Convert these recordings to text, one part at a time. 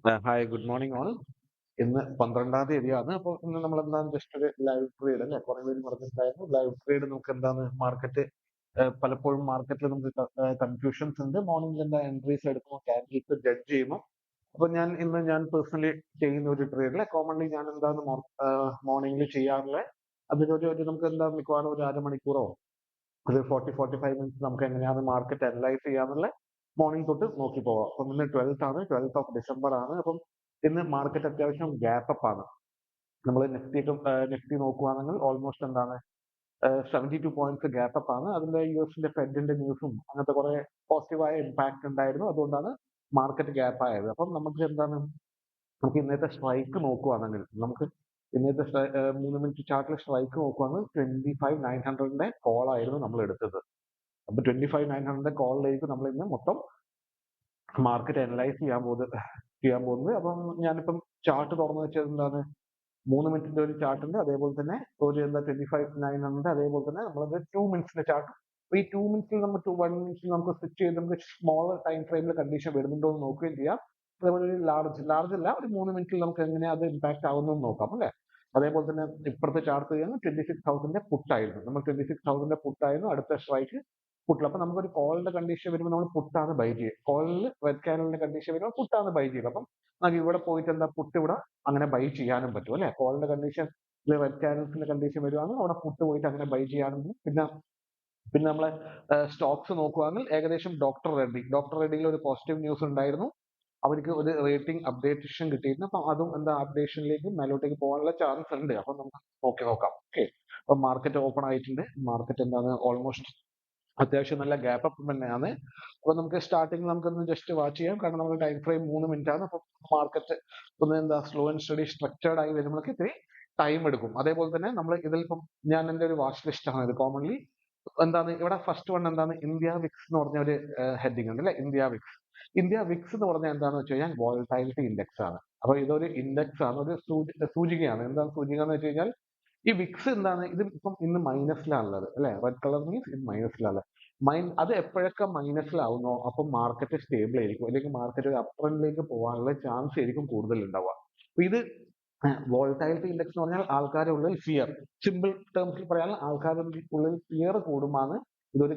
Hi good morning all. ഇന്ന് 12-ാം തീയതിയാണ്. അപ്പോൾ ഇന്ന് നമ്മൾ എന്താണ് ജസ്റ്റ് ഒരു ലൈവ് ട്രേഡ് അല്ലെ, കുറെ പേര് പറഞ്ഞിട്ടുണ്ടായിരുന്നു ലൈവ് ട്രേഡ്. നമുക്ക് എന്താണ് മാർക്കറ്റ്, പലപ്പോഴും മാർക്കറ്റിൽ നമുക്ക് കൺഫ്യൂഷൻസ് ഉണ്ട്. മോർണിംഗിൽ എന്താ എൻട്രീസ് എടുക്കുമ്പോൾ ക്യാൻഡിൽസ് ജഡ്ജ് ചെയ്യുമ്പോൾ, അപ്പൊ ഞാൻ പേഴ്സണലി ചെയ്യുന്ന ഒരു ട്രേഡില് കോമൺലി ഞാൻ എന്താണ് മോർണിംഗിൽ ചെയ്യാറുള്ളത്, അതിലൊരു നമുക്ക് എന്താ മിക്കവാറും ഒരു അരമണിക്കൂറോ ഒരു 40-45 മിനിറ്റ്സ് നമുക്ക് എങ്ങനെയാണ് മാർക്കറ്റ് അനലൈസ് ചെയ്യാന്നുള്ള മോർണിംഗ് തൊട്ട് നോക്കി പോവാം. അപ്പം ഇന്ന് 12th ആണ്, 12th ആണ്. അപ്പം ഇന്ന് മാർക്കറ്റ് അത്യാവശ്യം ഗ്യാപ്പ് അപ്പ് ആണ്. നമ്മൾ നെഫ്റ്റി നോക്കുകയാണെങ്കിൽ ഓൾമോസ്റ്റ് എന്താണ് 72 പോയിന്റ്സ് ഗ്യാപ്പ് അപ്പ് ആണ്. അതിന്റെ യുഎസിന്റെ ഫെഡിന്റെ ന്യൂസും അങ്ങനത്തെ കുറെ പോസിറ്റീവായ ഇമ്പാക്ട് ഉണ്ടായിരുന്നു. അതുകൊണ്ടാണ് മാർക്കറ്റ് ഗ്യാപ്പ് ആയത്. അപ്പം നമുക്ക് എന്താണ്, നമുക്ക് ഇന്നത്തെ സ്ട്രൈക്ക് നോക്കുകയാണെങ്കിൽ നമുക്ക് ഇന്നത്തെ 3 മിനിറ്റ് ചാർട്ടിലെ സ്ട്രൈക്ക് നോക്കുകയാണെങ്കിൽ 25,900ന്റെ കോൾ ആയിരുന്നു നമ്മൾ എടുത്തത്. അപ്പൊ 25,900 കോളിലേക്ക് നമ്മൾ ഇന്ന് മൊത്തം മാർക്കറ്റ് അനലൈസ് ചെയ്യാൻ പോകുന്നത്. അപ്പം ഞാനിപ്പം ചാർട്ട് തുറന്നു വെച്ചത് എന്താണ്, 3 മിനിറ്റിന്റെ ഒരു ചാർട്ട് ഉണ്ട്, അതേപോലെ തന്നെ ഒരു 25,900, അതേപോലെ തന്നെ നമ്മളത് 2 മിനിറ്റ്സിന്റെ ചാർട്ട്. അപ്പൊ ഈ 2 മിനിറ്റ്സിൽ നമുക്ക് 1 മിനിറ്റ്സിൽ നമുക്ക് സ്വിച്ച് ചെയ്ത് നമുക്ക് സ്മോളർ ടൈം ഫ്രെയിമിൽ കണ്ടീഷൻ വരുന്നുണ്ടോ എന്ന് നോക്കുകയും ചെയ്യാം. അതേപോലെ ഒരു ലാർജ് അല്ല, ഒരു 3 മിനിറ്റിൽ നമുക്ക് എങ്ങനെയാ അത് ഇമ്പാക്ട് ആവുന്നതെന്ന് നോക്കാം അല്ലെ. അതേപോലെ തന്നെ ഇപ്പുറത്തെ ചാർട്ട് ചെയ്യുന്ന 26,000 പുട്ടായിരുന്നു. നമ്മൾ 26,000 പുട്ടായിരുന്നു അടുത്ത സ്ട്രൈക്ക് പുട്ടിൽ. അപ്പൊ നമുക്കൊരു കോളിന്റെ കണ്ടീഷൻ വരുമ്പോൾ നമ്മൾ പുട്ടാണ് ബൈ ചെയ്യുക. കോളിൽ റെഡ് കാനലിന്റെ കണ്ടീഷൻ വരുമ്പോൾ പുട്ടാണ് ബൈ ചെയ്യുക. അപ്പം നമുക്ക് ഇവിടെ പോയിട്ട് എന്താ പുട്ട് ഇവിടെ അങ്ങനെ ബൈ ചെയ്യാനും പറ്റും അല്ലെ. കോളിന്റെ കണ്ടീഷൻ റെഡ് കാനൽസിന്റെ കണ്ടീഷൻ വരുവാണെങ്കിൽ അവിടെ പുട്ട് പോയിട്ട് അങ്ങനെ ബൈ ചെയ്യാനും പറ്റും. പിന്നെ നമ്മളെ സ്റ്റോക്സ് നോക്കുകയാണെങ്കിൽ ഏകദേശം ഡോക്ടർ റെഡ്ഡിയിൽ ഒരു പോസിറ്റീവ് ന്യൂസ് ഉണ്ടായിരുന്നു. അവർക്ക് ഒരു റേറ്റിംഗ് അപ്ഡേഷൻ കിട്ടിയിരുന്നു. അപ്പൊ അതും എന്താ അപ്ഡേഷനിലേക്ക് മേലോട്ടേക്ക് പോകാനുള്ള ചാൻസ് ഉണ്ട്. അപ്പൊ നമുക്ക് നോക്കാം. ഓക്കെ, അപ്പൊ മാർക്കറ്റ് ഓപ്പൺ ആയിട്ടുണ്ട്. മാർക്കറ്റ് എന്താണ് ഓൾമോസ്റ്റ് അത്യാവശ്യം നല്ല ഗ്യാപ്പ് അപ്പ് തന്നെയാണ്. അപ്പൊ നമുക്ക് സ്റ്റാർട്ടിങ് നമുക്കൊന്ന് ജസ്റ്റ് വാച്ച് ചെയ്യാം. കാരണം നമ്മുടെ ടൈം ഫ്രെയിം 3 മിനിറ്റ് ആണ്. അപ്പൊ മാർക്കറ്റ് ഒന്ന് എന്താ സ്ലോ ആൻഡ് സ്റ്റഡി സ്ട്രക്ചേർഡ് ആയി വരുമ്പോഴേക്ക് ഇത്തിരി ടൈം എടുക്കും. അതേപോലെ തന്നെ നമ്മൾ ഇതിലിപ്പം ഞാൻ എന്റെ ഒരു വാച്ച് ലിസ്റ്റ് ആണ് ഇത്. കോമൺലി എന്താണ് ഇവിടെ ഫസ്റ്റ് വൺ എന്താണ്, ഇന്ത്യ വിക്സ് എന്ന് പറഞ്ഞ ഒരു ഹെഡിങ് ഉണ്ട് അല്ലെ. ഇന്ത്യ വിക്സ് എന്ന് പറഞ്ഞാൽ എന്താണെന്ന് വെച്ച് കഴിഞ്ഞാൽ വോളറ്റൈലിറ്റി ഇൻഡെക്സ് ആണ്. അപ്പൊ ഇതൊരു ഇൻഡെക്സ് ആണ്, ഒരു സൂചികയാണ്. എന്താണ് സൂചിക എന്ന് വെച്ച് കഴിഞ്ഞാൽ ഈ വിക്സ് എന്താണ്, ഇത് ഇപ്പം ഇന്ന് മൈനസിലാണുള്ളത് അല്ലെ. റെഡ് കളർ മീൻസ് ഇത് മൈനസിലാണ്. അത് എപ്പോഴൊക്കെ മൈനസിലാവുന്നോ അപ്പം മാർക്കറ്റ് സ്റ്റേബിൾ ആയിരിക്കും, അല്ലെങ്കിൽ മാർക്കറ്റ് ഒരു അപ് ട്രെൻഡിലേക്ക് പോകാനുള്ള ചാൻസ് ആയിരിക്കും കൂടുതൽ ഉണ്ടാവുക. അപ്പൊ ഇത് വോളറ്റൈലിറ്റി ഇൻഡെക്സ് എന്ന് പറഞ്ഞാൽ ആൾക്കാരുടെ ഉള്ളിൽ ഫിയർ, സിമ്പിൾ ടേംസിൽ പറയാൻ ആൾക്കാരുടെ ഉള്ളിൽ ഫിയർ കൂടുമാണ് ഇതൊരു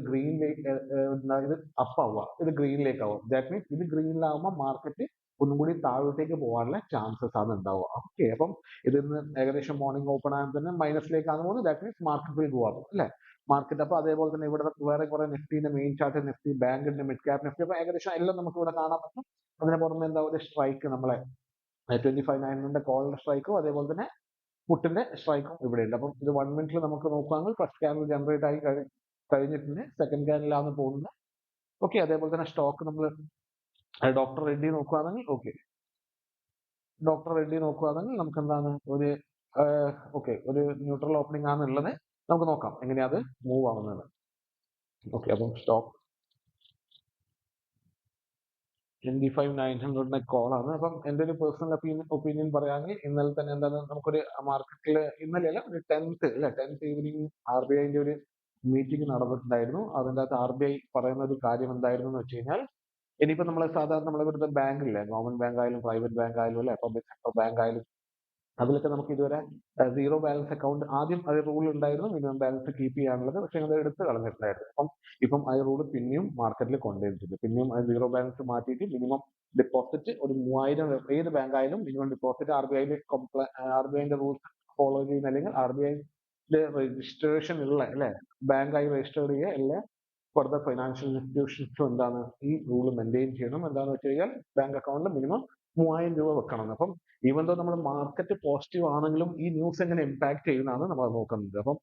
ഇത് അപ്പ് ആവുക, ഇത് ഗ്രീനിലേക്ക് ആവുക. ദാറ്റ് മീൻസ് ഇത് ഗ്രീനിലാവുമ്പോൾ മാർക്കറ്റ് ഒന്നും കൂടി താഴോട്ടേക്ക് പോകാനുള്ള ചാൻസസ് ആണ് ഉണ്ടാവുക. ഓക്കെ, അപ്പം ഇതിന്ന് ഏകദേശം മോർണിംഗ് ഓപ്പൺ ആയാൽ തന്നെ മൈനസിലേക്കാണ് പോകുന്നത്. That means market will go up അല്ലെ. മാർക്കറ്റ് അപ്പൊ അതേപോലെ തന്നെ ഇവിടെ വേറെ കുറെ നിഫ്റ്റിന്റെ മെയിൻ ചാർട്ട്, നിഫ്റ്റി ബാങ്കിന്റെ മിഡ് ക്യാപ് നിഫ്റ്റി, അപ്പൊ ഏകദേശം എല്ലാം നമുക്ക് ഇവിടെ കാണാൻ പറ്റും. അതിന് പുറമെ എന്താ ഒരു സ്ട്രൈക്ക് നമ്മളെ 25,900 കോളിന്റെ സ്ട്രൈക്കും അതേപോലെ തന്നെ പുട്ടിന്റെ സ്ട്രൈക്കും ഇവിടെ ഉണ്ട്. അപ്പം ഇത് 1 മിനിറ്റിൽ നമുക്ക് നോക്കുകയാണെങ്കിൽ ഫസ്റ്റ് ക്യാനൽ ജനറേറ്റ് ആയി കഴിഞ്ഞിട്ടുണ്ട്. സെക്കൻഡ് ക്യാനലാണ് പോകുന്നത്. ഓക്കെ, അതേപോലെ തന്നെ സ്റ്റോക്ക് നമ്മൾ ഡോക്ടർ റെഡ്ഡി നോക്കുകയാണെങ്കിൽ നമുക്ക് എന്താണ് ഒരു ഓക്കെ ഒരു ന്യൂട്രൽ ഓപ്പണിംഗ് ആണ് ഉള്ളത്. നമുക്ക് നോക്കാം എങ്ങനെയാ അത് മൂവ് ആവുന്നത്. ഓക്കെ, അപ്പം സ്റ്റോക്ക് 25,900 കോളാണ്. അപ്പം എന്റെ ഒരു പേഴ്സണൽ ഒപ്പീനിയൻ പറയുകയാണെങ്കിൽ ഇന്നലെ തന്നെ എന്താണ് നമുക്കൊരു മാർക്കറ്റിൽ ഇന്നലെ അല്ല ഒരു 10th ഈവനിങ് RBIന്റെ ഒരു മീറ്റിംഗ് നടന്നിട്ടുണ്ടായിരുന്നു. അതിൻ്റെ അകത്ത് RBI പറയുന്ന ഒരു കാര്യം എന്തായിരുന്നു എന്ന് വെച്ച് കഴിഞ്ഞാൽ, ഇനിയിപ്പോ നമ്മളെ സാധാരണ നമ്മളെ ഇവിടുത്തെ ബാങ്കില്ലേ, ഗവൺമെന്റ് ബാങ്ക് ആയാലും പ്രൈവറ്റ് ബാങ്ക് ആയാലും അല്ലെ, പബ്ലിക് സെക്ടർ ബാങ്ക് ആയാലും അതിലൊക്കെ നമുക്ക് ഇതുവരെ സീറോ ബാലൻസ് അക്കൗണ്ട് ആദ്യം അത് റൂൾ ഉണ്ടായിരുന്നു, മിനിമം ബാലൻസ് കീപ്പ് ചെയ്യാനുള്ളത്. പക്ഷെ അത് എടുത്ത് കളഞ്ഞിട്ടുണ്ടായിരുന്നു. ഇപ്പം ആ റൂൾ പിന്നെയും മാർക്കറ്റിൽ കൊണ്ടുവന്നിട്ടുണ്ട്. പിന്നെയും ആ സീറോ ബാലൻസ് മാറ്റിയിട്ട് മിനിമം ഡെപ്പോസിറ്റ് ഒരു 3,000, ഏത് ബാങ്ക് ആയാലും മിനിമം ഡെപ്പോസിറ്റ് RBIന്റെ റൂൾസ് ഫോളോ ചെയ്യുന്ന, അല്ലെങ്കിൽ RBIന്റെ രജിസ്ട്രേഷൻ ഉള്ള അല്ലെ ബാങ്കായി രജിസ്റ്റർ ചെയ്യുക എല്ലാ ഫർദർ ഫൈനാൻഷ്യൽ ഇൻസ്റ്റിറ്റ്യൂഷൻസും എന്താണ് ഈ റൂൾ മെയിൻറ്റെയിൻ ചെയ്യണം. എന്താണെന്ന് വെച്ച് കഴിഞ്ഞാൽ ബാങ്ക് അക്കൗണ്ടിൽ മിനിമം 3,000 രൂപ വെക്കണം. അപ്പം ഈവൻ ദോ നമ്മൾ മാർക്കറ്റ് പോസിറ്റീവ് ആണെങ്കിലും ഈ ന്യൂസ് എങ്ങനെ ഇമ്പാക്ട് ചെയ്യുന്നതാണ് നമ്മൾ നോക്കുന്നത്. അപ്പം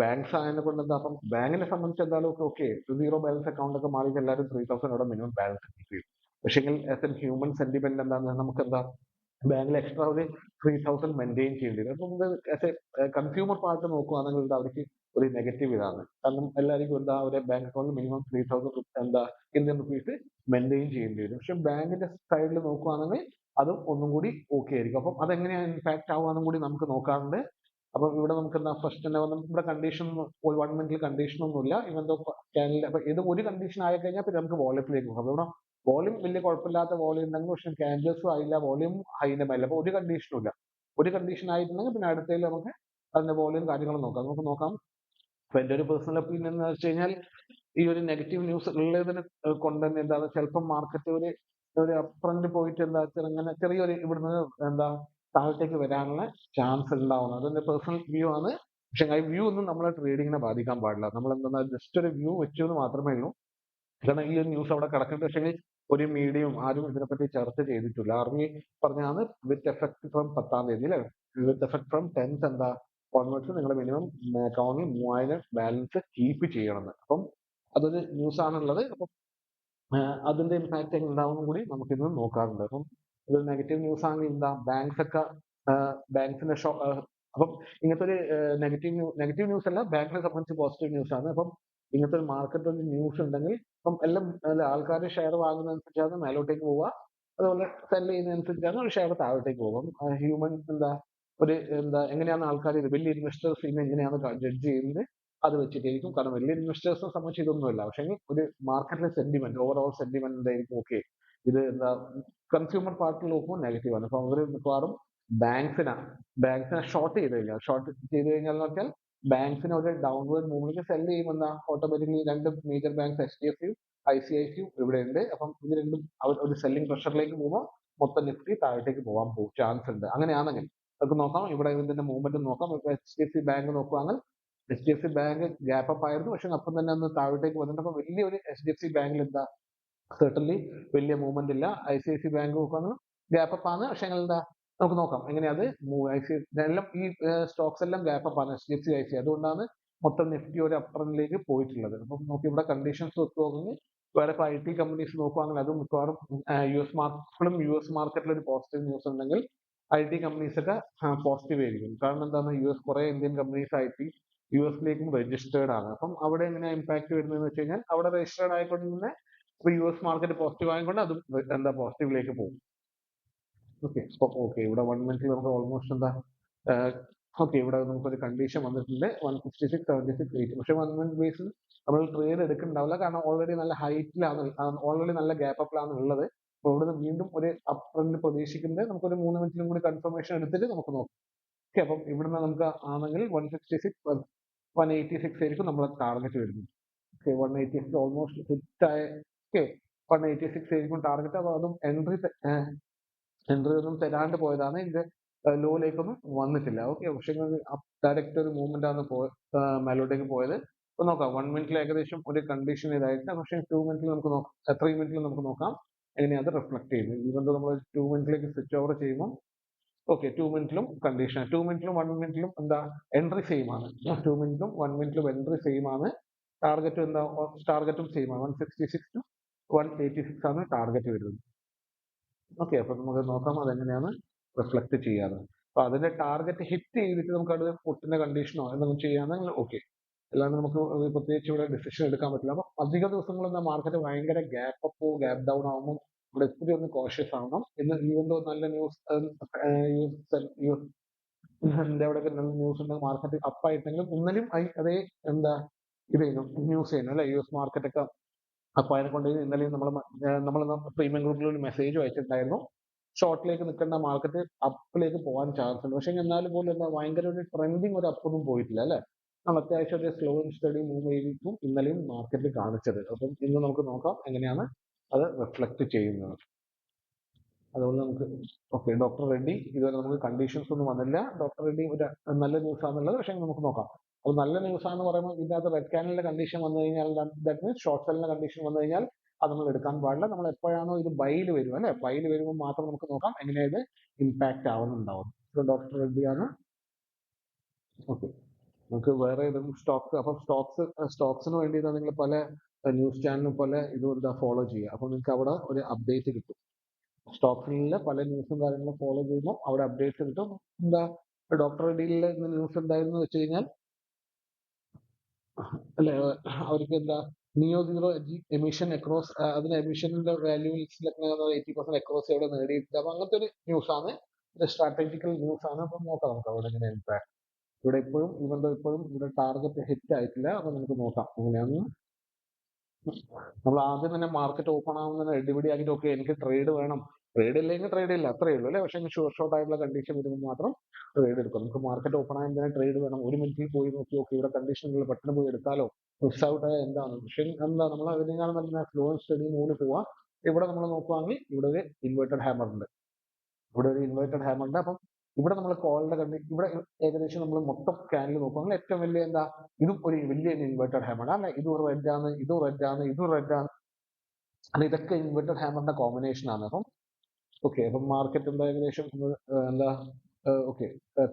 ബാങ്ക്സ് ആയതിനെ കൊണ്ട് എന്താ, അപ്പം ബാങ്കിനെ സംബന്ധിച്ച് എന്തായാലും ഓക്കെ സീറോ ബാലൻസ് അക്കൗണ്ട് ഒക്കെ മാറി എല്ലാവരും 3,000 മിനിമം ബാലൻസ് കീപ്പ് ചെയ്യും. പക്ഷെങ്കിൽ ആസ് എൻ ഹ്യൂമൻ സെന്റിമെന്റ് എന്താണ്, നമുക്ക് എന്താ ബാങ്കിൽ എക്സ്ട്രാ ഒരു 3,000 മെയിൻറ്റെയിൻ ചെയ്യേണ്ടി വരും. അപ്പം ആസ് എ കൺസ്യൂമർ പാർട്ട് നോക്കുകയാണെങ്കിൽ ഇത് അവർക്ക് ഒരു നെഗറ്റീവ് ഇതാണ്. കാരണം എല്ലാവർക്കും എന്താ ഒരു ബാങ്ക് അക്കൗണ്ടിൽ മിനിമം 3,000 എന്താ ഇന്ത്യൻ റുപ്പീസ് മെയിൻറ്റെയിൻ ചെയ്യേണ്ടി വരും. പക്ഷെ ബാങ്കിന്റെ സൈഡിൽ നോക്കുകയാണെങ്കിൽ അതും ഒന്നും കൂടി ഓക്കെ ആയിരിക്കും. അപ്പം അതെങ്ങനെയാണ് ഇമ്പാക്ട് ആവുകയെന്നും കൂടി നമുക്ക് നോക്കാറുണ്ട്. അപ്പം ഇവിടെ നമുക്ക് എന്താ ഫസ്റ്റ് തന്നെ ഇവിടെ കണ്ടീഷൻ 1 മിനിറ്റിൽ കണ്ടീഷൻ ഒന്നുമില്ല. ഇവന്തോ ചാനലിൽ അപ്പൊ ഇത് ഒരു കണ്ടീഷൻ ആയി കഴിഞ്ഞാൽ പിന്നെ നമുക്ക് വോളറ്റിലേക്ക് പോകാം. ഇവിടെ വോളിയം വലിയ കുഴപ്പമില്ലാത്ത വോളിയം ഉണ്ടെങ്കിൽ, പക്ഷെ ക്യാൻഡിൽസും ആയില്ല, വോളിയം ഹൈൻ്റെ മേലെ. അപ്പോൾ ഒരു കണ്ടീഷനും ഇല്ല. ഒരു കണ്ടീഷൻ ആയിട്ടുണ്ടെങ്കിൽ പിന്നെ അടുത്തതിൽ നമുക്ക് അതിന്റെ വോളിയം കാര്യങ്ങളും നോക്കാം. നമുക്ക് നോക്കാം. അപ്പൊ എന്റെ ഒരു പേഴ്സണൽ ഒപ്പീനിയൻ എന്ന് വെച്ച് കഴിഞ്ഞാൽ, ഈ ഒരു നെഗറ്റീവ് ന്യൂസ് ഉള്ളതിനെ കൊണ്ട് തന്നെ എന്താണ് ചിലപ്പോൾ മാർക്കറ്റ് ഒരു അപ്രന്റ് പോയിട്ട് എന്താ ചെറുങ്ങനെ ചെറിയൊരു ഇവിടുന്ന് എന്താ താഴത്തേക്ക് വരാനുള്ള ചാൻസ് ഉണ്ടാവുന്നത്. അതെന്റെ പേഴ്സണൽ വ്യൂ ആണ്. പക്ഷെ ആ വ്യൂ ഒന്നും നമ്മളെ ട്രേഡിങ്ങിനെ ബാധിക്കാൻ പാടില്ല. നമ്മൾ എന്താ ജസ്റ്റ് ഒരു വ്യൂ വെച്ചു എന്ന് മാത്രമേ ഉള്ളൂ. കാരണം ഈ ഒരു ന്യൂസ് അവിടെ കിടക്കുന്നുണ്ട്, പക്ഷേ ഒരു മീഡിയയും ആരും ഇതിനെപ്പറ്റി ചർച്ച ചെയ്തിട്ടില്ല. ആർമി പറഞ്ഞാണ് വിത്ത് എഫക്ട് ഫ്രം 10-ാം തീയതി അല്ലെ, വിത്ത് എഫക്ട് ഫ്രം 10th എന്താ ഓൺവേർഡ്സ് നിങ്ങൾ മിനിമം അക്കൗണ്ടിൽ 3000 ബാലൻസ് കീപ്പ് ചെയ്യണമെന്ന്. അപ്പം അതൊരു ന്യൂസ് ആണുള്ളത്. അപ്പം അതിന്റെ ഇമ്പാക്ട് എങ്ങനെ ഉണ്ടാവും കൂടി നമുക്ക് ഇന്ന് നോക്കാറുണ്ട്. അപ്പം ഇത് നെഗറ്റീവ് ന്യൂസ് ആണെങ്കിൽ എന്താ ബാങ്ക്സ് ഒക്കെ ബാങ്ക്സിന്റെ അപ്പം ഇങ്ങനത്തെ ഒരു നെഗറ്റീവ് ന്യൂസ് അല്ല, ബാങ്കിനെ സംബന്ധിച്ച് പോസിറ്റീവ് ന്യൂസ് ആണ്. അപ്പം ഇങ്ങനത്തെ ഒരു മാർക്കറ്റ് ഒരു ന്യൂസ് ഉണ്ടെങ്കിൽ ഇപ്പം എല്ലാം ആൾക്കാർ ഷെയർ വാങ്ങുന്നതനുസരിച്ചാണ് മേലോട്ടേക്ക് പോവുക, അതുപോലെ സെൽ ചെയ്യുന്നതനുസരിച്ചാണ് ഒരു ഷെയർ താഴോട്ടേക്ക് പോകും. ഹ്യൂമൻ എങ്ങനെയാണ് ആൾക്കാർ വലിയ ഇൻവെസ്റ്റേഴ്സ് എങ്ങനെയാണ് ജഡ്ജ് ചെയ്യുന്നത് അത് വെച്ചിട്ടായിരിക്കും. കാരണം വലിയ ഇൻവെസ്റ്റേഴ്സിനെ സംബന്ധിച്ച് ഇതൊന്നുമില്ല. പക്ഷേ ഒരു മാർക്കറ്റിലെ സെന്റിമെന്റ്, ഓവറോൾ സെന്റിമെന്റ് എന്തായിരിക്കും, ഓക്കെ ഇത് കൺസ്യൂമർ പാർട്ടിൽ നോക്കുമ്പോൾ നെഗറ്റീവ് ആണ്. അപ്പൊ അവർ മിക്കവാറും ബാങ്ക്സിനെ ഷോർട്ട് ചെയ്ത് കഴിഞ്ഞാൽ എന്ന് വെച്ചാൽ ബാങ്ക്സിനെ ഒരു ഡൗൺവേർഡ് മൂവ്മെന്റ് സെൽ ചെയ്യുമെന്ന ഓട്ടോമാറ്റിക്കലി രണ്ട് മേജർ ബാങ്ക്സ് HDFCയും ICICയും ഇവിടെ ഉണ്ട്. അപ്പം ഇത് രണ്ടും ഒരു സെല്ലിംഗ് പ്രഷറിലേക്ക് പോകുമ്പോൾ മൊത്തം നിഫ്റ്റി താഴത്തേക്ക് പോകാൻ ചാൻസ് ഉണ്ട്. അങ്ങനെയാണെങ്കിൽ നമുക്ക് നോക്കാം, ഇവിടെ ഇതിന്റെ മൂവ്മെന്റ് നോക്കാം. ഇപ്പൊ HDFC ബാങ്ക് നോക്കുകയാണെങ്കിൽ HDFC ബാങ്ക് ഗ്യാപ്പ് അപ്പ് ആയിരുന്നു, പക്ഷെ അപ്പം തന്നെ ഒന്ന് താഴത്തേക്ക് വന്നിട്ട് അപ്പൊ വലിയൊരു HDFC ബാങ്കിൽ സെർട്ടൻലി വലിയ മൂവ്മെന്റ് ഇല്ല. ICICI ബാങ്ക് നോക്കുകയാണെങ്കിൽ ഗ്യാപ്പ് അപ്പ് ആണ്, പക്ഷെ നമുക്ക് നോക്കാം എങ്ങനെയത് എല്ലാം ഈ സ്റ്റോക്സ് എല്ലാം ഗ്യാപ്പ് അപ്പ് ആണ്, HDFC ICICI. അതുകൊണ്ടാണ് മൊത്തം നിഫ്റ്റി ഒരു അപ്പറിലേക്ക് പോയിട്ടുള്ളത്. അപ്പം നോക്കി ഇവിടെ കണ്ടീഷൻസ് നോക്കുകയാണെങ്കിൽ വേറെ IT കമ്പനീസ് നോക്കുകയാണെങ്കിൽ അതും മിക്കവാറും US മാർക്കറ്റിൽ ഒരു പോസിറ്റീവ് ന്യൂസ് ഉണ്ടെങ്കിൽ IT കമ്പനീസ് ഒക്കെ പോസിറ്റീവ് ആയിരിക്കും. കാരണം എന്താണ്, കുറെ ഇന്ത്യൻ കമ്പനീസ് US രജിസ്റ്റേർഡ് ആണ്. അപ്പം അവിടെ എങ്ങനെയാ ഇമ്പാക്ട് വരുന്നതെന്ന് വെച്ച് കഴിഞ്ഞാൽ അവിടെ രജിസ്റ്റേർഡ് ആയിക്കൊണ്ട് തന്നെ US മാർക്കറ്റ് പോസിറ്റീവ് ആയതുകൊണ്ട് അതും പോസിറ്റീവിലേക്ക് പോകും. ഓക്കെ ഇവിടെ 1 മിനിറ്റിൽ നമുക്ക് ഓൾമോസ്റ്റ് ഇവിടെ നമുക്കൊരു കണ്ടീഷൻ വന്നിട്ടുണ്ട് 166, 76, 80. പക്ഷെ 1 മിനിറ്റ് ബേസിൽ നമ്മൾ ട്രേഡ് എടുക്കുന്നുണ്ടാവില്ല, കാരണം ഓൾറെഡി നല്ല ഹൈറ്റിലാണ്, ഓൾറെഡി നല്ല ഗ്യാപ്പ് അപ്പിലാണ് ഉള്ളത്. അപ്പോൾ ഇവിടെ വീണ്ടും ഒരു അപ്പ് ട്രെൻഡ് പ്രതീക്ഷിക്കുന്നത് നമുക്കൊരു 3 മിനിറ്റിലും കൂടി കൺഫർമേഷൻ എടുത്തിട്ട് നമുക്ക് നോക്കാം. ഓക്കെ, അപ്പം ഇവിടുന്ന് നമുക്ക് ആണെങ്കിൽ 166, 186 ആയിരിക്കും നമ്മളെ ടാർഗറ്റ് വരുന്നത്. ഓക്കെ, 186 ഓൾമോസ്റ്റ് ഹിറ്റ് ആയ. ഓക്കെ, 186 ആയിരിക്കും ടാർഗറ്റ്. അപ്പോൾ അതും എൻട്രി ഒന്നും തരാണ്ട് പോയതാണ്. ഇതിന്റെ ലോയിലേക്കൊന്നും വന്നിട്ടില്ല. ഓക്കെ, പക്ഷേ ഡയറക്റ്റ് ഒരു മൂവ്മെന്റ് ആണ് മേലോട്ടേക്ക് പോയത്. അപ്പൊ നോക്കാം, 1 മിനിറ്റിൽ ഏകദേശം ഒരു കണ്ടീഷൻ ഇതായിട്ട്, പക്ഷേ 2 മിനിറ്റിൽ നമുക്ക് നോക്കാം, 3 മിനിറ്റിൽ നമുക്ക് നോക്കാം എങ്ങനെയാണ് അത് റിഫ്ലക്ട് ചെയ്യുന്നത്. ഇവന്ത് നമ്മൾ 2 മിനിറ്റിലേക്ക് സ്വിച്ച് ഓവർ ചെയ്യുമ്പോൾ ഓക്കെ 2 മിനിറ്റിലും കണ്ടീഷൻ, 2 മിനിറ്റിലും 1 മിനിറ്റിലും എൻട്രി സെയിം ആണ്. 2 മിനിറ്റിലും 1 മിനിറ്റിലും എൻട്രി സെയിം ആണ്. ടാർഗറ്റും സെയിം ആണ്. 166 to 186 ആണ് ടാർഗറ്റ് വരുന്നത്. ഓക്കെ, അപ്പൊ നമുക്ക് നോക്കാം അതെങ്ങനെയാണ് റിഫ്ലക്ട് ചെയ്യാറ്. അപ്പൊ അതിന്റെ ടാർഗറ്റ് ഹിറ്റ് ചെയ്തിട്ട് നമുക്ക് അത് പൊട്ടുന്ന കണ്ടീഷനോ എന്തെങ്കിലും ചെയ്യാണെങ്കിൽ ഓക്കെ, അല്ലാതെ നമുക്ക് പ്രത്യേകിച്ച് ഇവിടെ ഡിസിഷൻ എടുക്കാൻ പറ്റില്ല. അപ്പൊ അധിക ദിവസങ്ങളിൽ മാർക്കറ്റ് ഭയങ്കര ഗ്യാപ്പ് അപ്പോ ഗ്യാപ്പ് ഡൗൺ ആകുമ്പോൾ ഇവിടെ എപ്പോഴും ഒന്ന് കോഷ്യസ് ആവണം. ഇന്ന് ഈവന്തോ നല്ല ന്യൂസ് അവിടെ നല്ല ന്യൂസ് ഉണ്ടെങ്കിൽ മാർക്കറ്റ് അപ്പ് ആയിട്ടെങ്കിലും ഇന്നലെയും അതേ ന്യൂസ് ചെയ്യുന്നു അല്ലെ, US മാർക്കറ്റ് ഒക്കെ അപ്പൊ അതിനെ കൊണ്ട് ഇന്നലെയും നമ്മൾ പ്രീമിയം ഗ്രൂപ്പിൽ ഒരു മെസ്സേജ് അയച്ചിട്ടുണ്ടായിരുന്നു, ഷോർട്ടിലേക്ക് നിൽക്കേണ്ട മാർക്കറ്റ് അപ്പിലേക്ക് പോകാൻ ചാൻസ് ഉണ്ട്. പക്ഷെ എന്നാലും പോലും ഭയങ്കര ഒരു ട്രെൻഡിങ് ഒരു അപ്പൊന്നും പോയിട്ടില്ല അല്ലെ. നമ്മൾ അത്യാവശ്യം ഒരു സ്ലോ ആൻഡ് സ്റ്റഡി മൂവ് ആയിരിക്കും ഇന്നലെയും മാർക്കറ്റിൽ കാണിച്ചത്. അപ്പം ഇന്ന് നമുക്ക് നോക്കാം എങ്ങനെയാണ് അത് റിഫ്ലക്ട് ചെയ്യുന്നത്. അതുകൊണ്ട് നമുക്ക് ഓക്കെ, ഡോക്ടർ റെഡ്ഡി ഇതുവരെ നമുക്ക് കണ്ടീഷൻസ് ഒന്നും വന്നില്ല. ഡോക്ടർ റെഡ്ഡി ഒരു നല്ല ന്യൂസ് ആണെന്നുള്ളത്, പക്ഷെ നമുക്ക് നോക്കാം. അപ്പോൾ നല്ല ന്യൂസ് ആണെന്ന് പറയുമ്പോൾ ഇതിനകത്ത് റെഡ് ക്യാനലിന്റെ കണ്ടീഷൻ വന്നു കഴിഞ്ഞാൽ ദാറ്റ് മീൻസ് ഷോർട്ട് സെല്ലിന്റെ കണ്ടീഷൻ വന്നു കഴിഞ്ഞാൽ അത് നമ്മൾ എടുക്കാൻ പാടില്ല. നമ്മൾ എപ്പോഴാണോ ഇത് ബൈയിൽ വരും അല്ലെ, ബൈയിൽ വരുമ്പോൾ മാത്രം നമുക്ക് നോക്കാം എങ്ങനെയാ ഇത് ഇമ്പാക്ട് ആവുന്നുണ്ടാവും. ഡോക്ടർ റെഡ്ഡിയാണ്. ഓക്കെ, നമുക്ക് വേറെ ഏതെങ്കിലും സ്റ്റോക്സ്, അപ്പം സ്റ്റോക്സിന് വേണ്ടിയിട്ടാണ് നിങ്ങൾ പല ന്യൂസ് ചാനലും പല ഇതും ഫോളോ ചെയ്യുക. അപ്പോൾ നിങ്ങൾക്ക് അവിടെ ഒരു അപ്ഡേറ്റ് കിട്ടും. സ്റ്റോക്സിലെ പല ന്യൂസും കാര്യങ്ങളും ഫോളോ ചെയ്യുമ്പോൾ അവിടെ അപ്ഡേറ്റ്സ് കിട്ടും. ഡോക്ടർ റെഡ്ഡിയിൽ ന്യൂസ് ഉണ്ടായിരുന്നു വെച്ച് കഴിഞ്ഞാൽ അല്ലെ, അവർക്ക് നിയോ സീറോ എമിഷൻ അക്രോസ്, അതിന് എമിഷന്റെ വാല്യൂസിലൊക്കെ 80% അക്രോസ് അവിടെ നേടിയിട്ടുണ്ട്. അപ്പൊ അങ്ങനത്തെ ഒരു ന്യൂസ് ആണ്, സ്ട്രാറ്റജിക്കൽ ന്യൂസ് ആണ്. അപ്പൊ നോക്കാം നമുക്ക് അവിടെ എങ്ങനെ ഇമ്പാക്ട്. ഇവിടെ ഇപ്പോഴും ഇവിടെ ടാർഗറ്റ് ഹിറ്റ് ആയിട്ടില്ല. അപ്പൊ നമുക്ക് നോക്കാം എങ്ങനെയാണെന്ന്. നമ്മൾ ആദ്യം തന്നെ മാർക്കറ്റ് ഓപ്പൺ ആവുന്നതിന് റെഡിബിഡി ആക്കിയിട്ട് ഓക്കെ എനിക്ക് ട്രേഡ് വേണം, ട്രേഡ് ഇല്ലെങ്കിൽ ട്രേഡ് ഇല്ല, അത്രയേ ഉള്ളൂ അല്ലേ. പക്ഷേ ഷുവർ ഷോട്ട് ആയിട്ടുള്ള കണ്ടീഷൻ വരുമ്പോൾ മാത്രം ട്രേഡ് എടുക്കും. നമുക്ക് മാർക്കറ്റ് ഓപ്പൺ ആയാൽ തന്നെ ട്രേഡ് വേണം, ഒരു മിനിറ്റിൽ പോയി നോക്കി ഓക്കെ ഇവിടെ കണ്ടീഷൻ പെട്ടെന്ന് പോയി എടുത്താലോ, മിസ് ഔട്ട് ആയ എന്താണ്. പക്ഷേ എന്താ നമ്മൾ അതിനേക്കാളും നല്ല സ്ലോ ആൻഡ് സ്റ്റഡി മൂന്ന് പോവാ. ഇവിടെ നമ്മൾ നോക്കുവാണെങ്കിൽ ഇവിടെ ഒരു ഇൻവേർട്ടഡ് ഹാമർ ഉണ്ട്, ഇവിടെ ഒരു ഇൻവേർട്ടഡ് ഹാമർ ഉണ്ട്. അപ്പം ഇവിടെ നമ്മൾ കോളിന്റെ ഇവിടെ ഏകദേശം നമ്മൾ മൊത്തം ക്യാനിൽ നോക്കുവാണെങ്കിൽ ഏറ്റവും വലിയ എന്താ, ഇതും ഒരു വലിയ ഇൻവേർട്ടഡ് ഹാമർ ആണ് അല്ലെ. ഇതും റെഡ് ആണ്, ഇതും റെഡ് ആണ്, ഇതും റെഡ് ആണ് അല്ല, ഇതൊക്കെ ഇൻവെർട്ടഡ് ഹാമറിന്റെ കോമ്പിനേഷൻ ആണ്. അപ്പം ഓക്കെ, അപ്പം മാർക്കറ്റ് എന്താ ഏകദേശം എന്താ ഓക്കെ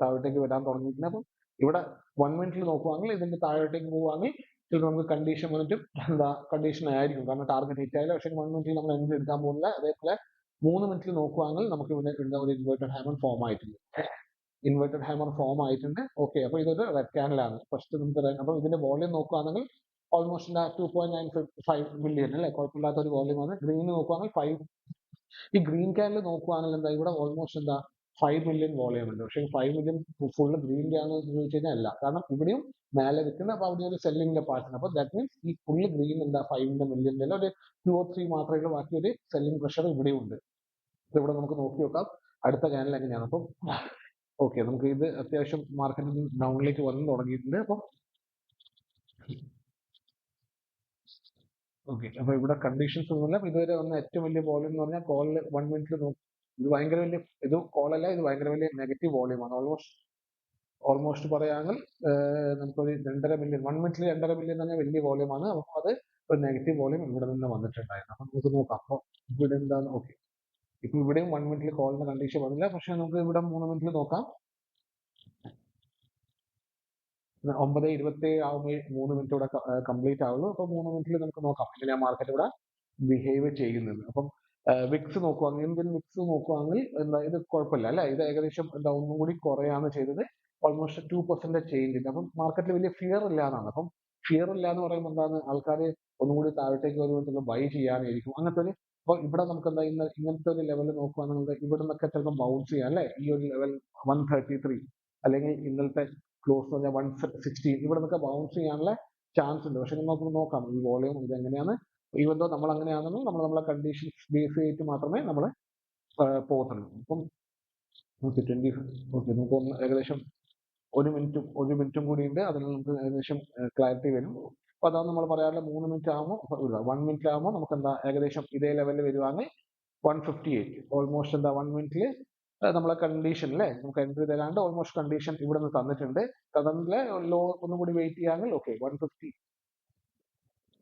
താഴോട്ടേക്ക് വരാൻ തുടങ്ങിയിട്ടുണ്ട്. അപ്പം ഇവിടെ 1 മിനിറ്റിൽ നോക്കുവാണെങ്കിൽ ഇതിന്റെ താഴോട്ടേക്ക് പോവുകയാണെങ്കിൽ ചിലപ്പോൾ നമുക്ക് കണ്ടീഷൻ വന്നിട്ടും എന്താ കണ്ടീഷൻ ആയിരിക്കും, കാരണം ടാർഗറ്റ് ഹിറ്റ് ആയില്ല. പക്ഷേ 1 മിനിറ്റിൽ നമ്മൾ എന്ത് എടുക്കാൻ പോകുന്നില്ല. അതേപോലെ 3 മിനിറ്റിൽ നോക്കുവാണെങ്കിൽ നമുക്ക് ഇവിടെ ഒരു ഇൻവെർട്ടഡ് ഹാമർ ഫോം ആയിട്ടുണ്ട്. ഇൻവെർട്ടഡ് ഹാമർ ഫോം ആയിട്ടുണ്ട്. ഓക്കെ, അപ്പൊ ഇതൊരു റെഡ് ക്യാനലാണ്. ഫസ്റ്റ് നമുക്ക് അപ്പൊ ഇതിന്റെ വോളിയം നോക്കുകയാണെങ്കിൽ ഓൾമോസ്റ്റ് 2.95 മില്യൺ അല്ലെ, കുഴപ്പമില്ലാത്ത ഒരു വോളിയം ആണ്. ഗ്രീൻ നോക്കുവാണെങ്കിൽ 5, ഈ ഗ്രീൻ ക്യാനിൽ നോക്കുവാണെങ്കിൽ എന്താ ഇവിടെ ഓൾമോസ്റ്റ് എന്താ 5 മില്യൺ വോളിയം ഉണ്ട്. പക്ഷേ 5 മില്യൺ ഫുള്ള് ഗ്രീൻ ക്യാൻ എന്ന് ചോദിച്ചു കഴിഞ്ഞാൽ അല്ല, കാരണം ഇവിടെയും മേലെ വെക്കുന്ന അപ്പൊ അവിടെ ഒരു സെല്ലിംഗിന്റെ പാർട്ട്. അപ്പൊ ദാറ്റ് മീൻസ് ഈ ഫുള്ള് ഗ്രീൻ എന്താ 5 മില്യൺ അല്ല, ഒരു 2 or 3 മാത്രമേ ഉള്ളൂ. ബാക്കി ഒരു സെല്ലിംഗ് പ്രഷർ ഇവിടെയും ഉണ്ട്. ഇവിടെ നമുക്ക് നോക്കി നോക്കാം അടുത്ത ക്യാനിൽ എങ്ങനെയാണ്. അപ്പം ഓക്കെ, നമുക്ക് ഇത് അത്യാവശ്യം മാർക്കറ്റിൽ ഡൗണിലേക്ക് വന്നു തുടങ്ങിയിട്ടുണ്ട്. അപ്പം ഓക്കെ, അപ്പൊ ഇവിടെ കണ്ടീഷൻസ് ഒന്നുമില്ല. ഇതുവരെ വന്ന ഏറ്റവും വലിയ വോളിയം എന്ന് പറഞ്ഞാൽ കോളിൽ 1 മിനിറ്റിൽ ഇത് ഭയങ്കര വലിയ, ഇത് കോളല്ല, ഇത് ഭയങ്കര വലിയ നെഗറ്റീവ് വോളിയമാണ്. ഓൾമോസ്റ്റ് പറയുകയാണെങ്കിൽ നമുക്കൊരു 2.5 മില്യൺ 1 മിനിറ്റിൽ 2.5 മില്യൺ തന്നെ വലിയ വോളിയമാണ്. അപ്പോൾ അത് ഒരു നെഗറ്റീവ് വോളിയം ഇവിടെ നിന്ന് വന്നിട്ടുണ്ടായിരുന്നു. അപ്പൊ നമുക്ക് നോക്കാം. അപ്പോൾ ഇവിടെ എന്താണ് ഓക്കെ, ഇപ്പൊ ഇവിടെയും 1 മിനിറ്റിൽ കോളിന്റെ കണ്ടീഷൻ വന്നില്ല. പക്ഷെ നമുക്ക് ഇവിടെ 3 മിനിറ്റിൽ നോക്കാം. 9:27 ആവുമ്പോൾ 3 മിനിറ്റ് ഇവിടെ കംപ്ലീറ്റ് ആവുള്ളൂ. അപ്പൊ 3 മിനിറ്റിൽ നമുക്ക് നോക്കാം എങ്ങനെയാ മാർക്കറ്റ് ഇവിടെ ബിഹേവ് ചെയ്യുന്നത്. അപ്പം വിക്സ് നോക്കുവാണെങ്കിൽ, ഇന്ത്യൻ വിക്സ് നോക്കുവാണെങ്കിൽ എന്താ ഇത് കുഴപ്പമില്ല അല്ലെ. ഇത് ഏകദേശം എന്താ ഒന്നും കൂടി കുറയാണ് ചെയ്തത്. ഓൾമോസ്റ്റ് 2% ചേഞ്ച് ഉണ്ട്. അപ്പം മാർക്കറ്റിൽ വലിയ ഫിയർ ഇല്ല എന്നാണ്. അപ്പം ഫിയർ ഇല്ല എന്ന് പറയുമ്പോൾ എന്താണ്, ആൾക്കാർ ഒന്നും കൂടി താഴോട്ടേക്ക് വരുമ്പോൾ ബൈ ചെയ്യാനായിരിക്കും അങ്ങനത്തെ ഒരു. അപ്പൊ ഇവിടെ നമുക്ക് എന്താ ഇങ്ങനത്തെ ഒരു ലെവൽ നോക്കുവാണെങ്കിൽ ഇവിടെ നിന്നൊക്കെ ചിലപ്പോൾ ബൗൺസ് ചെയ്യാം അല്ലെ. ഈ ഒരു ലെവൽ 133 അല്ലെങ്കിൽ ഇന്നലത്തെ ക്ലോസ് പറഞ്ഞാൽ 116 ഇവിടെ നിന്നൊക്കെ ബൗൺസ് ചെയ്യാനുള്ള ചാൻസ് ഉണ്ട്. പക്ഷെ നമുക്ക് നോക്കാം ഈ വോളിയം ഇത് എങ്ങനെയാണ്. ഈവൻ ദോ നമ്മൾ അങ്ങനെയാണെന്നും നമ്മളെ കണ്ടീഷൻസ് ബേസ് ചെയ്തിട്ട് മാത്രമേ നമ്മൾ പോകത്തുള്ളൂ. ഇപ്പം 20 ഓക്കെ, നമുക്ക് ഏകദേശം ഒരു മിനിറ്റും കൂടി ഉണ്ട്. അതിൽ നമുക്ക് ഏകദേശം ക്ലാരിറ്റി വരും. അപ്പൊ അതാണ് നമ്മൾ പറയാറുള്ള 3 മിനിറ്റ് ആകുമ്പോൾ 1 മിനിറ്റ് ആകുമ്പോൾ നമുക്ക് എന്താ ഏകദേശം ഇതേ ലെവലിൽ വരുവാണെങ്കിൽ 158 ഓൾമോസ്റ്റ് എന്താ 1 മിനിറ്റിൽ നമ്മളെ കണ്ടീഷൻ അല്ലേ, നമുക്ക് എൻട്രി തരാണ്ട് ഓൾമോസ്റ്റ് കണ്ടീഷൻ ഇവിടെ നിന്ന് തന്നിട്ടുണ്ട്. അതിലെ ലോ ഒന്നും കൂടി വെയിറ്റ് ചെയ്യാമെങ്കിൽ ഓക്കെ 150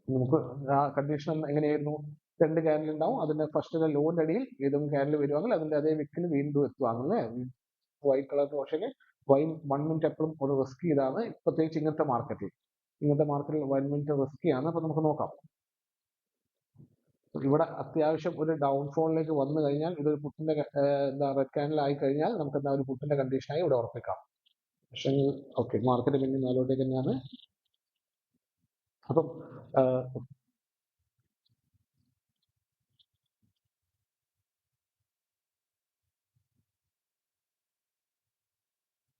നമുക്ക് ആ കണ്ടീഷൻ എങ്ങനെയായിരുന്നു, 2 ക്യാൻഡിൽ ഉണ്ടാവും. അതിന്റെ ഫസ്റ്റ് ലോന്റെ അടിയിൽ ഏതെങ്കിലും ക്യാൻഡിൽ വരുവാണെങ്കിൽ അതിന്റെ അതേ വിക്കിൽ വീണ്ടും എത്തുവാങ്ങല്ലേ. വൈറ്റ് കളർ പക്ഷേ 1 മിനിറ്റ് എപ്പോഴും ഒരു റിസ്ക് ഇതാണ്, പ്രത്യേകിച്ച് ഇങ്ങനത്തെ മാർക്കറ്റിൽ 1 മിനിറ്റ് റിസ്കി ആണ്. അപ്പൊ നമുക്ക് നോക്കാം. ഇവിടെ അത്യാവശ്യം ഒരു ഡൗൺഫോളിലേക്ക് വന്നു കഴിഞ്ഞാൽ ഇതൊരു പുട്ടിന്റെ എന്താ റെഡ് ക്യാൻഡിൽ ആയി കഴിഞ്ഞാൽ നമുക്ക് എന്താ ഒരു പുട്ടിന്റെ കണ്ടീഷനായി ഇവിടെ ഉറപ്പിക്കാം. പക്ഷേ ഓക്കെ, മാർക്കറ്റ് പിന്നെ മേലോട്ടേക്ക് തന്നെയാണ്. അപ്പം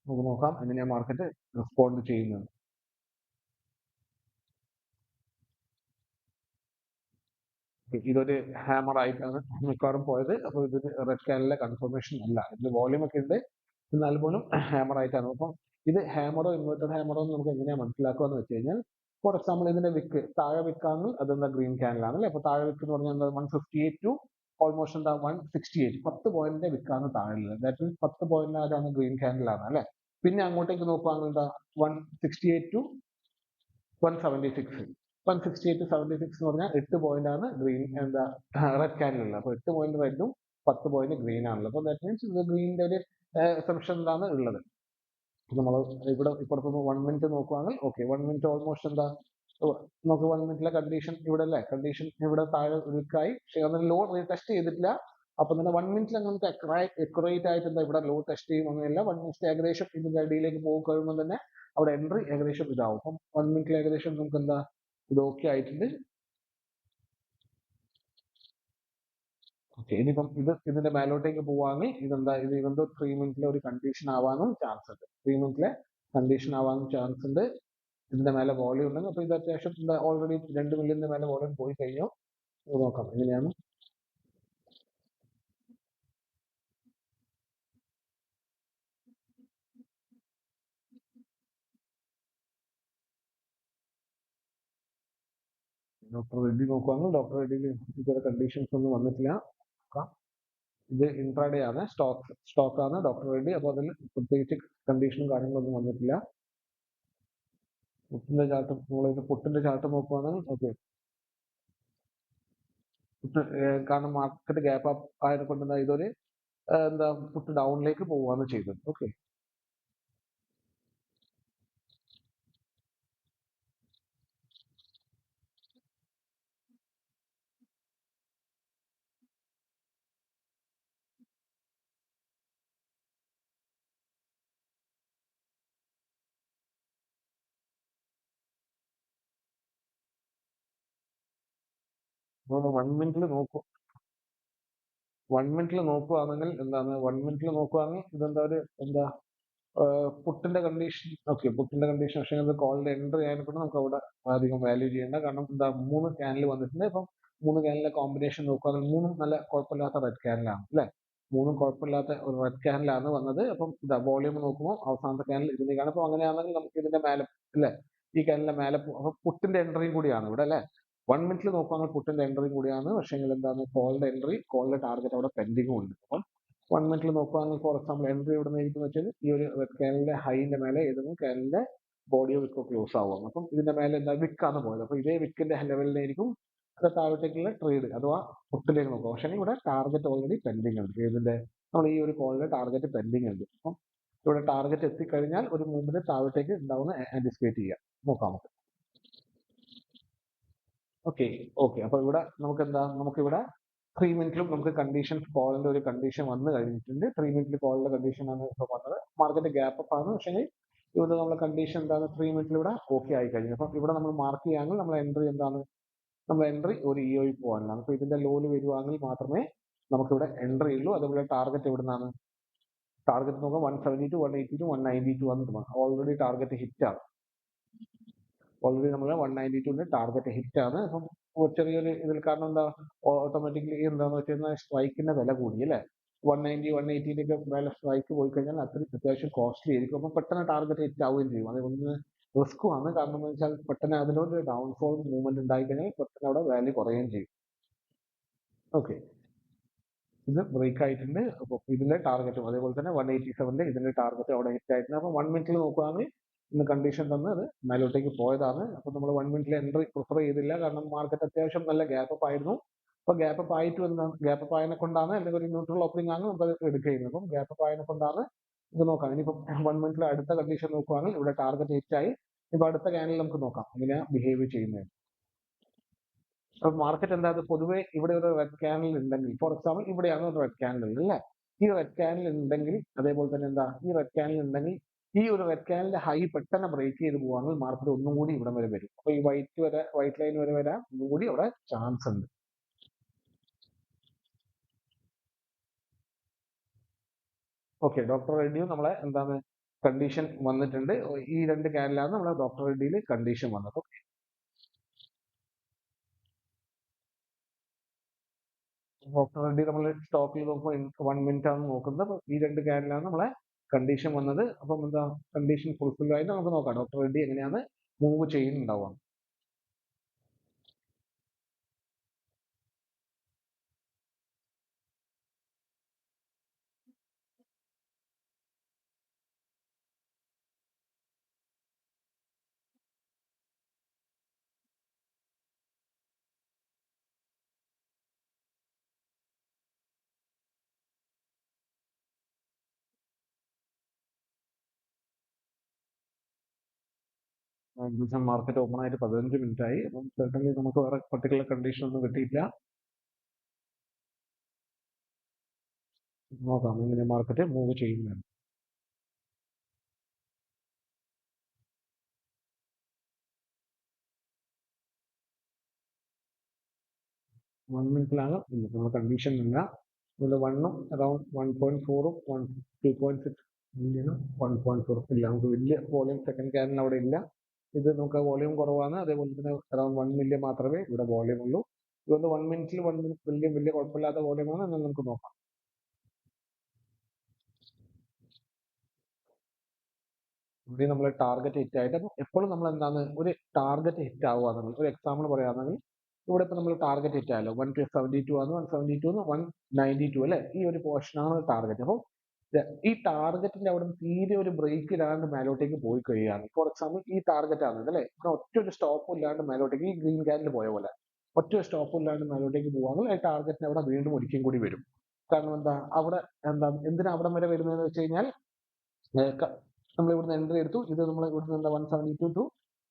നമുക്ക് നോക്കാം എങ്ങനെയാ മാർക്കറ്റ് റെസ്പോണ്ട് ചെയ്യുന്നത്. ഇതൊരു ഹാമർ ആയിട്ടാണ് മിക്കവാറും പോയത്. അപ്പോൾ ഇതൊരു റെഡ് ക്യാൻഡിലെ കൺഫർമേഷൻ അല്ല. ഇതിൽ വോളിയം ഒക്കെ ഉണ്ട്, എന്നാൽ പോലും ഹാമർ ആയിട്ടാണ്. അപ്പം ഇത് ഹാമറോ ഇൻവേർട്ടഡ് ഹാമറോ നമുക്ക് എങ്ങനെയാ മനസ്സിലാക്കുക എന്ന് വെച്ച് കഴിഞ്ഞാൽ, ഫോർ എക്സാമ്പിൾ ഇതിന്റെ വിക്ക് താഴെ വിക്കാണെങ്കിൽ അതെന്താ ഗ്രീൻ ക്യാൻഡിലാണ് അല്ലെ. അപ്പൊ താഴെ വിക്ക് എന്ന് പറഞ്ഞാൽ എന്താ 158 ടു ഓൾമോസ്റ്റ് എന്താ 168 10 പോയിന്റിന്റെ വിക്കാണ് താഴെയുള്ളത്. ദാറ്റ് മീൻസ് 10 പോയിന്റ് ആരാണ് ഗ്രീൻ ക്യാൻഡിലാണ് അല്ലെ. പിന്നെ അങ്ങോട്ടേക്ക് നോക്കുവാണെങ്കിൽ എന്താ 168 ടു 176 168 to 76 എന്ന് പറഞ്ഞാൽ 8 പോയിന്റ് ആണ് ഗ്രീൻ എന്താ റെഡ് ക്യാൻഡിലുള്ളത്. അപ്പൊ 8 പോയിന്റ് റെഡും 10 പോയിന്റ് ഗ്രീൻ ആണല്ലോ. അപ്പൊ ദാറ്റ് മീൻസ് ഇത് ഗ്രീനിന്റെ ഒരു അസംഷൻ ആണ് ഉള്ളത്. നമ്മൾ ഇവിടെ ഇപ്പുറത്ത് 1 മിനിറ്റ് നോക്കുവാണെങ്കിൽ ഓക്കെ 1 മിനിറ്റ് ഓൾമോസ്റ്റ് എന്താ നമുക്ക് 1 മിനിറ്റിലെ കണ്ടീഷൻ ഇവിടെ അല്ലേ, കണ്ടീഷൻ ഇവിടെ താഴെ വീക്കായി. പക്ഷെ അതിന് ലോ ടെസ്റ്റ് ചെയ്തിട്ടില്ല. അപ്പൊ തന്നെ 1 മിനിറ്റിൽ നമുക്ക് അക്യുറേറ്റ് ആയിട്ട് എന്താ ഇവിടെ ലോ ടെസ്റ്റ് ചെയ്യുമെന്നില്ല. 1 മിനിറ്റ് ഏകദേശം ഇതിന്റെ അടിയിലേക്ക് പോയി കഴിയുമ്പോൾ തന്നെ അവിടെ എൻട്രി ഏകദേശം ഇതാവും. അപ്പം 1 മിനിറ്റിൽ ഏകദേശം നമുക്ക് എന്താ ഇത് ഓക്കെ ആയിട്ടുണ്ട്. ഓക്കെ, ഇനിയിപ്പം ഇതിന്റെ മേലോട്ടേക്ക് പോവാണെങ്കിൽ ഇതെന്താ ഇതെന്തോ 3 മിനിറ്റിലെ ഒരു കണ്ടീഷൻ ആവാനും ചാൻസ് ഉണ്ട്. 3 മിനിറ്റിലെ കണ്ടീഷൻ ആവാനും ചാൻസ് ഉണ്ട്. ഇതിന്റെ മേലെ വോളിയം ഉണ്ടെങ്കിൽ അപ്പോൾ ഇത് അത്യാവശ്യം ഓൾറെഡി 2 മില്യന്റെ മേലെ വോളിയം പോയി കഴിഞ്ഞു. നോക്കാം എങ്ങനെയാണ്. ഡോക്ടർ റെഡ്ഡി നോക്കുവാണെങ്കിൽ ഡോക്ടർ റെഡ്ഡിയിൽ ഇതുവരെ കണ്ടീഷൻസ് ഒന്നും വന്നിട്ടില്ല. ഇത് ഇൻട്രാഡേ ആണ്, സ്റ്റോക്കാണ് ഡോക്ടർ റെഡ്ഡി. അപ്പോൾ അതിൽ പ്രത്യേകിച്ച് കണ്ടീഷനും കാര്യങ്ങളൊന്നും വന്നിട്ടില്ല. പുട്ടിന്റെ ചാർട്ട്, നമ്മളിത് പുട്ടിന്റെ ചാർട്ട് നോക്കുവാണെങ്കിൽ ഓക്കെ, പുട്ട് കാരണം മാർക്കറ്റ് ഗ്യാപ്പ് അപ്പ് ആയത് കൊണ്ട് ഇതൊരു പുട്ട് ഡൗണിലേക്ക് പോവുകയാണ് ചെയ്തത്. ഓക്കെ, അപ്പോൾ 1 മിനിറ്റിൽ നോക്കൂ, 1 മിനിറ്റിൽ നോക്കുവാണെങ്കിൽ ഇതെന്താ ഒരു പുട്ടിന്റെ കണ്ടീഷൻ. ഓക്കെ, പുട്ടിന്റെ കണ്ടീഷൻ. പക്ഷേ അത് കോളിന്റെ എൻട്രി ആയതുകൊണ്ട് നമുക്ക് അവിടെ അധികം വാല്യൂ ചെയ്യേണ്ട. കാരണം 3 ക്യാനിൽ വന്നിട്ടുണ്ട്. ഇപ്പം 3 ക്യാനിലെ കോമ്പിനേഷൻ നോക്കുകയാണെങ്കിൽ 3 നല്ല കുഴപ്പമില്ലാത്ത റെഡ് ക്യാനിലാണ് അല്ലെ. 3 കുഴപ്പമില്ലാത്ത ഒരു റെഡ് ക്യാനിലാണ് വന്നത്. അപ്പം വോളിയം നോക്കുമ്പോൾ അവസാനത്തെ ക്യാനിൽ ഇരുന്നേക്കാണ്. അപ്പൊ അങ്ങനെയാണെങ്കിൽ നമുക്ക് ഇതിന്റെ മേലെ അല്ലെ, ഈ ക്യാനിലെ മേലെ അപ്പൊ പുട്ടിന്റെ എൻട്രിയും കൂടിയാണ് ഇവിടെ അല്ലെ. 1 മിനിറ്റിൽ നോക്കുകയാണെങ്കിൽ പുട്ടിന്റെ എൻട്രിയും കൂടിയാണ്. പക്ഷേ കോളിന്റെ എൻട്രി, കോളിന്റെ ടാർഗറ്റ് അവിടെ പെൻഡിങ്ങും ഉണ്ട്. അപ്പം 1 മിനിറ്റിൽ നോക്കുകയാണെങ്കിൽ ഫോർ എക്സാമ്പിൾ എൻട്രി എവിടെ നിന്നായിരിക്കും വെച്ചാൽ ഈ ഒരു റെഡ് ക്യാനിന്റെ ഹൈന്റെ മേലെ ഏതെങ്കിലും ക്യാനിന്റെ ബോഡിയോ വിക്കോ ക്ലോസ് ആവും. അപ്പം ഇതിന്റെ മേലെ വിക്കാണ് പോയത്. അപ്പൊ ഇതേ വിക്കിന്റെ ലെവലിലായിരിക്കും അത് താഴത്തേക്കുള്ള ട്രേഡ് അഥവാ പുട്ടിലേക്ക് നോക്കുക. പക്ഷേ ഇവിടെ ടാർഗറ്റ് ഓൾറെഡി പെൻഡിങ് ഉണ്ട്. ഇതിന്റെ നമ്മൾ ഈ ഒരു കോളിന്റെ ടാർഗറ്റ് പെൻഡിങ് ഉണ്ട്. അപ്പം ഇവിടെ ടാർഗറ്റ് എത്തിക്കഴിഞ്ഞാൽ ഒരു മൂവിന് താഴത്തേക്ക് ഉണ്ടാവുന്ന ആന്റിസിപ്പേറ്റ് ചെയ്യാം. നോക്കാം നമുക്ക്. ഓക്കെ. അപ്പൊ ഇവിടെ നമുക്കിവിടെ 3 മിനിറ്റിലും നമുക്ക് കണ്ടീഷൻ, കോളിന്റെ ഒരു കണ്ടീഷൻ വന്നു കഴിഞ്ഞിട്ടുണ്ട്. 3 മിനിറ്റിൽ കോളിന്റെ കണ്ടീഷൻ ആണ് ഇപ്പൊ വന്നത്. മാർക്കറ്റ് ഗ്യാപ്പ് അപ്പ് ആണ്. പക്ഷേ ഇവിടെ നമ്മളെ കണ്ടീഷൻ 3 മിനിറ്റിൽ ഇവിടെ ഓക്കെ ആയി കഴിഞ്ഞു. അപ്പൊ ഇവിടെ നമ്മൾ മാർക്ക് ചെയ്യുകയാണെങ്കിൽ നമ്മൾ എൻട്രി ഒരു ഇഒ പോകാനാണ്. അപ്പൊ ഇതിന്റെ ലോല് വരുവാണെങ്കിൽ മാത്രമേ നമുക്കിവിടെ എൻട്രി ഉള്ളൂ. അതുപോലെ ടാർഗറ്റ് എവിടുന്നാണ്? ടാർഗറ്റ് നോക്കാം 172, 182, 192 ആണ്. ഓൾറെഡി ടാർഗറ്റ് ഹിറ്റ് ആണ്. ഓൾറെഡി നമ്മൾ 192 ടാർഗറ്റ് ഹിറ്റ് ആണ്. അപ്പം ചെറിയൊരു ഇതിൽ കാരണം ഓട്ടോമാറ്റിക്കലി എന്താന്ന് വെച്ച് കഴിഞ്ഞാൽ സ്ട്രൈക്കിന്റെ വില കൂടി അല്ലെ. 190, 180 ഒക്കെ വില സ്ട്രൈക്ക് പോയി കഴിഞ്ഞാൽ അത്യാവശ്യം കോസ്റ്റ്ലി ആയിരിക്കും. അപ്പൊ പെട്ടെന്ന് ടാർഗറ്റ് ഹിറ്റ് ആവുകയും ചെയ്യും. അത് റിസ്ക്കും ആണ്. കാരണം എന്ന് വെച്ചാൽ പെട്ടെന്ന് അതിനോട് ഡൗൺഫോൾ മൂവ്മെന്റ് ഉണ്ടായി കഴിഞ്ഞാൽ പെട്ടെന്ന് അവിടെ വാല്യൂ കുറയുകയും ചെയ്യും. ഓക്കെ, ഇത് ബ്രേക്ക് ആയിട്ടുണ്ട്. അപ്പോൾ ഇതിന്റെ ടാർഗറ്റും അതേപോലെ തന്നെ 187 ഇതിന്റെ ടാർഗറ്റ് അവിടെ ഹിറ്റ് ആയിട്ടുണ്ട്. അപ്പൊ 1 മിനിറ്റിൽ നോക്കുകയാണെങ്കിൽ ഇന്ന് കണ്ടീഷൻ തന്ന് അത് മേലോട്ടേക്ക് പോയതാണ്. അപ്പൊ നമ്മൾ 1 മിനിറ്റിൽ എൻട്രി പ്രിഫർ ചെയ്തില്ല. കാരണം മാർക്കറ്റ് അത്യാവശ്യം നല്ല ഗ്യാപ്പ് അപ്പ് ആയിരുന്നു. അപ്പൊ ഗ്യാപ്പ് അപ്പ് ആയതിനെ കൊണ്ടാണ്, അല്ലെങ്കിൽ ഒരു ന്യൂട്രൽ ഓപ്പണിംഗ് ആണ് നമുക്ക് എടുക്കുന്നത്. അപ്പം ഗ്യാപ്പ് അപ്പ് ആയതിനെ കൊണ്ടാണ് ഇത് നോക്കാം. ഇനിയിപ്പം 1 മിനിറ്റിൽ അടുത്ത കണ്ടീഷൻ നോക്കുകയാണെങ്കിൽ ഇവിടെ ടാർഗറ്റ് ഹിറ്റ് ആയി. ഇപ്പൊ അടുത്ത ക്യാനിൽ നമുക്ക് നോക്കാം എങ്ങനെയാ ബിഹേവ് ചെയ്യുന്നത്. അപ്പൊ മാർക്കറ്റ് പൊതുവെ ഇവിടെ ഒരു റെഡ് ക്യാനൽ ഉണ്ടെങ്കിൽ, ഫോർ എക്സാമ്പിൾ ഇവിടെയാണ് ഒരു റെഡ് ക്യാനൽ ഉള്ളത് അല്ലേ. ഈ റെഡ് ക്യാനൽ ഉണ്ടെങ്കിൽ അതേപോലെ തന്നെ ഈ റെഡ് ക്യാനൽ ഉണ്ടെങ്കിൽ ഈ ഒരു റെഡ് ക്യാനലിന്റെ ഹൈ പെട്ടെന്ന് ബ്രേക്ക് ചെയ്ത് പോവാണെങ്കിൽ മാർക്കറ്റ് ഒന്നും കൂടി ഇവിടെ വരെ വരും. അപ്പൊ ഈ വൈറ്റ് ലൈൻ വരെ വരാൻ ഒന്നും കൂടി അവിടെ ചാൻസ് ഉണ്ട്. ഓക്കെ, ഡോക്ടർ റെഡ്ഡിയും നമ്മളെ കണ്ടീഷൻ വന്നിട്ടുണ്ട്. ഈ 2 ക്യാനലാണ് നമ്മളെ ഡോക്ടർ റെഡ്ഡിയിൽ കണ്ടീഷൻ വന്നത്. ഓക്കെ, ഡോക്ടർ റെഡ്ഡി നമ്മൾ സ്റ്റോക്കിൽ നോക്കുമ്പോൾ 1 മിനിറ്റ് ആണ് നോക്കുന്നത്. അപ്പൊ ഈ 2 ക്യാനലാണ് നമ്മളെ കണ്ടീഷൻ വന്നത്. അപ്പം കണ്ടീഷൻ ഫുൾഫിൽ ആയിട്ട് നമുക്ക് നോക്കാം ഡോക്ടർ റെഡ്ഡി എങ്ങനെയാണ് മൂവ് ചെയ്യുന്നുണ്ടാവുക. മാർക്കറ്റ് ഓപ്പൺ ആയിട്ട് 15 മിനിറ്റ് ആയി. അപ്പം certainly നമുക്ക് വേറെ പർട്ടിക്കുലർ കണ്ടീഷൻ ഒന്നും കിട്ടിയില്ല. നോക്കാം എങ്ങനെ മാർക്കറ്റ് മൂവ് ചെയ്യുന്നത്. 1 മിനിറ്റിലാണ് നമ്മൾ കണ്ടീഷൻ ഇല്ല. ഇതിൽ 1ഉം അറൌണ്ട് 1.4ഉം 2.6 മില്യണും 1.4 ഇല്ല. നമുക്ക് വലിയ വോളിയം സെക്കൻഡ് ക്യാനിൽ അവിടെ ഇല്ല. ഇത് നമുക്ക് വോളിയം കുറവാണ്, അതേപോലെ തന്നെ അറൌണ്ട് 1 മില്യൺ മാത്രമേ ഇവിടെ വോളിയം ഉള്ളൂ. ഇതൊന്ന് 1 മിനിറ്റിൽ 1 മില്യൺ വലിയ കുഴപ്പമില്ലാത്ത വോളിയമാണ് എന്ന് നമുക്ക് നോക്കാം. ഇവിടെ നമ്മൾ ടാർഗറ്റ് ഹിറ്റ് ആയിട്ട്, അപ്പോൾ എപ്പോഴും നമ്മൾ എന്താണ് ഒരു ടാർഗറ്റ് ഹിറ്റ് ആവുകയാണെങ്കിൽ, ഒരു എക്സാമ്പിൾ പറയുകയാണെങ്കിൽ ഇവിടെ ഇപ്പൊ നമ്മൾ ടാർഗറ്റ് ഹിറ്റ് ആയല്ലോ, 172 ആണ്, 172 192 അല്ലെ, ഈ ഒരു പോർഷനാണ് ടാർഗറ്റ്. അപ്പോൾ ഈ ടാർഗറ്റിന്റെ അവിടെ നിന്ന് തീരെ ഒരു ബ്രേക്ക് ഇല്ലാണ്ട് മേലോട്ടേക്ക് പോയി കഴിയുകയാണ്. ഫോർ എക്സാമ്പിൾ ഈ ടാർഗറ്റ് ആണ് അല്ലെ, ഇവിടെ ഒറ്റ ഒരു സ്റ്റോപ്പും ഇല്ലാണ്ട് മേലോട്ടേക്ക്, ഈ ഗ്രീൻ ക്യാൻഡിൽ പോയ പോലെ ഒറ്റ സ്റ്റോപ്പും ഇല്ലാണ്ട് മേലോട്ടേക്ക് പോകുകയാണെങ്കിൽ ആ ടാർഗറ്റിന് അവിടെ വീണ്ടും ഒരിക്കലും കൂടി വരും. കാരണം എന്താ, അവിടെ എന്താ എന്തിനാ അവിടെ വരെ വരുന്നതെന്ന് വെച്ച് കഴിഞ്ഞാൽ, നമ്മൾ ഇവിടുന്ന് എൻട്രി എടുത്തു, ഇത് നമ്മൾ ഇവിടുന്ന് എന്താ 172 ടു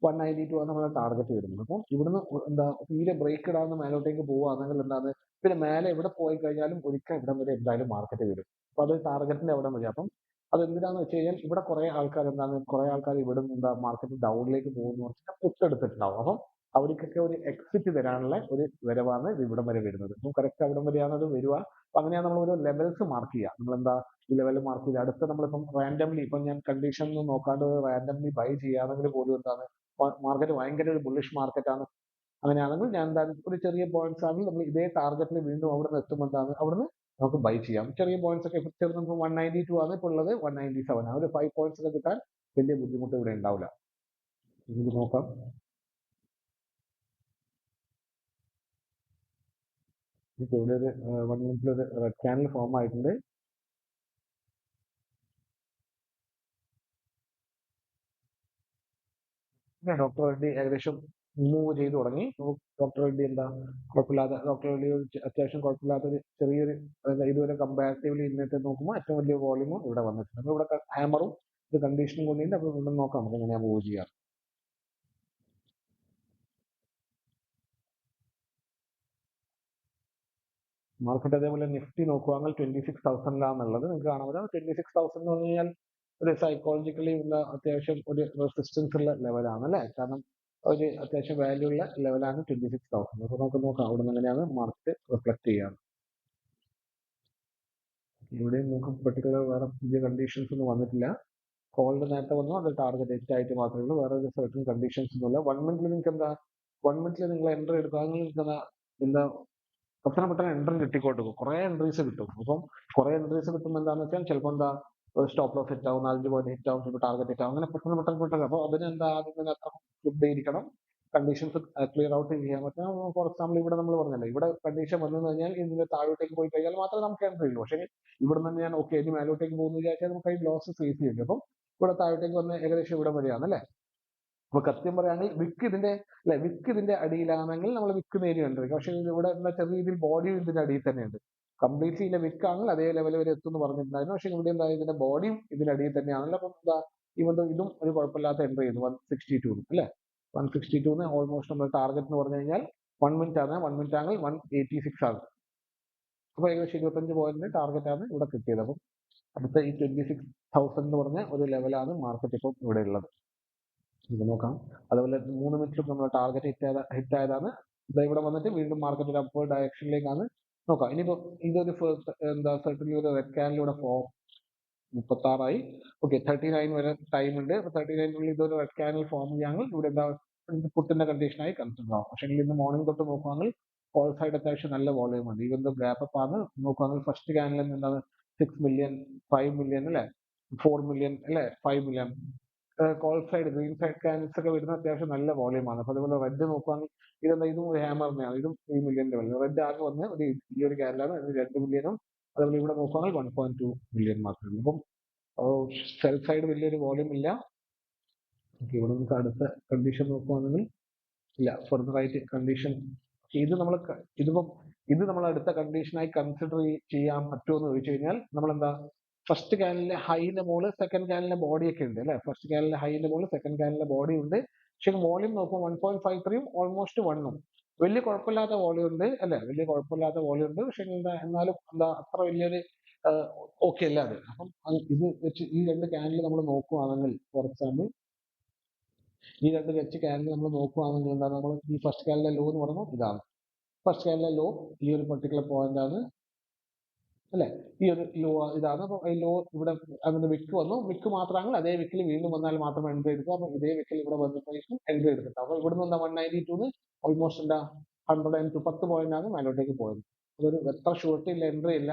192 ആണ് നമ്മുടെ ടാർഗറ്റ് വരുന്നത്. അപ്പം ഇവിടുന്ന് എന്താ തീരെ ബ്രേക്ക് ഇടാതെ മേലോട്ടേക്ക് പോവുകയാണെങ്കിൽ എന്താണ്, പിന്നെ മേലെ എവിടെ പോയി കഴിഞ്ഞാലും ഒരിക്കൽ ഇവിടം വരെ എന്തായാലും മാർക്കറ്റ് വരും. അപ്പൊ അത് ടാർഗറ്റിന്റെ അവിടെ വരും. അപ്പം അത് എന്തിനാന്ന് വെച്ച് കഴിഞ്ഞാൽ, ഇവിടെ കുറെ ആൾക്കാർ എന്താണ്, കുറെ ആൾക്കാർ ഇവിടെ എന്താ മാർക്കറ്റ് ഡൗണിലേക്ക് പോകുന്ന വെച്ചിട്ട് പുട്ടെടുത്തിട്ടുണ്ടാവും. അപ്പം അവർക്കൊക്കെ ഒരു എക്സിറ്റ് തരാനുള്ള ഒരു വരവാണ് ഇത് ഇവിടം വരെ വരുന്നത്. അപ്പം കറക്റ്റ് അവിടം വരെയാണ് അത് വരിക. അപ്പൊ അങ്ങനെയാണ് നമ്മൾ ഓരോ ലെവൽസ് മാർക്ക് ചെയ്യുക. നമ്മളെന്താ ഈ ലെവൽ മാർക്ക് ചെയ്ത് അടുത്ത നമ്മളിപ്പം റാൻഡംലി, ഇപ്പം ഞാൻ കണ്ടീഷൻ ഒന്നും നോക്കാണ്ട് റാൻഡംലി ബൈ ചെയ്യുകയാണെങ്കിൽ പോലും എന്താണ്, മാർക്കറ്റ് ഭയങ്കര ഒരു ബുള്ളിഷ് മാർക്കറ്റാണ്, അങ്ങനെയാണെങ്കിൽ ഞാൻ എന്താണ് ഒരു ചെറിയ പോയിന്റ്സ് ആണെങ്കിൽ നമ്മൾ ഇതേ ടാർഗറ്റിൽ വീണ്ടും അവിടെ നിന്ന് എത്തുമ്പോൾ എന്താണ് അവിടുന്ന് നമുക്ക് ബൈ ചെയ്യാം. ചെറിയ പോയിന്റ്സ് ഒക്കെ ചെറുത് നമുക്ക് 192 ആണ് ഇപ്പോൾ ഉള്ളത്, 197 ആണ്. ഒരു 5 പോയിന്റ്സ് ഒക്കെ കിട്ടാൻ വലിയ ബുദ്ധിമുട്ട് ഇവിടെ ഉണ്ടാവില്ല. ഇത് നോക്കാം. ഇപ്പോൾ ഇവിടെ ഒരു 1 മിനിറ്റിൽ ഒരു റെഡ് ക്യാൻഡിൽ ഫോം ആയിട്ടുണ്ട്. ഡോക്ടർ റെഡ്ഡി ഏകദേശം മൂവ് ചെയ്തു തുടങ്ങി. ഡോക്ടർ റെഡ്ഡി എന്താ കുഴപ്പമില്ലാതെ, ഡോക്ടർ റെഡ്ഡി അത്യാവശ്യം കുഴപ്പമില്ലാത്ത ഒരു ചെറിയൊരു ഇതുവരെ കമ്പാരിറ്റീവ്ലി ഇന്നത്തെ നോക്കുമ്പോൾ ഏറ്റവും വലിയ വോളിയൂമും ഇവിടെ വന്നിട്ടുണ്ട്. അപ്പോൾ ഇവിടെ ഹാമറും ഇത് കണ്ടീഷനും കൊണ്ടുണ്ട്. അപ്പോൾ ഇവിടെ നോക്കാം നമുക്ക് എങ്ങനെയാണ് മൂവ് ചെയ്യാം. മാർക്കറ്റ് അതേപോലെ നിഫ്റ്റി നോക്കുവാണെങ്കിൽ 26,000 നിങ്ങൾക്ക് കാണാൻ പറ്റും. 26,000 എന്ന് പറഞ്ഞു കഴിഞ്ഞാൽ ഒരു സൈക്കോളജിക്കലി ഉള്ള അത്യാവശ്യം ഒരു റെസിസ്റ്റൻസ് ഉള്ള ലെവലാണ് അല്ലെ. കാരണം ഒരു അത്യാവശ്യം വാല്യൂ ഉള്ള ലെവലാണ് 26,000. അപ്പൊ നമുക്ക് നോക്കാം അവിടെ നിന്ന് എങ്ങനെയാണ് മാർക്കറ്റ് റിഫ്ലക്ട് ചെയ്യാറ്. ഇവിടെ നമുക്ക് പെർട്ടിക്കുലർ വേറെ പുതിയ കണ്ടീഷൻസ് ഒന്നും വന്നിട്ടില്ല. കോളിന്റെ നേരത്തെ വന്നു, അത് ടാർഗറ്റ് ഹിറ്റ് ആയിട്ട് മാത്രമേ ഉള്ളൂ. വേറെ ഒരു സർട്ടൻ കണ്ടീഷൻസ് ഒന്നുമില്ല. 1 മിനിറ്റിൽ നിങ്ങൾക്ക് എന്താ, 1 മിനിറ്റിൽ നിങ്ങൾ എൻട്രി എടുക്കുകയാണെങ്കിൽ എന്താ പെട്ടെന്ന് പെട്ടെന്ന് എൻട്രി കിട്ടിക്കോട്ട് പോകും. കുറെ എൻട്രീസ് കിട്ടും. അപ്പം കുറെ എൻട്രീസ് കിട്ടുമ്പോൾ എന്താണെന്ന് വെച്ചാൽ ചിലപ്പോൾ എന്താ സ്റ്റോപ്പ് ലോസ് ഹിറ്റ് ആവും, 4 പോയിന്റ് ഹിറ്റ് ആവും, ചിലപ്പോൾ ടാർഗറ്റ് ഹിറ്റ് ആവും, അങ്ങനെ പെട്ടെന്ന് പെട്ടെന്ന് പെട്ടെന്ന്. അപ്പോൾ അതിന് എന്താ ആദ്യം അത്ര ഇരിക്കണം, കണ്ടീഷൻസ് ക്ലിയർ ഔട്ട് ചെയ്യാൻ പറ്റും. ഫോർ എക്സാമ്പിൾ ഇവിടെ നമ്മൾ പറഞ്ഞല്ലോ, ഇവിടെ കണ്ടീഷൻ വന്നു കഴിഞ്ഞാൽ ഇതിന്റെ താഴോട്ടേക്ക് പോയി കഴിഞ്ഞാൽ മാത്രമേ നമുക്ക് എൻട്രി ഉള്ളൂ. പക്ഷേ ഇവിടെ നിന്ന് ഞാൻ ഓക്കെ ഇനി മേലോട്ടേക്ക് പോകുന്നു വിചാരിച്ചാൽ നമുക്ക് ഈ ലോസ് ഫേസ് ചെയ്യും. അപ്പം ഇവിടെ താഴോട്ടേക്ക് വന്ന് ഏകദേശം ഇവിടെ വരെയാണ് അല്ലേ. അപ്പൊ സത്യം പറയുകയാണെങ്കിൽ വിക്ക് ഇതിന്റെ അടിയിലാണെങ്കിൽ നമ്മൾ വിക്ക് നേരി കണ്ടിരിക്കും. പക്ഷെ ഇവിടെ എന്താ ചെറിയ രീതിയിൽ ബോഡിയും ഇതിന്റെ അടിയിൽ തന്നെയുണ്ട്. കംപ്ലീറ്റ്ലി ഇതിന്റെ വിക്ക് ആണെങ്കിൽ അതേ ലെവൽ വരെ എത്തും എന്ന് പറഞ്ഞിട്ടുണ്ടായിരുന്നു. പക്ഷെ ഇവിടെ എന്താ ഇതിന്റെ ബോഡിയും ഇതിന്റെ അടിയിൽ തന്നെയാണല്ലോ. അപ്പം എന്താ ഇതും ഒരു കുഴപ്പമില്ലാത്ത എൻട്രി ചെയ്തു 162 അല്ലെ. 162 ഓൾമോസ്റ്റ് നമ്മൾ ടാർഗറ്റ് എന്ന് പറഞ്ഞു കഴിഞ്ഞാൽ 1 മിനിറ്റ് ആണ്. 1 മിനിറ്റ് ആണെങ്കിൽ 186 ആണ്. അപ്പൊ ഏകദേശം 25 പോയിന്റ് ടാർഗറ്റ് ആണ് ഇവിടെ കിട്ടിയത്. അപ്പം അടുത്ത ഈ 26,000 എന്ന് പറഞ്ഞ ഒരു ലെവലാണ് മാർക്കറ്റ് ഇപ്പം ഇവിടെ ഉള്ളത്. ഇത് നോക്കാം. അതുപോലെ 3 മിനിറ്റിലും നമ്മൾ ടാർഗറ്റ് ഹിറ്റ് ആയതാണ്. ഇവിടെ വന്നിട്ട് വീണ്ടും മാർക്കറ്റ് ഒരു അപ്വേർഡ് ഡയറക്ഷനിലേക്കാണ് നോക്കാം. ഇനിയിപ്പോ ഇതൊരു എന്താ സർട്ടൻലി ഒരു റെഡ് ക്യാൻഡിലൂടെ ഫോം 36 ഓക്കെ 39 വരെ ടൈം ഉണ്ട്. 39 ഇതൊരു റെഡ് ക്യാൻഡിൽ ഫോം ചെയ്യാമെങ്കിൽ ഇവിടെ എന്താ പുട്ടിന്റെ കണ്ടീഷനായി കൺസിഡർ ആവും. പക്ഷേ ഇന്ന് മോർണിംഗ് തൊട്ട് നോക്കുകയാണെങ്കിൽ കോൾ സൈഡ് അത്യാവശ്യം നല്ല വോളിയം ഉണ്ട്. ഈവൻ ഗ്യാപ്പ് അപ്പ് ആണ് നോക്കുകയാണെങ്കിൽ ഫസ്റ്റ് ക്യാൻഡിൽ എന്താണ് 6 മില്യൺ 5 മില്യൺ അല്ലെ, 4 മില്യൺ അല്ലെ, 5 million call side green side candles ഒക്കെ വരുന്ന അത്യാവശ്യം നല്ല വോളിയമാണ്. അപ്പൊ അതുപോലെ റെഡ് നോക്കുകയാണെങ്കിൽ ഇതും ഒരു ഹാമറിനെയാണ്. ഇതും 3 മില്യൺ ലെവൽ. റെഡ് ആകെ വന്ന് ഈ ഒരു ക്യാൻഡിലാണ് 2 മില്യണും. അതുപോലെ ഇവിടെ നോക്കുകയാണെങ്കിൽ 1.2 മില്യൺ മാത്രമേ ഉള്ളൂ. അപ്പം സെൽ സൈഡ് വലിയൊരു വോളിയം ഇല്ല. ഇവിടെ നമുക്ക് അടുത്ത കണ്ടീഷൻ നോക്കുകയാണെങ്കിൽ ഇല്ല, ഫർദർ ആയിട്ട് കണ്ടീഷൻ ഇത് നമ്മൾ അടുത്ത കണ്ടീഷനായി കൺസിഡർ ചെയ്യാൻ പറ്റുമോ എന്ന് ചോദിച്ചു കഴിഞ്ഞാൽ നമ്മൾ എന്താ ഫസ്റ്റ് ക്യാനിലെ ഹൈന്റെ മോള് സെക്കൻഡ് ക്യാനിലെ ബോഡി ഒക്കെ ഉണ്ട് അല്ലെ. ഫസ്റ്റ് ക്യാനിലെ ഹൈന്റെ മോള് സെക്കൻഡ് ക്യാനിലെ ബോഡി ഉണ്ട്. പക്ഷെ വോളിയം നോക്കുമ്പോൾ 1.53 ഓൾമോസ്റ്റ് 1 വലിയ കുഴപ്പമില്ലാത്ത വോളിയം ഉണ്ട് അല്ലെ, വലിയ കുഴപ്പമില്ലാത്ത വോളിയം ഉണ്ട്. പക്ഷെ എന്നാലും അത്ര വലിയൊരു ഓക്കെ അല്ല അത്. അപ്പം ഇത് വെച്ച് ഈ രണ്ട് ക്യാനിൽ നമ്മൾ നോക്കുകയാണെങ്കിൽ, ഫോർ എക്സാമ്പിൾ ഈ രണ്ട് വെച്ച് ക്യാനിൽ നമ്മൾ നോക്കുകയാണെങ്കിൽ എന്താണ്, നമ്മൾ ഈ ഫസ്റ്റ് ക്യാനിലെ ലോ എന്ന് പറയുമ്പോൾ ഇതാണ് ഫസ്റ്റ് ക്യാനിലെ ലോ. ഈ ഒരു പെർട്ടിക്കുലർ പോയിന്റ് ആണ് അല്ലെ? ഈ ഒരു ലോ ഇതാണ്. അപ്പൊ ഈ ലോ ഇവിടെ അതിന്റെ വിക്ക് വന്നു. വിക്ക് മാത്രമാണെങ്കിൽ അതേ വിക്കിൽ വീണ്ടും വന്നാൽ മാത്രം എൻട്രി എടുക്കുക. അപ്പൊ ഇതേ വിക്കിൽ ഇവിടെ വന്നതിന് ശേഷം എൻട്രി എടുത്തിട്ട് അപ്പൊ ഇവിടുന്ന് എന്താ 192 ഓൾമോസ്റ്റ് എന്താ 102 10 പോയിന്റ് ആണ് മേലോട്ടേക്ക് പോയത്. അതൊരു എത്ര ഷൂട്ട് ഇല്ല, എൻട്രി ഇല്ല,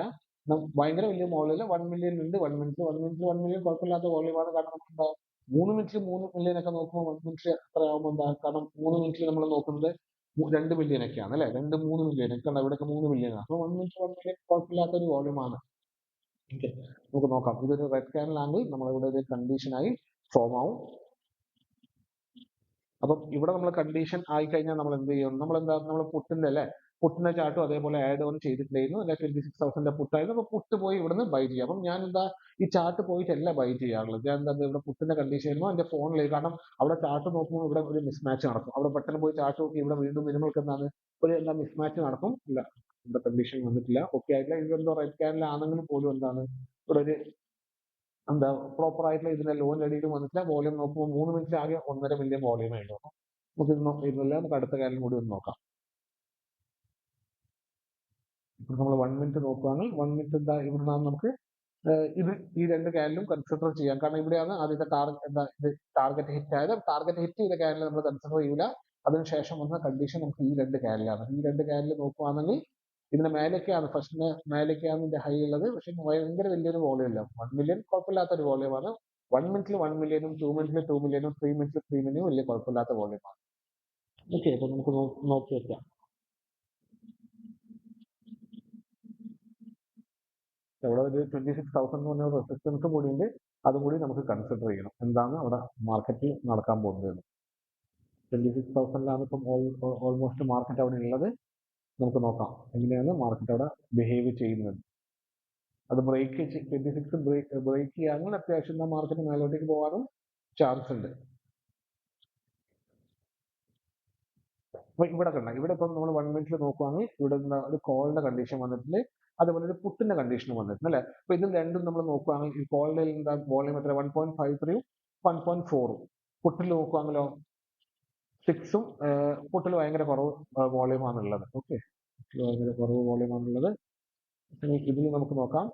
ഭയങ്കര വലിയ മോളില് 1 മില്യൺ ഉണ്ട്. 1 മിനിറ്റ് 1 മില്യൺ കുഴപ്പമില്ലാത്ത വോളിയമാണ്. കാരണം നമുക്ക് എന്താ 3 മിനിറ്റിൽ 3 മില്യൺ ഒക്കെ നോക്കുമ്പോൾ 1 മിനിറ്റ് എത്ര ആവുമ്പോൾ എന്താ, കാരണം 3 മിനിറ്റിൽ നമ്മൾ നോക്കുന്നത് 2 മില്യൺ ഒക്കെയാണ് അല്ലെ, 2-3 മില്യൺ ഒക്കെ ഉണ്ട്. ഇവിടെയൊക്കെ 3 മില്യൺ ആണ്. അപ്പൊ 1 മിനിറ്റ് 1 മില്യൺ കുഴപ്പമില്ലാത്ത ഒരു വോളിയമാണ്. ഓക്കെ, നമുക്ക് നോക്കാം. ഇതൊരു റെഡ് ക്യാൻഡിൽ ആണെങ്കിൽ നമ്മളിവിടെ ഒരു കണ്ടീഷനായി ഫോം ആവും. അപ്പം ഇവിടെ നമ്മൾ കണ്ടീഷൻ ആയി കഴിഞ്ഞാൽ നമ്മൾ എന്ത് ചെയ്യും? നമ്മൾ പുട്ടിന്റെ അല്ലെ, പുട്ടിന്റെ ചാർട്ടും അതേപോലെ ആഡ് ഓൺ ചെയ്തിട്ടുണ്ടായിരുന്നു. അല്ലെ 26,000 പുട്ടായിരുന്നു. അപ്പൊ പുട്ട് പോയി ഇവിടുന്ന് ബൈ ചെയ്യാം. അപ്പം ഞാൻ എന്താ ഈ ചാർട്ട് പോയിട്ടല്ല ബൈ ചെയ്യാറുള്ളത്. ഞാൻ എന്താ ഇവിടെ പുട്ടിന്റെ കണ്ടീഷൻ ആയിരുന്നു എന്റെ ഫോണിലേക്ക്. കാരണം അവിടെ ചാർട്ട് നോക്കുമ്പോൾ ഇവിടെ ഒരു മിസ്മാച്ച് നടക്കും. അവിടെ പെട്ടെന്ന് പോയി ചാർട്ട് നോക്കി ഇവിടെ വീണ്ടും മിനിമൾക്ക് എന്താണ് ഒരു എന്താ മിസ്മാച്ച് നടക്കും. ഇല്ല, ഇവിടെ കണ്ടീഷൻ വന്നിട്ടില്ല, ഓക്കെ ആയിട്ടില്ല. ഇതെന്തോ റെഡ് ക്യാൻഡിൽ ആണെങ്കിലും പോലും എന്താണ് ഇവിടെ ഒരു എന്താ പ്രോപ്പർ ആയിട്ടുള്ള ഇതിന്റെ ലോൺ റെഡിയിൽ വന്നിട്ടില്ല. വോളിയം നോക്കുമ്പോൾ 3 മിനിറ്റ് ആകെ 1.5 മില്യൺ വോളിയം ആയിരുന്നു. നമുക്ക് ഇതല്ല, നമുക്ക് അടുത്ത കാര്യം കൂടി ഒന്ന് നോക്കാം. ഇപ്പൊ നമ്മൾ 1 മിനിറ്റ് നോക്കുകയാണെങ്കിൽ 1 മിനിറ്റ് എന്താ ഇവിടുന്നാണ് നമുക്ക് ഇത് ഈ രണ്ട് ക്യാനിലും കൺസിഡർ ചെയ്യാം. കാരണം ഇവിടെയാണ് ആദ്യത്തെ ടാർഗറ്റ് ഹിറ്റ് ആയത്. ടാർഗറ്റ് ഹിറ്റ് ചെയ്ത ക്യാനിൽ നമ്മൾ കൺസിഡർ ചെയ്യൂല. അതിനുശേഷം വന്ന കണ്ടീഷൻ നമുക്ക് ഈ രണ്ട് ക്യാനിലാണ്. ഈ രണ്ട് ക്യാനിൽ നോക്കുകയാണെങ്കിൽ ഇതിന്റെ മേലേക്കാണ്, ഫസ്റ്റിന് മേലേക്കാണ് ഇതിന്റെ ഹൈ ഉള്ളത്. പക്ഷെ ഭയങ്കര വലിയൊരു വോളിയം അല്ല. 1 മില്യൺ കുഴപ്പമില്ലാത്ത ഒരു വോളിയമാണ്. 1 മിനിറ്റിൽ 1 മില്യനും 2 മിനിറ്റിൽ 2 മില്യനും 3 മിനിറ്റിൽ 3 മില്യനും വലിയ കുഴപ്പമില്ലാത്ത വോളിയമാണ്. ഓക്കെ, അപ്പൊ നമുക്ക് നോക്കി വെക്കാം. അവിടെ ഒരു 26,000 എന്ന് പറഞ്ഞ റെസിസ്റ്റൻസ് കൂടിയുണ്ട്. അതും കൂടി നമുക്ക് കൺസിഡർ ചെയ്യണം. എന്താണ് അവിടെ മാർക്കറ്റിൽ നടക്കാൻ പോകുന്നത്. 26,000 ഇപ്പം ഓൾമോസ്റ്റ് മാർക്കറ്റ് അവിടെ ഉള്ളത്. നമുക്ക് നോക്കാം എങ്ങനെയാണ് മാർക്കറ്റ് അവിടെ ബിഹേവ് ചെയ്യുന്നത്. അത് ബ്രേക്ക് 26 ബ്രേക്ക് ചെയ്യാമെങ്കിൽ അത്യാവശ്യം മാർക്കറ്റ് മേലോട്ടേക്ക് പോകാനും ചാൻസ് ഉണ്ട്. അപ്പൊ ഇവിടെ കണ്ട, ഇവിടെ ഇപ്പം നമ്മൾ 1 മിനിറ്റിൽ നോക്കുവാണെങ്കിൽ ഇവിടെ ഒരു കോളിന്റെ കണ്ടീഷൻ വന്നിട്ടുണ്ട്. അതുപോലെ ഒരു പുട്ടിന്റെ കണ്ടീഷൻ വന്നിട്ടുണ്ട് അല്ലെ. അപ്പൊ ഇത് രണ്ടും നമ്മൾ നോക്കുവാണെങ്കിൽ ഈ കോളിന്റെ എന്താ വോളിയം എത്ര 1.53 1.4. പുട്ടിൽ നോക്കുവാണെങ്കിലോ 6 പുട്ടിൽ ഭയങ്കര കുറവ് വോളിയമാണുള്ളത്. ഓക്കെ, ഭയങ്കര കുറവ് വോളിയമാണുള്ളത്. ഇതിൽ നമുക്ക് നോക്കാം.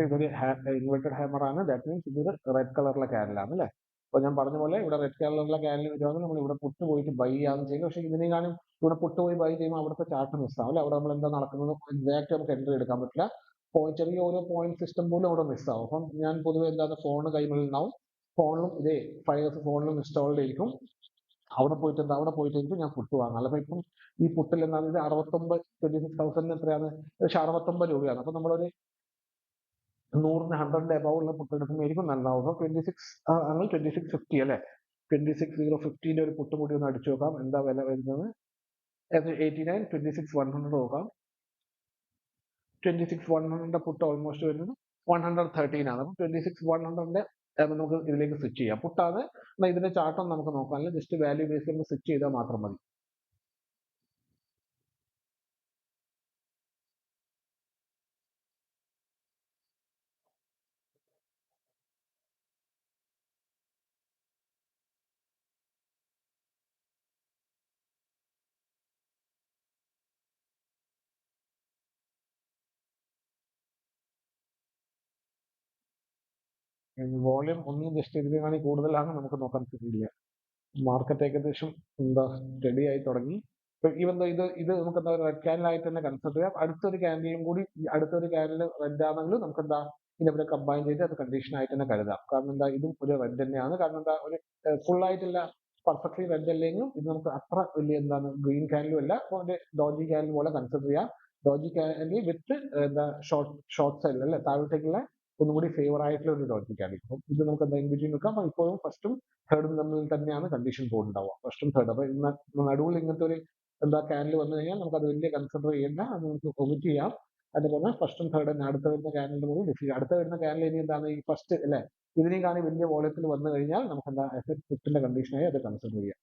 ഇതൊരു ഇൻവെർട്ടഡ് ഹാമർ ആണ്. ദാറ്റ് മീൻസ് ഇതൊരു റെഡ് കളറിലെ ക്യാൻഡിലാണ് അല്ലെ. അപ്പൊ ഞാൻ പറഞ്ഞ പോലെ ഇവിടെ റെഡ് കളറിലുള്ള ക്യാൻഡിൽ വരുവാണെങ്കിൽ നമ്മൾ ഇവിടെ പുട്ട് പോയിട്ട് ബൈ ആണ് ചെയ്യുന്നത്. പക്ഷേ ഇതിനെക്കാളും ഇവിടെ പുട്ട് പോയി ബൈ ചെയ്യുമ്പോൾ അവിടുത്തെ ചാർട്ട് മിസ്സാവും അല്ലെ. അവിടെ നമ്മൾ എന്താ നടക്കുന്നത് എക്സാക്ട് നമുക്ക് എൻട്രി എടുക്കാൻ പറ്റില്ല. ചെറിയ ഓരോ പോയിന്റ് സിസ്റ്റം പോലും അവിടെ മിസ്സാവും. അപ്പം ഞാൻ പൊതുവെ എന്താണ് ഫോൺ കൈമുള്ളിലുണ്ടാവും. ഫോണിലും ഇതേ ഫയർസ് ഫോണിലും ഇൻസ്റ്റാൾഡ് ആയിരിക്കും. അവിടെ പോയിട്ടായിരിക്കും ഞാൻ പുട്ട് വാങ്ങാം. അല്ല ഇപ്പം ഈ പുട്ടിൽ എന്താണ് ഇത് 26,000 എത്രയാണ്, ഏകദേശം 69 രൂപയാണ്. അപ്പൊ നമ്മളൊരു 100-ന് 100-ന്റെ എബവ് ഉള്ള പുട്ട് എടുക്കുമ്പോഴായിരിക്കും നന്നാവുക. 26 ആണെങ്കിൽ 2650 അല്ലെ. 26050 ഒരു പുട്ട് കൂടി ഒന്ന് അടിച്ചു നോക്കാം. എന്താ വില വരുന്നത്? 89 26100 നോക്കാം. 26100 പുട്ട് ഓൾമോസ്റ്റ് വരുന്നത് 113 ആണ്. അപ്പൊ 26100-ന്റെ നമുക്ക് ഇതിലേക്ക് സ്വിച്ച് ചെയ്യാം. പുട്ടാണ്. ഇതിന്റെ ചാർട്ടൊന്നും നമുക്ക് നോക്കാനില്ല, ജസ്റ്റ് വാല്യൂ ബേസിൽ നമുക്ക് സ്വിച്ച് ചെയ്താൽ മാത്രം മതി. വോളിയം ഒന്നും ജസ്റ്റ് ഇതിനെക്കാളും കൂടുതലാണ്, നമുക്ക് നോക്കാൻ പറ്റില്ല. മാർക്കറ്റ് ഏകദേശം എന്താ സ്റ്റഡി ആയി തുടങ്ങി. ഈവൻ ഇത് നമുക്ക് എന്താ റെഡ് ക്യാൻഡിലായിട്ട് തന്നെ കൺസിഡർ ചെയ്യാം. അടുത്തൊരു ക്യാൻഡിലും കൂടി അടുത്തൊരു ക്യാൻഡിൽ റെഡ് ആണെങ്കിലും നമുക്ക് എന്താ ഇതിനെ കമ്പൈൻ ചെയ്ത് അത് കണ്ടീഷൻ ആയിട്ട് തന്നെ കരുതാം. കാരണം എന്താ ഇതും ഒരു റെഡ് തന്നെയാണ്. കാരണം എന്താ ഒരു ഫുൾ ആയിട്ടുള്ള പെർഫെക്റ്റ്ലി റെഡ് അല്ലെങ്കിലും ഇത് നമുക്ക് അത്ര വലിയ എന്താണ് ഗ്രീൻ ക്യാൻഡിലും അല്ല. അപ്പോൾ ഒരു ഡോജി ക്യാൻഡിൽ പോലെ കൺസിഡർ ചെയ്യാം. ഡോജി ക്യാൻഡിൽ വിത്ത് എന്താ ഷോർട്ട് സൈഡിൽ അല്ലെ, താഴോട്ടേക്കുള്ള ഒന്നും കൂടി ഫേവർ ആയിട്ടുള്ള ഒരു ഡോജി ക്യാൻഡിൽ. അപ്പം ഇത് നമുക്ക് എന്താ ഇൻ ബിറ്റ്വീൻ വെക്കാം. അപ്പോൾ ഇപ്പോഴും ഫസ്റ്റും തേർഡും തമ്മിൽ തന്നെയാണ് കണ്ടീഷൻ പോകുന്നുണ്ടാവുക, ഫസ്റ്റും തേർഡ്. അപ്പൊ ഇന്ന് നടുവിൽ ഇങ്ങനത്തെ ഒരു എന്താ ക്യാൻഡിൽ വന്നു കഴിഞ്ഞാൽ നമുക്ക് അത് വലിയ കൺസിഡർ ചെയ്യേണ്ട, അത് നമുക്ക് ഒമിറ്റ് ചെയ്യാം. അതുപോലെ ഫസ്റ്റും തേർഡും അടുത്ത വരുന്ന ക്യാൻഡിലിന്റെ കൂടി ഡിഫീറ്റ്. അടുത്ത വരുന്ന ക്യാൻഡിൽ ഇനി എന്താണ് ഈ ഫസ്റ്റ് അല്ലെ, ഇതിനേക്കാണ് വലിയ വോളിയത്തിൽ വന്നു കഴിഞ്ഞാൽ നമുക്ക് എന്താ എഫക്ട് പുട്ടിന്റെ കണ്ടീഷനായി അത് കൺസിഡർ ചെയ്യാം.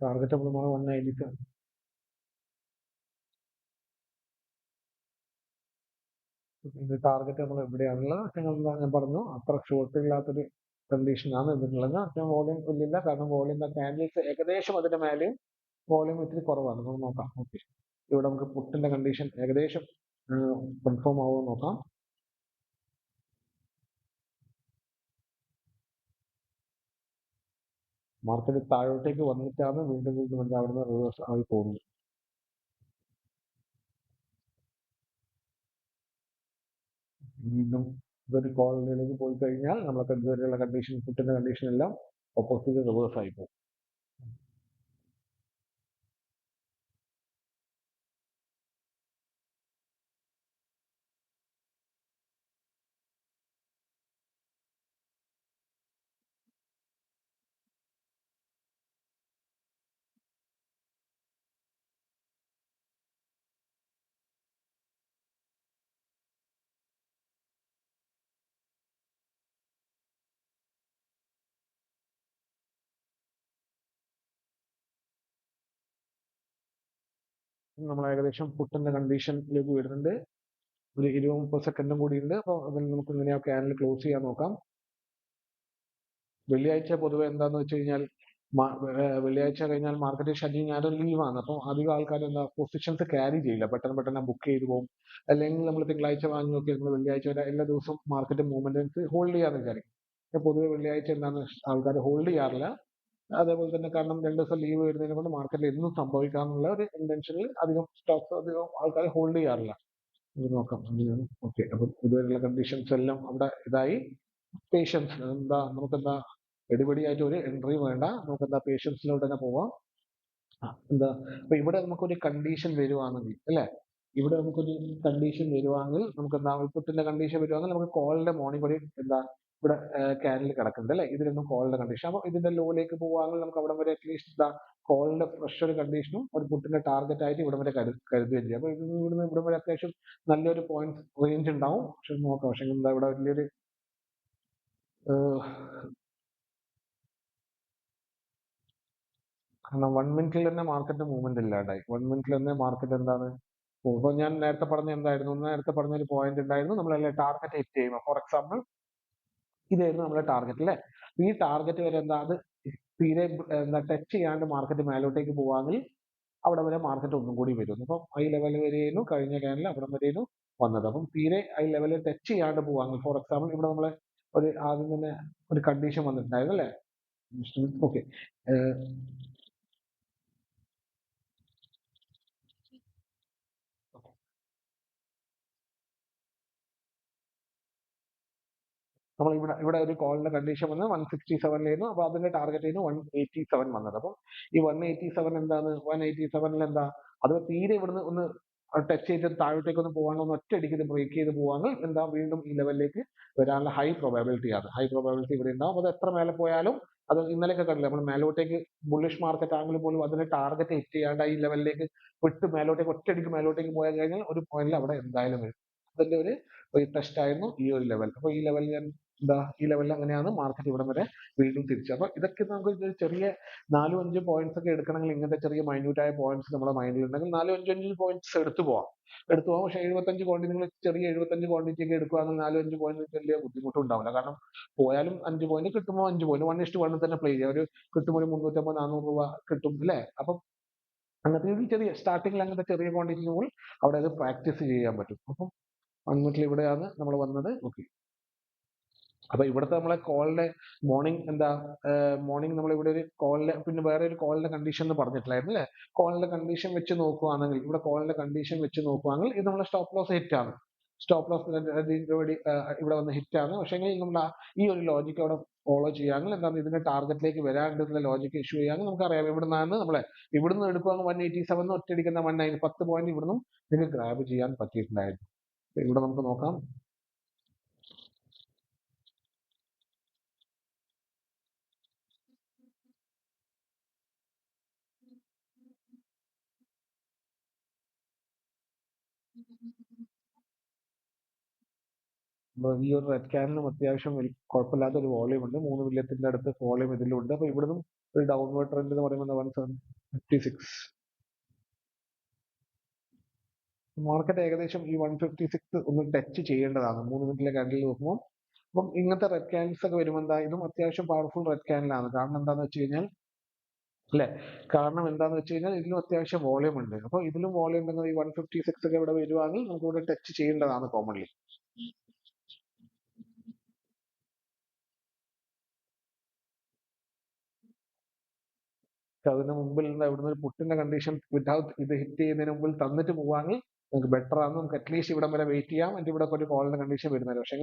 ടാർഗറ്റ് നമ്മൾ 190. ടാർഗറ്റ് നമ്മൾ എവിടെയാണുള്ളത് ഞാൻ പറഞ്ഞു അത്ര ഷോർട്ട് ഇല്ലാത്തൊരു കണ്ടീഷനാണ് ഇതിനുള്ളത്. അത്യാവശ്യം വോളിയം വലിയില്ല, കാരണം വോളിയം ക്യാൻഡിൽസ് ഏകദേശം അതിന്റെ മേലെയും വോളിയം ഇത്തിരി കുറവാണ്. നമുക്ക് നോക്കാം. ഓക്കെ, ഇവിടെ നമുക്ക് പുട്ടിന്റെ കണ്ടീഷൻ ഏകദേശം കൺഫേം ആവുമെന്ന് നോക്കാം. മാർക്കറ്റ് താഴോട്ടേക്ക് വന്നിട്ടാണ് വീണ്ടും വീണ്ടും അവിടുന്ന് റിവേഴ്സ് ആയി പോകുന്നത്. വീണ്ടും ഇതൊരു കോളിലേക്ക് പോയി കഴിഞ്ഞാൽ നമ്മളൊക്കെ ഇതുവരെയുള്ള കണ്ടീഷൻ, പുട്ടിന്റെ കണ്ടീഷൻ എല്ലാം ഓപ്പോസിറ്റ് റിവേഴ്സ് ആയി പോകും. നമ്മൾ ഏകദേശം പുട്ടിന്റെ കണ്ടീഷനിലേക്ക് വരുന്നുണ്ട്. ഒരു 20-30 സെക്കൻഡും കൂടി ഉണ്ട്. അപ്പോൾ അതിൽ നമുക്ക് ഇങ്ങനെ ക്യാനൽ ക്ലോസ് ചെയ്യാൻ നോക്കാം. വെള്ളിയാഴ്ച പൊതുവെ എന്താന്ന് വെച്ച് കഴിഞ്ഞാൽ വെള്ളിയാഴ്ച കഴിഞ്ഞാൽ മാർക്കറ്റ് ശനി ഞായർ ലീവാണ്. അപ്പോൾ അധികം ആൾക്കാർ എന്താ പൊസിഷൻസ് ക്യാരി ചെയ്യില്ല, പെട്ടെന്ന് ബുക്ക് ചെയ്ത് പോകും. അല്ലെങ്കിൽ നമ്മൾ തിങ്കളാഴ്ച വാങ്ങി നോക്കി നമ്മൾ വെള്ളിയാഴ്ച വരെ എല്ലാ ദിവസവും മാർക്കറ്റ് മൂവ്മെന്റ് ഹോൾഡ് ചെയ്യാന്ന് വിചാരിക്കും. പൊതുവെ വെള്ളിയാഴ്ച എന്താണ് ആൾക്കാർ ഹോൾഡ് ചെയ്യാറില്ല. അതേപോലെ തന്നെ കാരണം 2 ദിവസം ലീവ് വരുന്നതിനെ കൊണ്ട് മാർക്കറ്റിൽ എന്നും സംഭവിക്കാന്നുള്ള ഒരു ഇന്റൻഷനിൽ അധികം സ്റ്റോക്സ് അധികം ആൾക്കാർ ഹോൾഡ് ചെയ്യാറില്ല. ഇത് നോക്കാം അങ്ങനെയാണ്. ഓക്കെ, അപ്പം ഇതുവരെയുള്ള കണ്ടീഷൻസ് എല്ലാം അവിടെ ഇതായി. പേഷ്യൻസ് എന്താ, നമുക്കെന്താ എടുപടിയായിട്ട് ഒരു എൻട്രി വേണ്ട, നമുക്കെന്താ പേഷ്യൻസിലോട്ട് തന്നെ പോവാം. എന്താ അപ്പൊ ഇവിടെ നമുക്കൊരു കണ്ടീഷൻ വരുവാണെങ്കിൽ അല്ലെ, ഇവിടെ നമുക്കൊരു കണ്ടീഷൻ വരുവാണെങ്കിൽ നമുക്ക് എന്താ ഔട്ട്പുട്ടിന്റെ കണ്ടീഷൻ വരുവാണെങ്കിൽ നമുക്ക് കോളിന്റെ മോർണിംഗ് ഒരു എന്താ ഇവിടെ ക്യാനിൽ കിടക്കുന്നുണ്ട് അല്ലെ, ഇത് രണ്ടും കോളിന്റെ കണ്ടീഷൻ. അപ്പൊ ഇതിന്റെ ലോയിലേക്ക് പോവാണെങ്കിൽ നമുക്ക് അവിടെ വരെ അറ്റ്ലീസ്റ്റ് എന്താ കോളിന്റെ ഫ്രഷ് ഒരു കണ്ടീഷനും ഒരു പുട്ടിന്റെ ടാർഗറ്റ് ആയിട്ട് ഇവിടെ വരെ കരുതുകയും ചെയ്യും. അപ്പൊ ഇവിടുന്ന് ഇവിടെ വരെ അത്യാവശ്യം നല്ലൊരു പോയിന്റ് റേഞ്ച് ഉണ്ടാവും. പക്ഷെ നോക്കാം, പക്ഷെ എന്താ ഇവിടെ വലിയൊരു കാരണം 1 മിനിറ്റിൽ തന്നെ മാർക്കറ്റ് മൂവ്മെന്റ് ഇല്ലാണ്ടായി. 1 മിനിറ്റിൽ തന്നെ മാർക്കറ്റ് എന്താണ്, ഇപ്പൊ ഞാൻ നേരത്തെ പറഞ്ഞ എന്തായിരുന്നു, നേരത്തെ പറഞ്ഞ ഒരു പോയിന്റ് ഉണ്ടായിരുന്നു, നമ്മളല്ലേ ടാർഗറ്റ് ഹിറ്റ് ചെയ്യുമ്പോൾ. ഫോർ എക്സാമ്പിൾ ഇതായിരുന്നു നമ്മുടെ ടാർഗറ്റ് അല്ലെ. ഈ ടാർഗറ്റ് വരെ എന്താ അത് തീരെ എന്താ ടച്ച് ചെയ്യാണ്ട് മാർക്കറ്റ് മേലോട്ടേക്ക് പോവാണെങ്കിൽ അവിടെ വരെ മാർക്കറ്റ് ഒന്നും കൂടി വരും. അപ്പം ഈ ലെവൽ വരെയായിരുന്നു കഴിഞ്ഞ ക്യാനിൽ അവിടെ വരെയായിരുന്നു വന്നത്. അപ്പം തീരെ ഈ ലെവലിൽ ടച്ച് ചെയ്യാണ്ട് പോവാണെങ്കിൽ ഫോർ എക്സാമ്പിൾ ഇവിടെ നമ്മളെ ഒരു ആദ്യം തന്നെ ഒരു കണ്ടീഷൻ വന്നിട്ടുണ്ടായിരുന്നു അല്ലെ. ഓക്കെ, നമ്മൾ ഇവിടെ ഒരു കോളിന്റെ കണ്ടീഷൻ വന്ന് 167 അപ്പൊ അതിന്റെ ടാർഗറ്റ് ആയിരുന്നു 187 വന്നത്. അപ്പം ഈ 187 എന്താണ്, 187 എന്താ അത് തീരെ ഇവിടുന്ന് ഒന്ന് ടച്ച് ചെയ്ത് താഴോട്ടേക്ക് ഒന്ന് പോകാണ്ട് ഒന്ന് ഒറ്റയടിക്ക് ഇത് ബ്രേക്ക് ചെയ്ത് പോവാണെങ്കിൽ എന്താ വീണ്ടും ഈ ലെവലിലേക്ക് വരാനുള്ള ഹൈ പ്രോബാബിലിറ്റി ആണ്. ഹൈ പ്രോബാബിലിറ്റി ഇവിടെ ഉണ്ടാവും. അത് എത്ര മേലെ പോയാലും അത് ഇന്നലെയൊക്കെ കണ്ടില്ല നമ്മൾ മേലോട്ടേക്ക് ബുള്ളിഷ് മാർക്കറ്റ് ആണെങ്കിൽ പോലും അതിന്റെ ടാർഗറ്റ് ഹിറ്റ് ചെയ്യാണ്ട് ഈ ലെവലിലേക്ക് വിട്ട് മേലോട്ടേക്ക് ഒറ്റയടിക്ക് മേലോട്ടേക്ക് പോയാൽ കഴിഞ്ഞാൽ ഒരു പോയിന്റിൽ അവിടെ എന്തായാലും വരും. അതിന്റെ ഒരു ടെസ്റ്റ് ആയിരുന്നു ഈ ഒരു ലെവൽ. അപ്പൊ ഈ ലെവലിൽ ഞാൻ എന്താ ഈ ലെവലിൽ അങ്ങനെയാണ് മാർക്കറ്റ് ഇവിടെ വരെ വീണ്ടും തിരിച്ചു. അപ്പൊ ഇതൊക്കെ നമുക്ക് ചെറിയ 4-5 പോയിന്റ്സ് ഒക്കെ എടുക്കണമെങ്കിൽ ഇങ്ങനത്തെ ചെറിയ മൈന്യൂട്ടായ പോയിന്റ്സ് നമ്മുടെ മൈൻഡിൽ ഉണ്ടെങ്കിൽ 4-5 പോയിന്റ്സ് എടുത്തു പോവാം. പക്ഷെ 75 ക്വാണ്ടിറ്റി നിങ്ങൾ ചെറിയ 75 ക്വാണ്ടിറ്റി ഒക്കെ എടുക്കുകയാണെങ്കിൽ 4-5 പോയിന്റ് വലിയ ബുദ്ധിമുട്ടുണ്ടാവില്ല. കാരണം പോയാലും 5 പോയിന്റ് കിട്ടുമ്പോൾ 5 പോയിന്റ് 1:1 തന്നെ പ്ലേ ചെയ്യാം. ഒരു കിട്ടുമ്പോൾ ഒരു 350-400 രൂപ കിട്ടും അല്ലെ. അപ്പം അങ്ങനത്തെ ഒരു ചെറിയ സ്റ്റാർട്ടിങ്ങിൽ അങ്ങനത്തെ ചെറിയ ക്വാണ്ടിറ്റി അവിടെ അത് പ്രാക്ടീസ് ചെയ്യാൻ പറ്റും. അപ്പം അങ്ങോട്ടിൽ ഇവിടെയാണ് നമ്മൾ വന്നത്. ഓക്കെ, അപ്പൊ ഇവിടുത്തെ നമ്മളെ കോളിന്റെ മോർണിംഗ് എന്താ മോർണിംഗ് നമ്മൾ ഇവിടെ ഒരു കോളിന്റെ പിന്നെ വേറെ ഒരു കോളിന്റെ കണ്ടീഷൻ എന്ന് പറഞ്ഞിട്ടില്ലായിരുന്നു അല്ലെ. കോളിന്റെ കണ്ടീഷൻ വെച്ച് നോക്കുവാണെങ്കിൽ ഇവിടെ കോളിന്റെ കണ്ടീഷൻ വെച്ച് നോക്കുവാണെങ്കിൽ ഇത് നമ്മളെ സ്റ്റോപ്പ് ലോസ് ഹിറ്റ് ആണ്. സ്റ്റോപ്പ് ലോസ് ഇവിടെ വന്ന് ഹിറ്റ് ആണ്. പക്ഷേ നമ്മൾ ഈ ഒരു ലോജിക്ക് അവിടെ ഫോളോ ചെയ്യാമെങ്കിൽ എന്താണ് ഇതിന്റെ ടാർഗറ്റിലേക്ക് വരാണ്ടെന്നുള്ള ലോജിക്ക് ഇഷ്യൂ ചെയ്യാമെങ്കിൽ നമുക്കറിയാം ഇവിടുന്നാണ് നമ്മളെ ഇവിടുന്ന് എടുക്കുവാണെങ്കിൽ 187 ഒറ്റയടിക്കുന്ന 190 10 പോയിന്റ് ഇവിടുന്ന് നിങ്ങൾക്ക് ഗ്രാബ് ചെയ്യാൻ പറ്റിയിട്ടുണ്ടായിരുന്നു. ഇവിടെ നമുക്ക് നോക്കാം. ഈ ഒരു റെഡ് ക്യാനിലും അത്യാവശ്യം കുഴപ്പമില്ലാത്ത ഒരു വോളിയം ഉണ്ട്. 3 മില്യത്തിന്റെ അടുത്ത് വോളിയം ഇതിലുണ്ട്. അപ്പൊ ഇവിടുന്ന് ഒരു ഡൗൺവേർഡ് ട്രെൻഡ് എന്ന് പറയുന്നത് 156. മാർക്കറ്റ് ഏകദേശം ഈ 156 ഒന്ന് ടച്ച് ചെയ്യേണ്ടതാണ് 3 മിനിറ്റിലെ ക്യാൻഡിൽ നോക്കുമ്പോൾ. അപ്പം ഇങ്ങനത്തെ റെഡ് ക്യാൻഡിൽസ് ഒക്കെ വരുമ്പോൾ എന്താ, ഇതും അത്യാവശ്യം പവർഫുൾ റെഡ് ക്യാൻഡിലാണ്. കാരണം എന്താന്ന് വെച്ച് കഴിഞ്ഞാൽ, അല്ലെ, കാരണം എന്താന്ന് വെച്ച് കഴിഞ്ഞാൽ ഇതിലും അത്യാവശ്യം വോളിയം ഉണ്ട്. അപ്പൊ ഇതിലും വോളിയം ഉണ്ടെങ്കിൽ ഈ 156 ഒക്കെ ഇവിടെ വരുവാണെങ്കിൽ നമുക്ക് ഇവിടെ ടച്ച് ചെയ്യേണ്ടതാണ് കോമൺലി. അതിന് മുമ്പിൽ ഇവിടുന്ന് ഒരു പുട്ടിന്റെ കണ്ടീഷൻ വിതൗട്ട് ഇത് ഹിറ്റ് ചെയ്യുന്നതിന് മുമ്പിൽ തന്നിട്ട് പോവാണെങ്കിൽ നമുക്ക് ബെറ്റർ ആണ്. നമുക്ക് അറ്റ്ലീസ്റ്റ് ഇവിടം വരെ വെയിറ്റ് ചെയ്യാം. എന്നിട്ട് ഇവിടെ ഒരു കോളിന്റെ കണ്ടീഷൻ വരുന്നത്. പക്ഷേ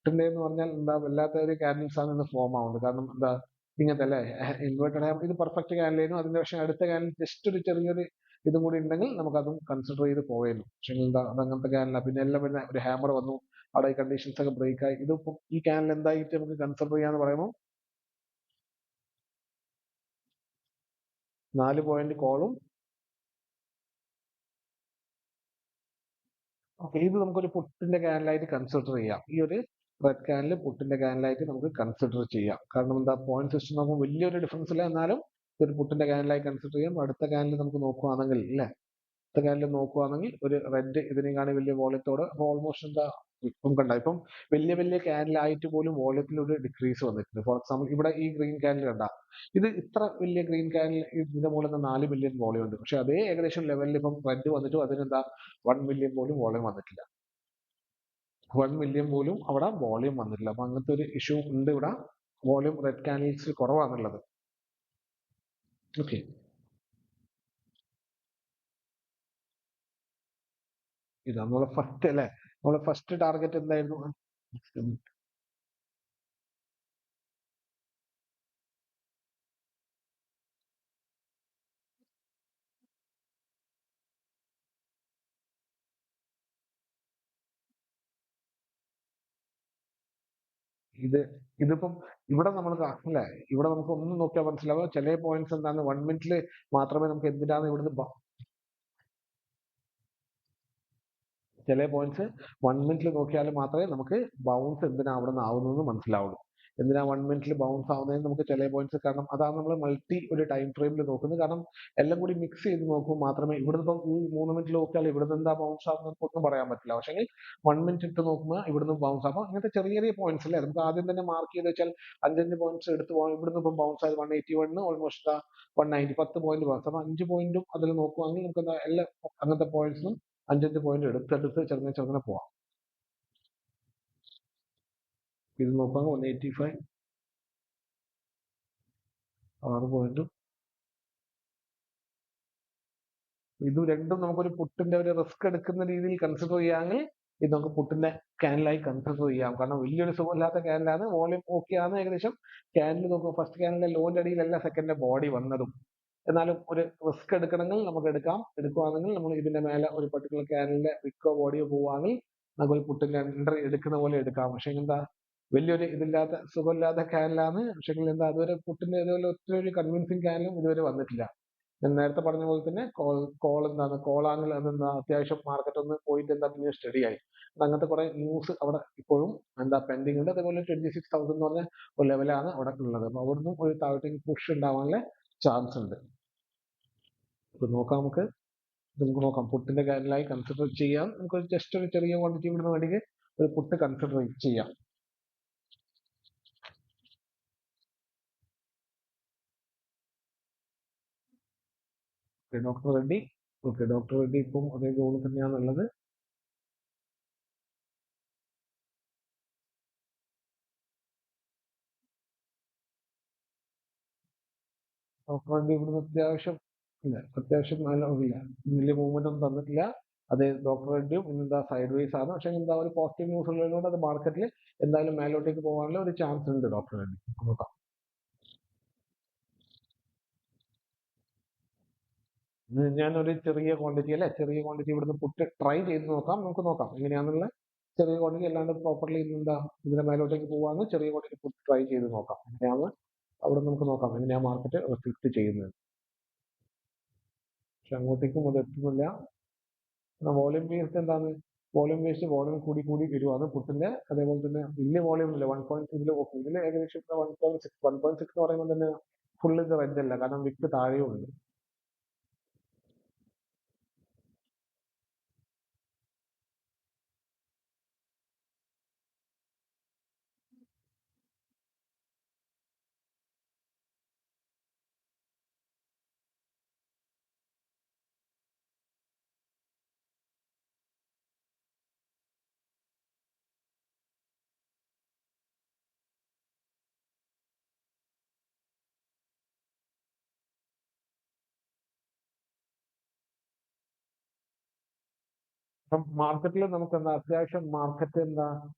പുട്ടിന്റെ എന്ന് പറഞ്ഞാൽ എന്താ, വല്ലാത്ത ഒരു ക്യാൻഡിൽസ് ആണ് ഇന്ന് ഫോം ആവുന്നത്. കാരണം എന്താ, ഇങ്ങനത്തെ അല്ലെ ഇൻവേർട്ടഡ്, ഇത് പെർഫെക്റ്റ് ക്യാൻഡിലായിരുന്നു. അതിന്റെ പക്ഷേ അടുത്ത ക്യാൻഡിൽ ജസ്റ്റ് ഒരു ചെറിയൊരു ഇതും കൂടി ഉണ്ടെങ്കിൽ നമുക്ക് അതും കൺസിഡർ ചെയ്ത് പോയിരുന്നു. പക്ഷേ എന്താ, അത് അങ്ങനത്തെ ക്യാൻഡില. പിന്നെ എല്ലാം പിന്നെ ഒരു ഹാമർ വന്നു, അവിടെ ഈ കണ്ടീഷൻസ് ഒക്കെ ബ്രേക്ക് ആയി. ഇതിപ്പോ ഈ ക്യാൻഡിൽ എന്തായിട്ട് നമുക്ക് കൺസിഡർ ചെയ്യാന്ന് പറയുമ്പോൾ 4 പോയിന്റ് കോളും. ഓക്കെ, ഇത് നമുക്കൊരു പുട്ടിന്റെ ക്യാൻഡിലായിട്ട് കൺസിഡർ ചെയ്യാം. ഈ ഒരു റെഡ് ക്യാൻഡിൽ പുട്ടിന്റെ ക്യാൻഡിലായിട്ട് നമുക്ക് കൺസിഡർ ചെയ്യാം. കാരണം എന്താ, പോയിന്റ് സിസ്റ്റം നോക്കുമ്പോൾ വലിയൊരു ഡിഫറൻസ് ഇല്ല, എന്നാലും ഒരു പുട്ടിന്റെ ക്യാൻഡിലായി കൺസിഡർ ചെയ്യാം. അടുത്ത ക്യാൻഡിൽ നമുക്ക് നോക്കുകയാണെങ്കിൽ, ഇല്ലേ, അടുത്ത ക്യാൻഡിൽ നോക്കുകയാണെങ്കിൽ ഒരു റെഡ് ഇതിനെക്കാണ് വലിയ വോളിയത്തോട് ഓൾമോസ്റ്റ് എന്താ ഇപ്പം കണ്ട, ഇപ്പം വലിയ വലിയ ക്യാൻഡിലായിട്ട് പോലും വോളിയത്തിൽ ഒരു ഡിക്രീസ് വന്നിട്ടുണ്ട്. ഫോർ എക്സാമ്പിൾ ഇവിടെ ഈ ഗ്രീൻ ക്യാൻഡിൽ കണ്ട, ഇത് ഇത്ര വലിയ ഗ്രീൻ ക്യാൻഡിൽ ഇതിന്റെ മുകളിൽ നിന്ന് 4 മില്യൺ വോളിയം ഉണ്ട്. പക്ഷെ അതേ ഏകദേശം ലെവലിൽ ഇപ്പം റെഡ് വന്നിട്ടും അതിനെന്താ 1 മില്യൺ പോലും വോളിയം വന്നിട്ടില്ല. 1 മില്യൺ പോലും അവിടെ വോളിയം വന്നിട്ടില്ല. അപ്പൊ അങ്ങനത്തെ ഒരു ഇഷ്യൂ ഉണ്ട് ഇവിടെ. വോളിയം റെഡ് ക്യാൻഡിൽസിൽ കുറവാണുള്ളത്. ഓക്കെ, ഇതാ നമ്മളെ ഫസ്റ്റ് അല്ലെ, നമ്മളെ ഫസ്റ്റ് ടാർഗറ്റ് എന്തായിരുന്നു? ഇത് ഇതിപ്പം ഇവിടെ നമ്മൾ അല്ലെ, ഇവിടെ നമുക്ക് ഒന്നും നോക്കിയാൽ മനസ്സിലാവുക ചില പോയിന്റ്സ് എന്താണ് 1 മിനിറ്റിൽ മാത്രമേ നമുക്ക് എന്തിനാണ് ഇവിടുന്ന് ചില പോയിന്റ്സ് 1 മിനിറ്റിൽ നോക്കിയാൽ മാത്രമേ നമുക്ക് ബൗൺസ് എന്തിനാ അവിടെ നിന്ന് ആവുന്നതെന്ന് മനസ്സിലാവുള്ളൂ. എന്തിനാ 1 മിനിറ്റിൽ ബൗൺസ് ആവുന്നതെന്ന് നമുക്ക് ചില പോയിന്റ്സ്, കാരണം അതാണ് നമ്മൾ മൾട്ടി ഒരു ടൈം ഫ്രെയിമിൽ നോക്കുന്നത്. കാരണം എല്ലാം കൂടി മിക്സ് ചെയ്ത് നോക്കുമ്പോൾ മാത്രമേ ഇവിടുന്ന് ഇപ്പം ഈ 3 മിനിറ്റിൽ നോക്കിയാൽ ഇവിടുന്ന് എന്താ ബൗൺസ് ആവുന്നത് ഒന്നും പറയാൻ പറ്റില്ല. പക്ഷേ 1 മിനിറ്റ് ഇട്ട് നോക്കുമ്പോൾ ഇവിടുന്ന് ബൗൺസ് ആവും. അങ്ങനത്തെ ചെറിയ ചെറിയ പോയിന്റ്സ് അല്ലേ, നമുക്ക് ആദ്യം തന്നെ മാർക്ക് ചെയ്ത് വെച്ചാൽ 5 പോയിന്റ്സ് എടുത്ത് പോകാം. ഇവിടുന്ന് ഇപ്പം ബൗൺസ് ആയത് 181, ഓൾമോസ്റ്റ് 190, 10 പോയിന്റ് ബൗൺസ്. അപ്പൊ 5 പോയിന്റും അതിൽ നോക്കുവാണെങ്കിൽ നമുക്ക് എന്താ എല്ലാ അങ്ങനത്തെ പോയിന്റ്സും 5 പോയിന്റ് എടുത്തെടുത്ത് ചെറുങ്ങനെ ചെറുങ്ങനെ പോവാം. ഇത് നോക്കുവാണെങ്കിൽ 185, 6 പോയിന്റും. ഇത് രണ്ടും നമുക്കൊരു പുട്ടിന്റെ ഒരു റിസ്ക് എടുക്കുന്ന രീതിയിൽ കൺസിഡർ ചെയ്യുകയാണെങ്കിൽ ഇത് നമുക്ക് പുട്ടിന്റെ ക്യാൻഡിലായി കൺസിഡർ ചെയ്യാം. കാരണം വലിയൊരു സുഖമില്ലാത്ത ക്യാൻഡിലാണ്. വോളിയം ഓക്കെ ആണ് ഏകദേശം. ക്യാൻഡിൽ നോക്കുക, ഫസ്റ്റ് ക്യാൻഡിലെ ലോന്റെ അടിയിലല്ല സെക്കൻഡിന്റെ ബോഡി വന്നതും. എന്നാലും ഒരു റിസ്ക് എടുക്കണമെങ്കിൽ നമുക്ക് എടുക്കാം. എടുക്കുവാണെങ്കിൽ നമ്മൾ ഇതിന്റെ മേലെ ഒരു പർട്ടിക്കുലർ ക്യാൻഡിലിന്റെ വിക്കോ ബോഡിയോ പോവുകയാണെങ്കിൽ നമുക്ക് ഒരു പുട്ടിന്റെ എൻട്രി എടുക്കുന്ന പോലെ എടുക്കാം. പക്ഷെ എന്താ, വലിയൊരു ഇതില്ലാത്ത സുഖമില്ലാത്ത ക്യാൻഡിലാണ്. പക്ഷെ എന്താ, അതുവരെ പുട്ടിന്റെ ഇതുപോലെ ഒത്തിരി കൺവിൻസിങ് ക്യാൻഡിലും ഇതുവരെ വന്നിട്ടില്ല. ഞാൻ നേരത്തെ പറഞ്ഞ പോലെ തന്നെ കോൾ എന്താണ്, കോളാണെങ്കിൽ അതെന്താ അത്യാവശ്യം മാർക്കറ്റ് ഒന്ന് പോയിട്ട് എന്താ പിന്നെ സ്റ്റഡി ആയി. അങ്ങനത്തെ കുറെ ന്യൂസ് അവിടെ ഇപ്പോഴും എന്താ പെൻഡിങ് ഉണ്ട്. അതേപോലെ 26,000 എന്ന് പറഞ്ഞ ഒരു ലെവലാണ് അവിടെ ഉള്ളത്. അപ്പൊ അവിടുന്ന് ഒരു താഴോട്ടേക്ക് പുഷ് ഉണ്ടാവാനുള്ള ചാൻസ് ഉണ്ട്. ഇപ്പൊ നോക്കാം, നമുക്ക് നോക്കാം. പുട്ടിന്റെ കാര്യമായി കൺസിഡർ ചെയ്യാം. നമുക്ക് ജസ്റ്റ് ഒരു ചെറിയ ക്വാണ്ടിറ്റി ഇവിടുന്ന് വേണമെങ്കിൽ ഒരു പുട്ട് കൺസിഡർ ചെയ്യാം. Doctor Reddy. Okay, doctor Reddy ഇപ്പം അതേ ഗോള് തന്നെയാണുള്ളത്. ഡോക്ടർ റെഡ്ഡി ഇവിടുന്ന് അത്യാവശ്യം നല്ല ഇല്ല, വലിയ മൂവ്മെന്റ് ഒന്നും തന്നിട്ടില്ല. അത് ഡോക്ടർ റെഡ്ഡിയും ഇന്നെന്താ സൈഡ് വേസ് ആണ്. പക്ഷെ എന്താ ഒരു പോസിറ്റീവ് ന്യൂസ് ഉള്ളതുകൊണ്ട് അത് മാർക്കറ്റിൽ എന്തായാലും മേലോട്ടേക്ക് പോകാനുള്ള ഒരു ചാൻസ് ഉണ്ട് ഡോക്ടർ റെഡ്ഡി. നോക്കാം. ഞാനൊരു ചെറിയ ക്വാണ്ടിറ്റി അല്ലെ, ചെറിയ ക്വാണ്ടിറ്റി ഇവിടുന്ന് പുട്ട് ട്രൈ ചെയ്ത് നോക്കാം. നമുക്ക് നോക്കാം എങ്ങനെയാണെന്നുള്ള. ചെറിയ ക്വാണ്ടിറ്റി അല്ലാണ്ട് പ്രോപ്പർലി എന്താ ഇതിന്റെ മേലോട്ടേക്ക് പോവാന്ന് ചെറിയ ക്വാണ്ടിറ്റി പുട്ട് ട്രൈ ചെയ്ത് നോക്കാം. എങ്ങനെയാന്ന് അവിടെ നമുക്ക് നോക്കാം എങ്ങനെയാ മാർക്കറ്റ് റിഫ്ലക്ട് ചെയ്യുന്നത്. പക്ഷെ അങ്ങോട്ടേക്കും അത് എത്തുന്നില്ല. വോളിയം ബേസ്ഡ് എന്താണ്, വോളിയം കൂടി കൂടി വരുവാണ് പുട്ടിന്റെ. അതേപോലെ തന്നെ വലിയ വോളിയം ഇല്ല, 1.6 ഓക്കെ, ഇതിൽ ഏകദേശം 1.6 എന്ന് പറയുമ്പോൾ തന്നെ ഫുൾ ഇത് റെഡ് അല്ല, കാരണം വിക്ക് താഴെയും ഉണ്ട്. അപ്പം മാർക്കറ്റിൽ നമുക്ക് എന്താ അത്യാവശ്യം മാർക്കറ്റ് എന്താ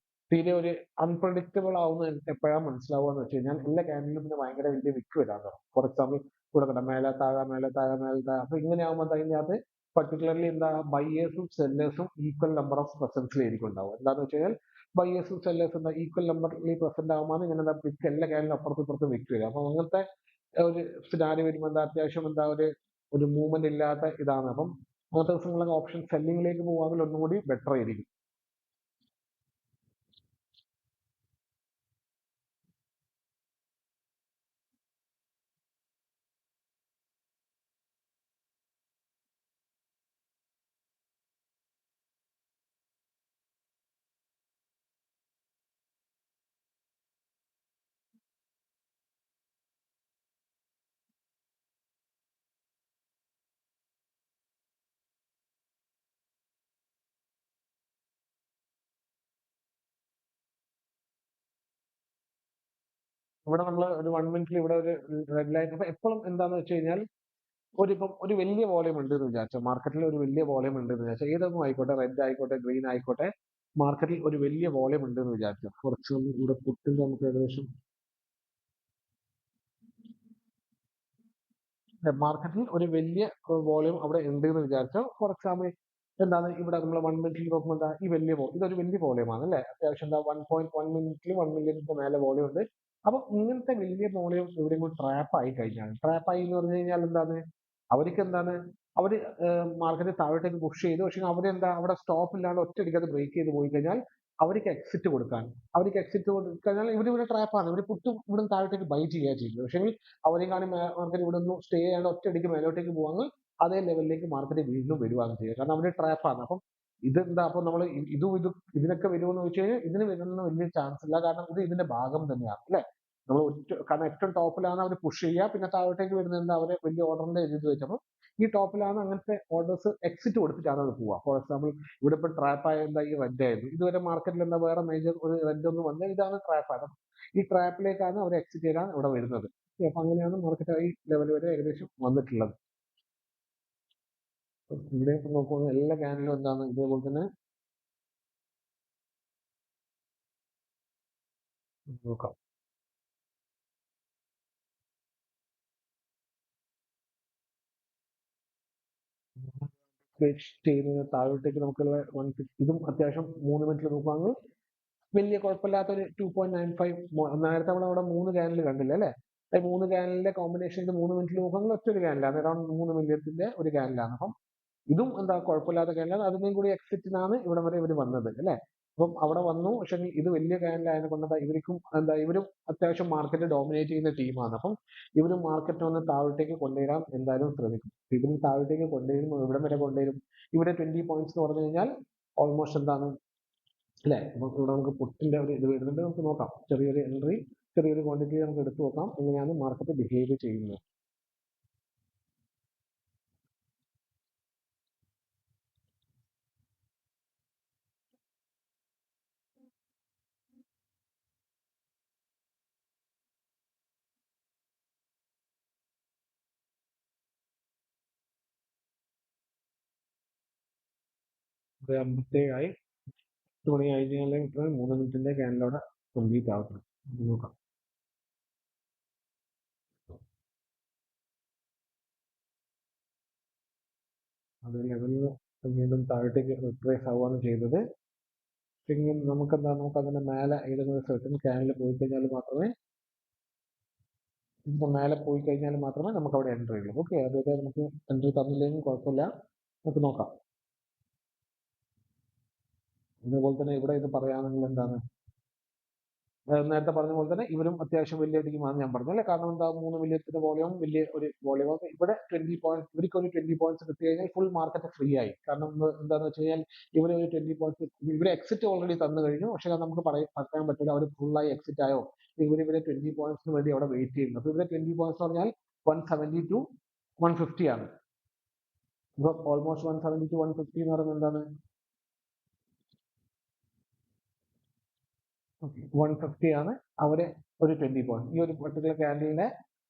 തീരെ ഒരു അൺപ്രഡിക്റ്റബിൾ ആവുന്ന എപ്പോഴാണ് മനസ്സിലാവുക എന്ന് വെച്ച് കഴിഞ്ഞാൽ എല്ലാ ക്യാൻഡിലും പിന്നെ ഭയങ്കര വലിയ വിക്ക് വരാൻ തുടങ്ങും. ഫോർ എക്സാമ്പിൾ ഇവിടെ കണ്ട മേലെ താഴെ മേലെ താഴെ മേലെ താഴെ, അപ്പൊ ഇങ്ങനെ ആകുമ്പോൾ അതിൻ്റെ അത് പർട്ടിക്കുലർലി എന്താ ബയേഴ്സും സെല്ലേഴ്സും ഈക്വൽ നമ്പർ ഓഫ് പ്രസൻസിലായിരിക്കും ഉണ്ടാവും. എന്താണെന്ന് വെച്ച് കഴിഞ്ഞാൽ ബയേഴ്സും സെല്ലേഴ്സും എന്താ ഈക്വൽ നമ്പറിൽ പ്രസന്റ് ആകുമ്പോൾ ഇങ്ങനെ എന്താ വിക്ക് എല്ലാ ക്യാൻഡിലും അപ്പുറത്തും ഇപ്പുറത്തും വിക്ക് വരും. അപ്പൊ അങ്ങനത്തെ ഒരു സിനാരി വരുമ്പോൾ എന്താ അത്യാവശ്യം എന്താ ഒരു മൂവ്മെന്റ് ഇല്ലാത്ത ഇതാണ്. അപ്പം അങ്ങനത്തെ ദിവസങ്ങളൊക്കെ ഓപ്ഷൻ സെല്ലിങ്ങിലേക്ക് പോകുകയാണെങ്കിൽ ഒന്നും കൂടി ബെറ്റർ ആയിരിക്കും. ഇവിടെ നമ്മൾ ഒരു 1 മിനിറ്റിൽ ഇവിടെ ഒരു റെഡ് ലൈൻ. അപ്പൊ എപ്പോഴും എന്താന്ന് വെച്ച് കഴിഞ്ഞാൽ ഒരു വലിയ വോളിയം ഉണ്ട് എന്ന് വിചാരിച്ചോ, മാർക്കറ്റിൽ ഒരു വലിയ വോളിയം ഉണ്ട് എന്ന് വിചാരിച്ചോ, ഏതൊന്നും ആയിക്കോട്ടെ, റെഡ് ആയിക്കോട്ടെ ഗ്രീൻ ആയിക്കോട്ടെ, മാർക്കറ്റിൽ ഒരു വലിയ വോളിയം ഉണ്ട് എന്ന് വിചാരിച്ചോ. കുറച്ച് ഇവിടെ പുട്ടിന്റെ നമുക്ക് ഏകദേശം മാർക്കറ്റിൽ ഒരു വലിയ വോളിയം അവിടെ ഉണ്ട് എന്ന് വിചാരിച്ചോ. ഫോർ എക്സാമ്പിൾ എന്താണ് ഇവിടെ നമ്മൾ 1 മിനിറ്റിൽ നോക്കുമ്പോൾ എന്താ ഈ ഇതൊരു വലിയ വോളിയമാണ് അല്ലെ, അത്യാവശ്യം എന്താ 1.1 മിനിറ്റിൽ 1 മില്യണിന്റെ മേലെ വോളിയം ഉണ്ട്. അപ്പൊ ഇങ്ങനത്തെ വലിയ വോളിയം എവിടെയും കൂടി ട്രാപ്പ് ആയി കഴിഞ്ഞാൽ, ട്രാപ്പ് ആയി എന്ന് പറഞ്ഞു കഴിഞ്ഞാൽ എന്താണ് അവർക്ക് എന്താണ് അവര് മാർക്കറ്റ് താഴോട്ടേക്ക് പുഷ് ചെയ്തു, പക്ഷെ അവരെന്താ അവിടെ സ്റ്റോപ്പ് ഇല്ലാണ്ട് ഒറ്റയടിക്ക് അത് ബ്രേക്ക് ചെയ്ത് പോയി കഴിഞ്ഞാൽ അവർക്ക് എക്സിറ്റ് കൊടുക്കാൻ ഇവരിവിടെ ട്രാപ്പാണ്. ഇവർ പുട്ടും ഇവിടെ താഴോട്ടേക്ക് ബൈ ചെയ്യുക ചെയ്യുന്നത്. പക്ഷേ അവരെയും കാണി മാർക്കറ്റ് ഇവിടെ ഒന്നും സ്റ്റേ ചെയ്യാണ്ട് ഒറ്റയടിക്ക് മേലോട്ടേക്ക് പോവാന്ന് അതേ ലെവലിലേക്ക് മാർക്കറ്റ് വീണ്ടും വരുവാണ് ചെയ്യുക, കാരണം അവര് ട്രാപ്പാണ്. അപ്പം ഇതെന്താ അപ്പൊ നമ്മൾ ഇതിനൊക്കെ വരുമെന്ന് വെച്ച് കഴിഞ്ഞാൽ ഇതിന് വരുന്ന വലിയ ചാൻസ് ഇല്ല, കാരണം ഇത് ഇതിന്റെ ഭാഗം തന്നെയാണ് അല്ലെ. നമ്മൾ കാരണം ഏറ്റവും ടോപ്പിലാണ് അവർ പുഷ് ചെയ്യുക, പിന്നെ താഴോട്ടേക്ക് വരുന്നത് എന്താ അവരെ വലിയ ഓർഡറിന്റെ എഴുതി വെച്ചപ്പോൾ ഈ ടോപ്പിലാണ് അങ്ങനത്തെ ഓർഡേഴ്സ് എക്സിറ്റ് കൊടുത്തിട്ടാണ് അത് പോവുക. ഫോർ എക്സാമ്പിൾ ഇവിടെ ഇപ്പൊ ട്രാപ്പ് ആയ എന്താ ഈ റെഡ് ആയിരുന്നു, ഇതുവരെ മാർക്കറ്റിൽ എന്താ വേറെ മേജർ ഒരു റെഡ് ഒന്നും വന്നാൽ ഇതാണ് ട്രാപ്പാണ്. ഈ ട്രാപ്പിലേക്കാണ് അവർ എക്സിറ്റ് ചെയ്താണ് ഇവിടെ വരുന്നത്. അപ്പൊ അങ്ങനെയാണ് മാർക്കറ്റ് ഈ ലെവൽ വരെ ഏകദേശം വന്നിട്ടുള്ളത്. ഇവിടെ നോക്കുമ്പോൾ എല്ലാ ക്യാനലും എന്താണ് ഇതേപോലെ തന്നെ നോക്കാം. ചെയ്യുന്നത് താഴോട്ടേക്ക് നമുക്ക് ഇതും അത്യാവശ്യം 3 മിനിറ്റിൽ നോക്കുകയാണെങ്കിൽ വലിയ കുഴപ്പമില്ലാത്ത ഒരു 2.95. നേരത്തെ നമ്മൾ അവിടെ 3 ക്യാനൽ കണ്ടില്ല അല്ലെ. ഈ 3 ക്യാനലിന്റെ കോമ്പിനേഷൻ ഇത് 3 മിനിറ്റിൽ നോക്കുകയാണെങ്കിൽ ഒറ്റ ഒരു ക്യാനലാണ്, അറൌണ്ട് 3 മില്യത്തിന്റെ ഒരു ക്യാനലാണ്. അപ്പം ഇതും എന്താ കുഴപ്പമില്ലാത്ത ക്യാനലാണ്. അതിന്റെയും കൂടി എക്സിറ്റിനാണ് ഇവിടെ വരെ ഇവർ വന്നത് അല്ലെ. അപ്പം അവിടെ വന്നു, പക്ഷെ ഇത് വലിയ ക്യാനലായതിനെ കൊണ്ട് ഇവർക്കും ഇവരും അത്യാവശ്യം മാർക്കറ്റ് ഡോമിനേറ്റ് ചെയ്യുന്ന ടീമാണ്. അപ്പം ഇവരും മാർക്കറ്റ് ഒന്ന് താഴോട്ടേക്ക് കൊണ്ടുവരാൻ എന്തായാലും ശ്രമിക്കും. ഇവരും താഴോട്ടേക്ക് കൊണ്ടുവരും, ഇവിടം വരെ കൊണ്ടുവരും. ഇവിടെ 20 പോയിന്റ്സ് എന്ന് പറഞ്ഞു കഴിഞ്ഞാൽ ഓൾമോസ്റ്റ് എന്താണ് അല്ലെ. അപ്പൊ ഇവിടെ നമുക്ക് പുട്ടിന്റെ ഒരു ഇത് വരുന്നുണ്ട്, നമുക്ക് നോക്കാം. ചെറിയൊരു എൻട്രി, ചെറിയൊരു ക്വാണ്ടിറ്റി നമുക്ക് എടുത്തു നോക്കാം എങ്ങനെയാണ് മാർക്കറ്റ് ബിഹേവ് ചെയ്യുന്നത്. ഇത് 57 8 മണി ആയി കഴിഞ്ഞാൽ 3 മിനിറ്റിന്റെ ക്യാനലോടെ കംപ്ലീറ്റ് ആവണം. നോക്കാം. അത് ലെവലിൽ വീണ്ടും താഴോട്ടേക്ക് റിട്രേസ് ആവുകയാണ് ചെയ്തത്. പിന്നെ നമുക്ക് അതിന്റെ മേലെ ഏതെങ്കിലും സെർട്ടൺ ക്യാനൽ പോയി കഴിഞ്ഞാൽ മാത്രമേ ഇതിന്റെ മേലെ പോയി കഴിഞ്ഞാൽ മാത്രമേ നമുക്ക് അവിടെ എൻട്രി ഉള്ളൂ. ഓക്കെ, അതുവരെ നമുക്ക് എൻട്രി തന്നില്ലെങ്കിൽ കുഴപ്പമില്ല, നമുക്ക് നോക്കാം. അതേപോലെ തന്നെ ഇവിടെ ഇത് പറയുകയാണെങ്കിൽ എന്താണ്, നേരത്തെ പറഞ്ഞ പോലെ തന്നെ ഇവരും അത്യാവശ്യം വലിയ ടീമാണ് ഞാൻ പറഞ്ഞു അല്ലേ. കാരണം എന്താ, 3 മില്യത്തിന്റെ വോളിയം, വലിയ ഒരു വോളിയം. ഇവിടെ 20 പോയിന്റ്, ഇവർക്ക് ഒരു 20 പോയിന്റ്സ് കിട്ടി കഴിഞ്ഞാൽ ഫുൾ മാർക്കറ്റ് ഫ്രീ ആയി. കാരണം എന്താന്ന് വെച്ച് കഴിഞ്ഞാൽ ഇവര് ഒരു 20 പോയിന്റ്സ്, ഇവര് എക്സിറ്റ് ഓൾറെഡി തന്നു കഴിഞ്ഞു. പക്ഷെ അത് നമുക്ക് പറയാൻ പറ്റില്ല അവർ ഫുള്ളായി എക്സിറ്റ് ആയോ. ഇവരെ 20 പോയിന്റ്സിന് വേണ്ടി അവിടെ വെയിറ്റ് ചെയ്യുന്നു. അപ്പൊ ഇവരെ 20 പോയിന്റ്സ് പറഞ്ഞാൽ 170 to 150 ആണ്. ഇപ്പൊ ഓൾമോസ്റ്റ് 170 to 150 എന്ന് പറയുന്നത് എന്താണ്, 150 ആണ് അവരെ ഒരു 20 പോയിന്റ്. ഈ ഒരു പർട്ടിക്കുലർ ക്യാൻഡലിന്റെ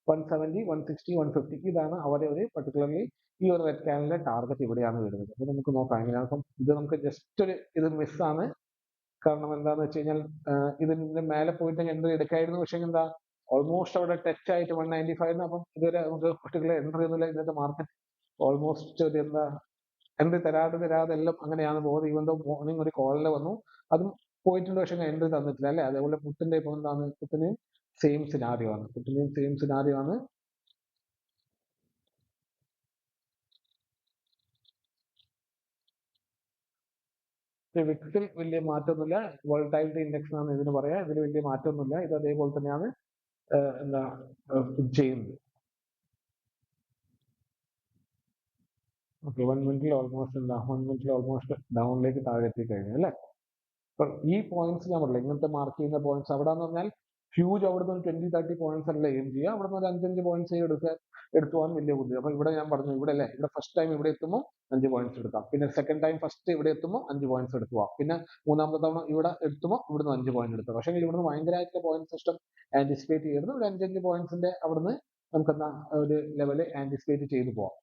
170, 160, 150 ഇതാണ് അവരെ ഒരു പർട്ടിക്കുലർലി ഈ ഒരു റെഡ് ക്യാൻഡലിന്റെ ടാർഗറ്റ് ഇവിടെയാണ് വരുന്നത്. അപ്പൊ നമുക്ക് നോക്കാം എങ്ങനെയാണ്. അപ്പം ഇത് നമുക്ക് ജസ്റ്റ് ഒരു ഇത് മിസ്സാണ്. കാരണം എന്താന്ന് വെച്ച് കഴിഞ്ഞാൽ ഇതിന്റെ മേലെ പോയിട്ട് എൻട്രി എടുക്കായിരുന്നു. പക്ഷെ എന്താ, ഓൾമോസ്റ്റ് അവിടെ ടച്ച് ആയിട്ട് 195. അപ്പം ഇതുവരെ നമുക്ക് പർട്ടിക്കുലർ എൻട്രി ഒന്നുമില്ല. ഇന്നത്തെ മാർക്കറ്റ് ഓൾമോസ്റ്റ് ഒരു എന്താ, എൻട്രി തരാതെ എല്ലാം അങ്ങനെയാണ് പോകുന്നത്. ഈവൻ ദോ മോർണിംഗ് ഒരു കോളിൽ വന്നു, അതും പോയിട്ടുണ്ട്. പക്ഷെ എൻട്രി തന്നിട്ടില്ല അല്ലെ. അതേപോലെ പുട്ടിന്റെ ഇപ്പോൾ എന്താണ്, പുട്ടിനെയും സെയിം സിനാരിയോ ആണ്. വിക്സിൽ വലിയ മാറ്റമൊന്നുമില്ല. വോളറ്റൈലിറ്റി ഇൻഡെക്സ് എന്നാണ് ഇതിന് പറയാ. ഇതിൽ വലിയ മാറ്റമൊന്നുമില്ല. ഇത് അതേപോലെ തന്നെയാണ് എന്താ ചെയ്യുന്നത്. ഓക്കെ, 1 മിനിറ്റിൽ ഓൾമോസ്റ്റ് ഡൗണിലേക്ക് താഴെ എത്തിക്കഴിഞ്ഞു അല്ലെ. അപ്പൊ ഈ പോയിന്റ്സ് ഞാൻ പറഞ്ഞില്ല, ഇങ്ങനത്തെ മാർക്ക് ചെയ്യുന്ന പോയിന്റ്സ് അവിടെ എന്ന് പറഞ്ഞാൽ ഹ്യൂജ് അവിടുന്ന് 20-30 പോയിന്റ്സ് അല്ല എയിം ചെയ്യുക. അവിടുന്ന് ഒരു 5-5 പോയിന്റ്സ് എടുത്തു പോകാൻ വലിയ ബുദ്ധി. അപ്പൊ ഇവിടെ ഞാൻ പറഞ്ഞു, ഇവിടെ അല്ലേ, ഇവിടെ ഫസ്റ്റ് ടൈം ഇവിടെ എത്തുമ്പോൾ 5 പോയിന്റ്സ് എടുക്കാം. പിന്നെ സെക്കൻഡ് ടൈം ഫസ്റ്റ് ഇവിടെ എത്തുമ്പോൾ 5 പോയിന്റ്സ് എടുത്തു പോവാം. പിന്നെ മൂന്നാമത്തെ തവണ ഇവിടെ എത്തുമ്പോൾ ഇവിടുന്ന് 5 പോയിന്റ് എടുത്തു. പക്ഷേ ഇവിടുന്ന് ഭയങ്കരമായിട്ടുള്ള പോയിന്റ് സിസ്റ്റം ആന്റിസിപ്പേറ്റ് ചെയ്യുന്നത് ഒരു 5-5 പോയിന്റ്സിന്റെ അവിടുന്ന് നമുക്ക് എന്താ ഒരു ലെവല് ആന്റിസിപ്പേറ്റ് ചെയ്തു പോവാം.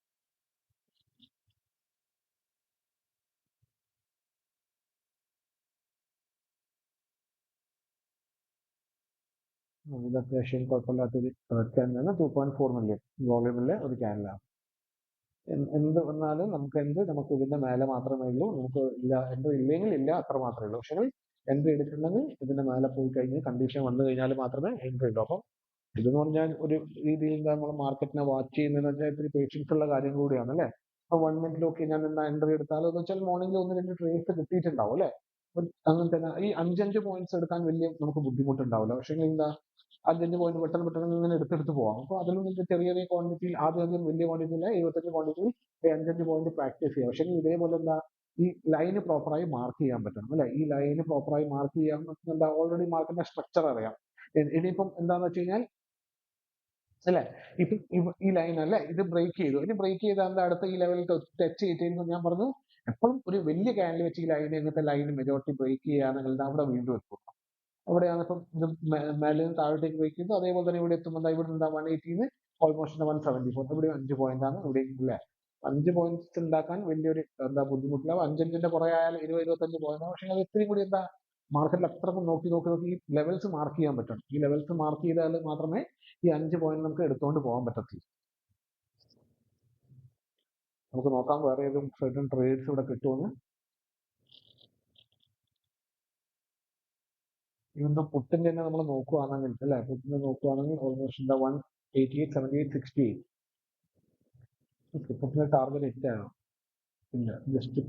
ഇത് അത്യാവശ്യം കുഴപ്പമില്ലാത്തൊരു ക്യാനലാണ്. 2.4 മില്യൺ വോളിയമിലെ ഒരു ക്യാനലാണ്. എന്ത് വന്നാലും നമുക്ക് ഇതിന്റെ മേലെ മാത്രമേ ഉള്ളൂ. നമുക്ക് എൻട്രി ഇല്ലെങ്കിൽ ഇല്ല, അത്ര മാത്രമേ ഉള്ളൂ. പക്ഷേ എൻട്രി എടുക്കണമെങ്കിൽ ഇതിന്റെ മേലെ പോയി കഴിഞ്ഞ് കണ്ടീഷൻ വന്നു കഴിഞ്ഞാൽ മാത്രമേ എൻട്രി ഉള്ളൂ. അപ്പം ഇതെന്ന് പറഞ്ഞാൽ ഒരു രീതിയിൽ നമ്മൾ മാർക്കറ്റിനെ വാച്ച് ചെയ്യുന്നതെന്ന് വെച്ചാൽ ഇത്തിരി പേഷ്യൻസ് ഉള്ള കാര്യം കൂടിയാണ് അല്ലേ. അപ്പൊ 1 മിനിറ്റിലൊക്കെ ഞാൻ എന്താ എൻട്രി എടുത്താലും എന്ന് വെച്ചാൽ മോർണിംഗിൽ 1-2 ട്രേഡ്സ് കിട്ടിയിട്ടുണ്ടാവും അല്ലെ. അങ്ങനെ തന്നെ ഈ 5-5 പോയിന്റ്സ് എടുക്കാൻ വലിയ നമുക്ക് ബുദ്ധിമുട്ടുണ്ടാവില്ല. പക്ഷേ എന്താ, 5-5 പോയിന്റ് പെട്ടെന്ന് ഇങ്ങനെ എടുത്തെടുത്ത് പോവാം. അപ്പൊ അതിൽ നിന്ന് ചെറിയ ക്വാണ്ടിറ്റിയിൽ ആദ്യം വലിയ ക്വാണ്ടിറ്റിയിൽ 75 ക്വാണ്ടിറ്റിയിൽ 5-5 പോയിന്റ് പ്രാക്ടീസ് ചെയ്യാം. പക്ഷേ ഇതേപോലെ എന്താ, ഈ ലൈന് പ്രോപ്പറായി മാർക്ക് ചെയ്യാൻ പറ്റണം അല്ലെ. ഈ ലൈന് പ്രോപ്പറായി മാർക്ക് ചെയ്യാൻ എന്താ, ഓൾറെഡി മാർക്കറ്റിന്റെ സ്ട്രക്ചർ അറിയാം. ഇനിയിപ്പം എന്താന്ന് വെച്ച് കഴിഞ്ഞാൽ അല്ലെ, ഇപ്പം ഈ ലൈൻ അല്ലെ, ഇത് ബ്രേക്ക് ചെയ്തു. ഇനി ബ്രേക്ക് ചെയ്താൽ അടുത്ത ഈ ലെവലിൽ ടച്ച് ചെയ്തിട്ട് ഞാൻ പറഞ്ഞു, എപ്പോഴും ഒരു വലിയ ക്യാൻഡിൽ വെച്ച് ഈ ലൈൻ, ഇങ്ങനത്തെ ലൈൻ മെജോറിറ്റി ബ്രേക്ക് ചെയ്യുകയാണെങ്കിൽ അവിടെ വീണ്ടും എത്തും. അവിടെയാണ് ഇപ്പം ഇത് മേലെ നിന്ന് താഴോട്ടേക്ക് ബ്രേക്ക് ചെയ്തു. അതേപോലെ തന്നെ ഇവിടെ എത്തുമ്പോൾ ഇവിടെ എന്താ 180 ഓൾമോസ്റ്റ് 174. ഇവിടെ 5 പോയിന്റ് ആണ് ഇവിടെ അല്ലെ. 5 പോയിന്റ്സ് ഉണ്ടാക്കാൻ വലിയൊരു എന്താ ബുദ്ധിമുട്ടില്ല. 5-5ന്റെ പുറകെ ആയാലും 20-25 പോയിന്റ്. പക്ഷേ അത് ഇത്തിരി കൂടി എന്താ, മാർക്കറ്റിൽ അത്രക്കും നോക്കി ഈ ലെവൽസ് മാർക്ക് ചെയ്യാൻ പറ്റണം. ഈ ലെവൽസ് മാർക്ക് ചെയ്താൽ മാത്രമേ ഈ 5 പോയിന്റ് നമുക്ക് എടുത്തുകൊണ്ട് പോകാൻ പറ്റത്തുള്ളൂ. നമുക്ക് നോക്കാം വേറെ ഏതും സർട്ടൻ ട്രേഡ്സ് ഇവിടെ കിട്ടുമെന്ന്. ഇവന്റെ പുട്ടിന്റെ തന്നെ നമ്മൾ നോക്കുകയാണെങ്കിൽ അല്ലെ, പുട്ടിനെ നോക്കുകയാണെങ്കിൽ ഓൾമോസ്റ്റ് എന്താ 188, 78, 68. പുട്ടിന്റെ ടാർഗറ്റ് ഹിറ്റാണ്. പിന്നെ ജസ്റ്റ്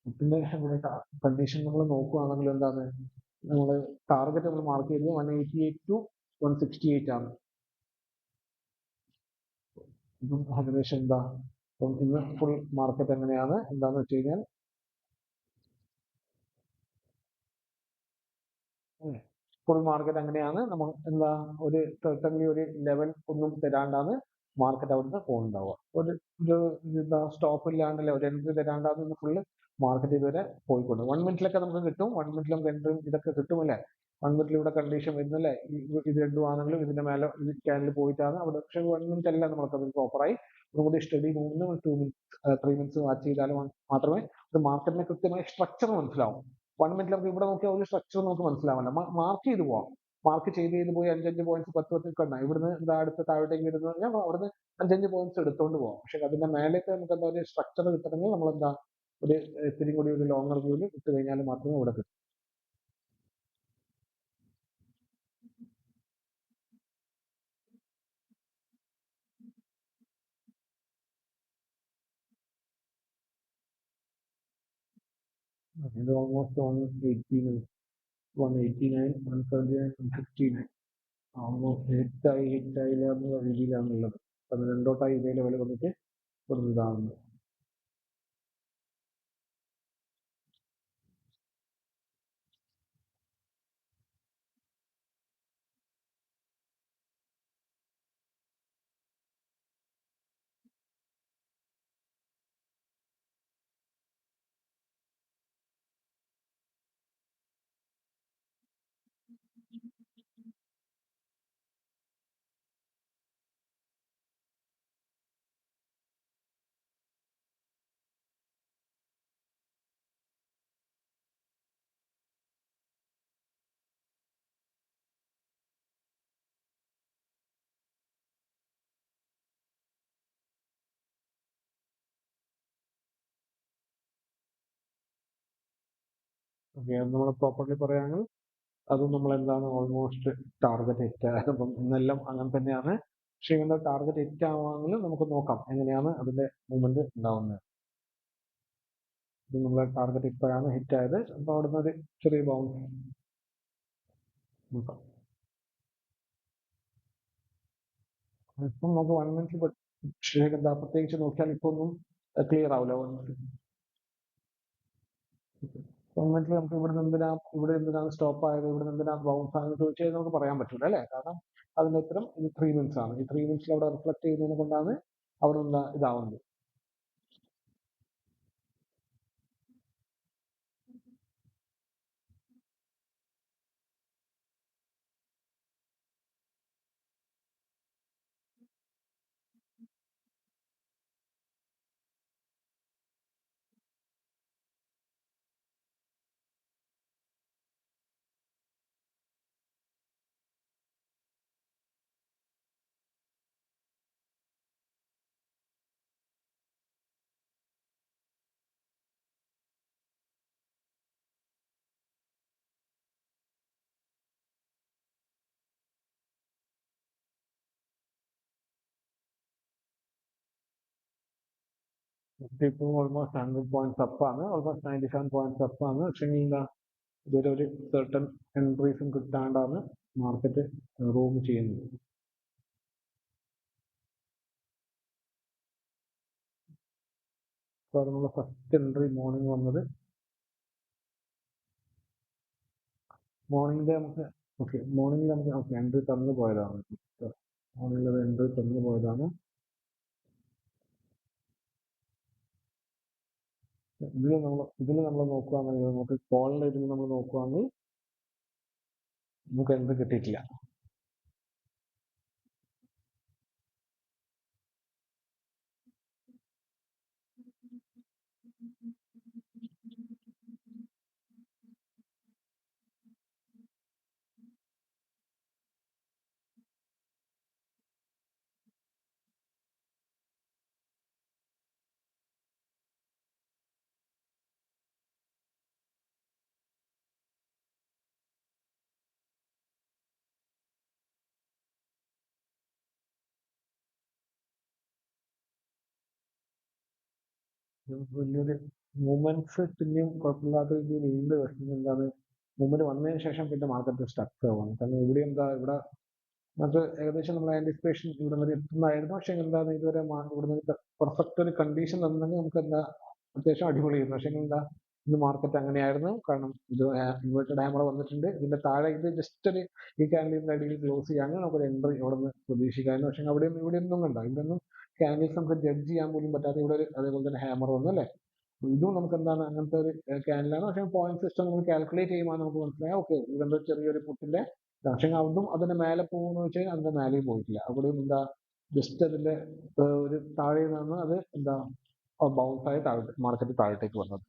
പുട്ടിന്റെ കണ്ടീഷൻ നമ്മൾ നോക്കുകയാണെങ്കിൽ എന്താണ്, നമ്മൾ ടാർഗറ്റ് നമ്മൾ മാർക്ക് ചെയ്തത് 188 to 168 ആണ്. ഇതും ഏകദേശം എന്താ, അപ്പം ഇന്ന് ഫുൾ മാർക്കറ്റ് എങ്ങനെയാണ് എന്താന്ന് വെച്ച് കഴിഞ്ഞാൽ ഫുൾ മാർക്കറ്റ് അങ്ങനെയാണ്. നമ്മൾ എന്താ ഒരു സെർട്ടൻലി ഒരു ലെവൽ ഒന്നും തരാണ്ടാണ് മാർക്കറ്റ് അവിടുന്ന് പോകുന്നുണ്ടാവുക. ഒരു എന്താ സ്റ്റോപ്പ് ഇല്ലാണ്ടല്ലേ, ഒരു എൻട്രി തരാണ്ടാണ് ഫുള്ള് മാർക്കറ്റ് ഇതുവരെ പോയിക്കൊണ്ട്. 1 മിനിറ്റിലൊക്കെ നമുക്ക് കിട്ടും. 1 മിനിറ്റിൽ നമുക്ക് എൻട്രിയും ഇതൊക്കെ കിട്ടുമല്ലേ. 1 മിനിറ്റിൽ ഇവിടെ കണ്ടീഷൻ വരുന്നല്ലേ, ഇത് രണ്ടും ആണെങ്കിലും ഇതിന്റെ മേലെ ക്യാനിൽ പോയിട്ടാണ് അവിടെ. പക്ഷേ 1 മിനിറ്റ് അല്ല നമ്മൾക്ക് പ്രോപ്പറായി ഒന്നുകൂടി സ്റ്റഡി 3 മിനിറ്റ്സ് വാച്ച് ചെയ്താലും മാത്രമേ ഒരു മാർക്കറ്റിനെ കൃത്യമായി സ്ട്രക്ചർ മനസ്സിലാവും. 1 മിനിറ്റിൽ നമുക്ക് ഇവിടെ നോക്കിയാൽ ഒരു സ്ട്രക്ചർ നമുക്ക് മനസ്സിലാവില്ല. മാർക്ക് ചെയ്ത് പോവാം. മാർക്ക് ചെയ്ത് പോയി 5-5 പോയിന്റ്സ് 10 കണ്ട ഇവിടുന്ന് എന്താ അടുത്ത താഴോട്ടേക്ക് വരുന്നത് പറഞ്ഞാൽ അവിടുന്ന് 5-5 പോയിന്റ്സ് എടുത്തുകൊണ്ട് പോവാം. പക്ഷെ അതിന്റെ മേലേക്ക് നമുക്ക് എന്താ ഒരു സ്ട്രക്ചർ കിട്ടണമെങ്കിൽ നമ്മൾ എന്താ ഒരു ഇത്തിരി കൂടി ഒരു ലോങ്ങർ വ്യൂവിൽ ഇട്ട് കഴിഞ്ഞാൽ മാത്രമേ ഇവിടെ കിട്ടും. ഇത് ഓൾമോസ്റ്റ് 189, 179, 169. ഓൾമോസ്റ്റ് ഹിറ്റായില്ല എന്നുള്ള രീതിയിലാണുള്ളത്. അത് രണ്ടോട്ടായി ഇതേ ലെവൽ വന്നിട്ട് ഒരു ഇതാകുന്നത്. ഓക്കെ, അത് നമ്മൾ പ്രോപ്പർലി പറയുകയാണെങ്കിൽ അതും നമ്മൾ എന്താണ് ഓൾമോസ്റ്റ് ടാർഗറ്റ് ഹിറ്റ് ആയത്. അപ്പം ഇന്നെല്ലാം അങ്ങനെ തന്നെയാണ്. പക്ഷേ ഇങ്ങനെ ടാർഗറ്റ് ഹിറ്റ് ആവുകയാണെങ്കിൽ നമുക്ക് നോക്കാം എങ്ങനെയാണ് അതിന്റെ മൂവ്മെന്റ് ഉണ്ടാവുന്നത്. ഇത് നമ്മളെ ടാർഗറ്റ് ഇപ്പോഴാണ് ഹിറ്റ് ആയത്. അപ്പോൾ അവിടുന്ന് ഒരു ചെറിയ ബൗൺസ് നോക്കാം. ഇപ്പം നമുക്ക് 1 മിനിറ്റ് പക്ഷേ എന്താ പ്രത്യേകിച്ച് നോക്കിയാൽ ഇപ്പൊ ഒന്നും ക്ലിയർ ആവില്ല. 1 മിനിറ്റിൽ നമുക്ക് ഇവിടെ എന്തിനാണ് സ്റ്റോപ്പ് ആയത്, ഇവിടെ എന്തിനാണ് ബൗൺസ് ആണെന്ന് ചോദിച്ചാൽ നമുക്ക് പറയാൻ പറ്റില്ല അല്ലേ. കാരണം അതിന്റെ ഉത്തരം ഇത് 3 മിനിറ്റ്സ് ആണ്. ഈ 3 മിനിറ്റ്സിൽ അവിടെ റിഫ്ലക്ട് ചെയ്യുന്നതിനെ കൊണ്ടാണ് അവിടെ നിന്ന് ഇതാവുന്നത്. ഇപ്പോൾ ഓൾമോസ്റ്റ് 100 പോയിന്റ്സ് അപ്പാണ്, ഓൾമോസ്റ്റ് 97 പോയിന്റ്സ് അപ്പാണ്. പക്ഷേ എന്താ ഇതുവരെ ഒരു സെർട്ടൺ എൻട്രീസും കിട്ടാണ്ടാണ് മാർക്കറ്റ് റൂം ചെയ്യുന്നത്. അപ്പോൾ നമ്മൾ ഫസ്റ്റ് എൻട്രി മോർണിംഗ് വന്നത് മോർണിംഗിൽ നമുക്ക് മോർണിംഗിൽ നമുക്ക് എൻട്രി തന്നു പോയതാണ്. മോർണിംഗിൽ എൻട്രി തന്നു പോയതാണ്. ഇതിൽ നമ്മൾ നോക്കുകയാണെങ്കിൽ നമുക്ക് കോളിന്റെ ഇതിൽ നമ്മൾ നോക്കുകയാണെങ്കിൽ നമുക്ക് എൻട്രി കിട്ടിയിട്ടില്ല. വലിയൊരു മൂവ്മെന്റ്സ് പിന്നെയും കുഴപ്പമില്ലാത്ത രീതിയിൽ ഉണ്ട്. പക്ഷേ എന്താണ് മൂവ്മെന്റ് വന്നതിന് ശേഷം പിന്നെ മാർക്കറ്റ് സ്റ്റക്ക് ആവാണ്. കാരണം ഇവിടെ നമുക്ക് ഏകദേശം നമ്മൾ ആന്റിസിപ്പേഷൻ ഇവിടെ വരെ എത്തുന്നതായിരുന്നു. പക്ഷെ എന്താണ് ഇതുവരെ ഇവിടെ പെർഫെക്റ്റ് ഒരു കണ്ടീഷൻ തന്നെങ്കിൽ നമുക്ക് എന്താ അത്യാവശ്യം അടിപൊളിയായിരുന്നു. പക്ഷെ എന്താ ഇന്ന് മാർക്കറ്റ് അങ്ങനെയായിരുന്നു. കാരണം ഇത് ഇൻവേർട്ടഡ് ഹാമർ വന്നിട്ടുണ്ട്. ഇതിന്റെ താഴെ ഇത് ജസ്റ്റ് ഒരു ഈ ക്യാൻഡിലിന്റെ അടിയിൽ ക്ലോസ് ചെയ്യാൻ നമുക്കൊരു എൻട്രി ഇവിടെ നിന്ന് പ്രതീക്ഷിക്കാമായിരുന്നു. പക്ഷെ ഇവിടെ ഒന്നും കണ്ട ഇവിടെ ഒന്നും ക്യാൻഡിൽസ് നമുക്ക് ജഡ്ജ് ചെയ്യാൻ പോലും പറ്റാതെ ഇവിടെ ഒരു അതേപോലെ തന്നെ ഹാമർ വന്നു അല്ലേ. ഇതും നമുക്ക് എന്താണ് അങ്ങനത്തെ ഒരു ക്യാൻഡിലാണ്. പക്ഷെ പോയിന്റ് സിസ്റ്റം നമ്മൾ കാൽക്കുലേറ്റ് ചെയ്യുമ്പോൾ നമുക്ക് മനസ്സിലായി ഓക്കെ ഇതെന്തോ ചെറിയൊരു പുട്ടിന്റെ പക്ഷെ അതും അതിന്റെ മേലെ പോകുമെന്ന് വെച്ചാൽ അതിന്റെ മേലെയും പോയിട്ടില്ല. അവിടെയും എന്താ ജസ്റ്റ് അതിന്റെ ഒരു താഴെ നിന്നാണ് അത് എന്താ ബൗൺസായി മാർക്കറ്റ് താഴോട്ടേക്ക് വന്നത്.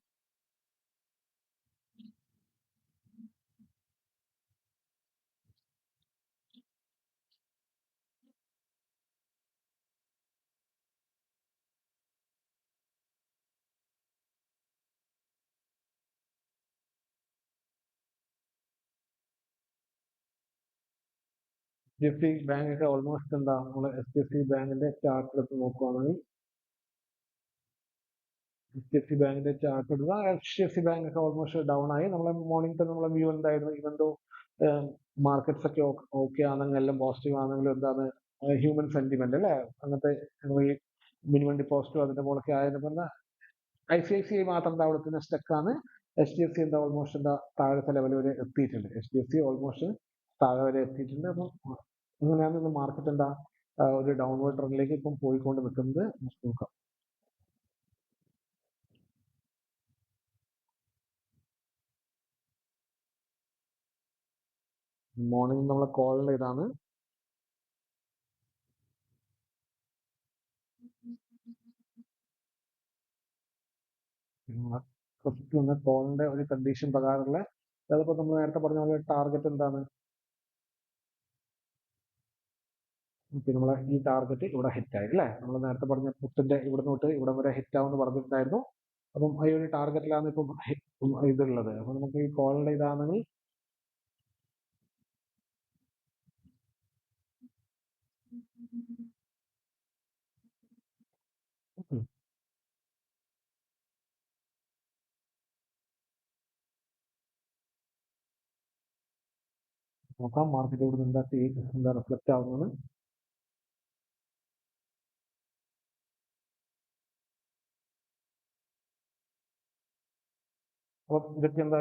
HDFC ബാങ്ക് ഒക്കെ ഓൾമോസ്റ്റ് എന്താ നമ്മൾ HDFC ബാങ്കിന്റെ ചാർട്ട് എടുത്ത് നോക്കുവാണെങ്കിൽ HDFC ബാങ്കിന്റെ ചാർട്ട് എടുക്കുക. HDFC ബാങ്ക് ഒക്കെ ഓൾമോസ്റ്റ് ഡൗൺ ആയി. നമ്മളെ മോർണിംഗത്തെ നമ്മളെ വ്യൂ എന്തായിരുന്നു? ഇവന്തോ മാർക്കറ്റ്സ് ഒക്കെ ഓക്കെ ആണെങ്കിൽ എല്ലാം പോസിറ്റീവ് ആണെങ്കിലും എന്താണ് ഹ്യൂമൻ സെന്റിമെന്റ് അല്ലേ? അങ്ങനത്തെ ഈ മിനിമം ഡിപ്പോസിറ്റും അതിന്റെ മുകളൊക്കെ ആയതുകൊണ്ട് ICICI മാത്രം എന്താ അവിടെ തന്നെ സ്റ്റക്കാണ്. HDFC എന്താ ഓൾമോസ്റ്റ് എന്താ താഴത്തെ ലെവൽ വരെ എത്തിയിട്ടുണ്ട്. HDFC ഓൾമോസ്റ്റ് താഴെ വരെ എത്തിയിട്ടുണ്ട്. അപ്പം അങ്ങനെയാണ് ഇന്ന് മാർക്കറ്റ് എന്താ ഒരു ഡൗൺവേർഡ് ട്രെൻഡിലേക്ക് ഇപ്പം പോയിക്കൊണ്ട് നിൽക്കുന്നത്. നോക്കാം. മോർണിംഗ് നമ്മളെ കോളിന്റെ ഇതാണ്. ഫസ്റ്റ് വന്ന കോളിന്റെ ഒരു കണ്ടീഷൻ പ്രകാരമുള്ള അതിപ്പോ നമ്മൾ നേരത്തെ പറഞ്ഞ പോലെ ടാർഗറ്റ് എന്താണ്? നമ്മളെ ഈ ടാർഗറ്റ് ഇവിടെ ഹിറ്റ് ആയി അല്ലേ? നമ്മൾ നേരത്തെ പറഞ്ഞ പുത്തിന്റെ ഇവിടെ തൊട്ട് ഇവിടെ വരെ ഹിറ്റ് ആവുമെന്ന് പറഞ്ഞിട്ടുണ്ടായിരുന്നു. അപ്പം ഈ ഒരു ടാർഗറ്റിലാണ് ഇപ്പം ഇതുള്ളത്. അപ്പൊ നമുക്ക് ഈ കോളിന്റെ ഇതാണെങ്കിൽ നോക്കാം മാർക്കറ്റ് ഇവിടെ എന്താ റിഫ്ലക്റ്റ് ആവുന്നത്. അപ്പൊ ഇതൊക്കെ എന്താ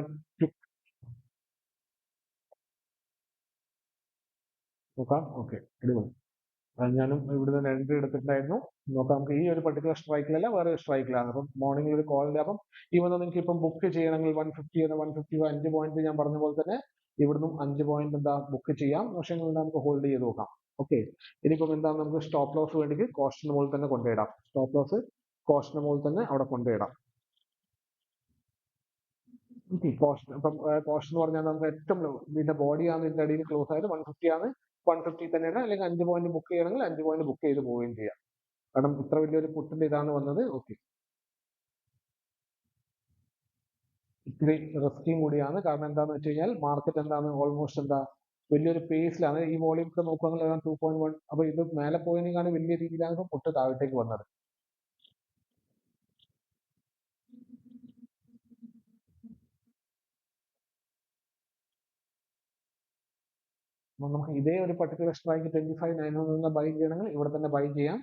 നോക്കാം. ഓക്കെ, അടിപൊളി. ഞാനും ഇവിടുന്ന് എൻട്രി എടുത്തിട്ടുണ്ടായിരുന്നു. നോക്കാം നമുക്ക് ഈ ഒരു പർട്ടിക്കുലർ സ്ട്രൈക്കിലല്ല വേറെ ഒരു സ്ട്രൈക്കിലാണ്. അപ്പം മോർണിംഗിൽ ഒരു കോളിന്റെ അപ്പം ഇവന്ന് നിങ്ങൾക്ക് ഇപ്പം ബുക്ക് ചെയ്യണമെങ്കിൽ 150 150 5 പോയിന്റ് ഞാൻ പറഞ്ഞ പോലെ തന്നെ ഇവിടുന്ന് 5 പോയിന്റ് എന്താ ബുക്ക് ചെയ്യാം. പക്ഷേ നമുക്ക് ഹോൾഡ് ചെയ്ത് നോക്കാം. ഓക്കെ, ഇനിയിപ്പം എന്താ നമുക്ക് സ്റ്റോപ്പ് ലോസ് വേണ്ടിക്ക് കോസ്റ്റിന് മുകളിൽ തന്നെ കൊണ്ടുപോയിടാം. സ്റ്റോപ്പ് ലോസ് കോസ്റ്റിന് മുകളിൽ തന്നെ അവിടെ കൊണ്ടുപോയിടാം. കോസ്റ്റ് ഇപ്പം കോസ്റ്റ് എന്ന് പറഞ്ഞാൽ നമുക്ക് ഏറ്റവും ഇതിന്റെ ബോഡിയാണ് ഇതിന്റെ അടിയിൽ ക്ലോസ് ആയത് 150 ആണ്. 150 തന്നെയാണ്. അല്ലെങ്കിൽ 5 പോയിന്റ് ബുക്ക് ചെയ്യണമെങ്കിൽ 5 പോയിന്റ് ബുക്ക് ചെയ്ത് പോവുകയും ചെയ്യാം. കാരണം ഇത്ര വലിയൊരു പുട്ടിന്റെ ഇതാണ് വന്നത്. ഓക്കെ, ഇത്തിരി റിസ്കിയും കൂടിയാണ്. കാരണം എന്താന്ന് വെച്ച് കഴിഞ്ഞാൽ മാർക്കറ്റ് എന്താണ് ഓൾമോസ്റ്റ് എന്താ വലിയൊരു പേസിലാണ്. ഈ വോളിയം ഒക്കെ നോക്കുകയാണെങ്കിൽ 2.1. അപ്പൊ ഇത് മേലെ പോയതിനേക്കാണ് വലിയ രീതിയിലാണ് ഇപ്പൊ പുട്ട് താഴത്തേക്ക് വന്നത്. നമുക്ക് ഇതേ ഒരു പർട്ടിക്കുലർ സ്ട്രൈക്ക് 25,900 ബൈ ചെയ്യണമെങ്കിൽ ഇവിടെ തന്നെ ബൈ ചെയ്യാം.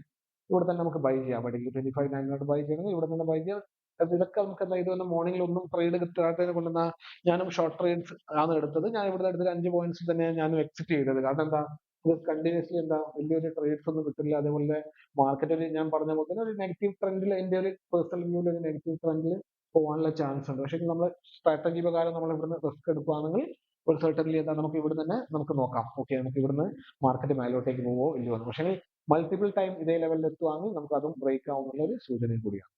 ഇവിടെ തന്നെ നമുക്ക് ബൈ ചെയ്യാം. അല്ലെങ്കിൽ 25,900 ബൈ ചെയ്യണമെങ്കിൽ ഇവിടെ തന്നെ ബൈ ചെയ്യാം. ഇതൊക്കെ നമുക്ക് എന്താ ഇതുപോലെ മോർണിംഗിൽ ഒന്നും ട്രേഡ് കിട്ടാത്തതിനെ കൊണ്ടുവന്ന ഞാനും ഷോർട്ട് ട്രേഡ്സ് ആണ് എടുത്തത്. ഞാൻ ഇവിടെ എടുത്തത് 5 പോയിന്റ്സ് തന്നെ ഞാനും എക്സിറ്റ് ചെയ്തത്. കാരണം എന്താ ഇത് കണ്ടിന്യൂസ്ലി എന്താ വലിയൊരു ട്രേഡ്സ് ഒന്നും കിട്ടില്ല. അതേപോലെ മാർക്കറ്റിൽ ഞാൻ പറഞ്ഞ പോലെ തന്നെ ഒരു നെഗറ്റീവ് ട്രെൻഡിൽ എൻ്റെ ഒരു പേഴ്സണൽ വ്യൂവിൽ ഒരു നെഗറ്റീവ് ട്രെൻഡിൽ പോകാനുള്ള ചാൻസ് ഉണ്ട്. പക്ഷേ നമ്മൾ സ്ട്രാറ്റജി പ്രകാരം നമ്മൾ ഇവിടുന്ന് റിസ്ക് എടുക്കുകയാണെങ്കിൽ ഒരു സർട്ടൻലി എന്താ നമുക്ക് ഇവിടെ തന്നെ നമുക്ക് നോക്കാം. ഓക്കെ, നമുക്ക് ഇവിടുന്ന് മാർക്കറ്റ് മേലോട്ടേക്ക് പോവോ ഇല്ലയോ എന്ന്. പക്ഷേ മൾട്ടിപ്പിൾ ടൈം ഇതേ ലെവലിൽ എത്തുവാണെങ്കിൽ നമുക്ക് അതും ബ്രേക്ക് ആവുന്നുള്ള ഒരു സൂചനയും കൂടിയാണ്.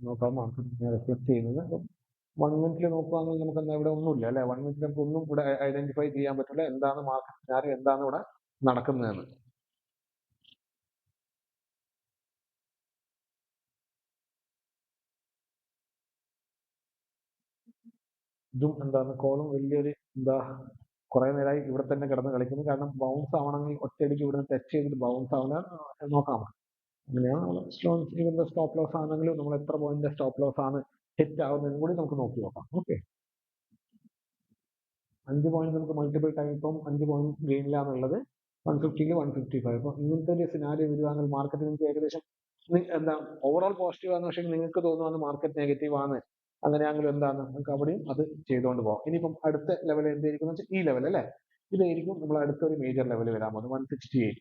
നോക്കാം മാർക്കറ്റ് റിഫ്ലക്ട് ചെയ്യുന്നത്. അപ്പം 1 മിനിറ്റിൽ നോക്കുകയാണെങ്കിൽ നമുക്ക് എന്താ ഇവിടെ ഒന്നുമില്ല അല്ലെ? 1 മിനിറ്റിൽ നമുക്ക് ഒന്നും ഇവിടെ ഐഡന്റിഫൈ ചെയ്യാൻ പറ്റില്ല എന്താണ് മാർക്കറ്റ് എന്താണ് ഇവിടെ നടക്കുന്നതെന്ന്. ഇതും എന്താണ് കോളും വലിയൊരു എന്താ കുറെ നേരമായി ഇവിടെ തന്നെ കിടന്ന് കളിക്കുന്നു. കാരണം ബൗൺസ് ആവണമെങ്കിൽ ഒറ്റയടിക്ക് ഇവിടെ ടച്ച് ചെയ്തിട്ട് ബൗൺസ് ആവില്ല. നോക്കാം. അങ്ങനെയാണ് നമ്മൾ ഇതിന്റെ സ്റ്റോപ്പ് ലോസ് ആണെങ്കിലും നമ്മൾ എത്ര പോയിന്റ് സ്റ്റോപ്പ് ലോസ് ആണ് ഹിറ്റ് ആവുന്നതും കൂടി നമുക്ക് നോക്കി നോക്കാം. ഓക്കെ, 5 പോയിന്റ് നമുക്ക് മൾട്ടിപ്പിൾ ടൈം ഇപ്പം 5 പോയിന്റ് ഗെയിനിലാണുള്ളത്. 150 155. അപ്പൊ ഇങ്ങനത്തെ ഒരു സിനാരിയോ വരുവാണെങ്കിൽ മാർക്കറ്റ് നിങ്ങൾക്ക് ഏകദേശം എന്താ ഓവറോൾ പോസിറ്റീവ് ആണ്. പക്ഷേ നിങ്ങൾക്ക് തോന്നുവാണ് മാർക്കറ്റ് നെഗറ്റീവ് ആണ്. അങ്ങനെയാണെങ്കിലും എന്താണ് നമുക്ക് അവിടെയും അത് ചെയ്തുകൊണ്ട് പോകാം. ഇനിയിപ്പം അടുത്ത ലെവൽ എന്തായിരിക്കും വെച്ചാൽ ഈ ലെവൽ അല്ലേ? ഇതായിരിക്കും നമ്മൾ അടുത്തൊരു മേജർ ലെവൽ വരാൻ പോകുന്നത് 168.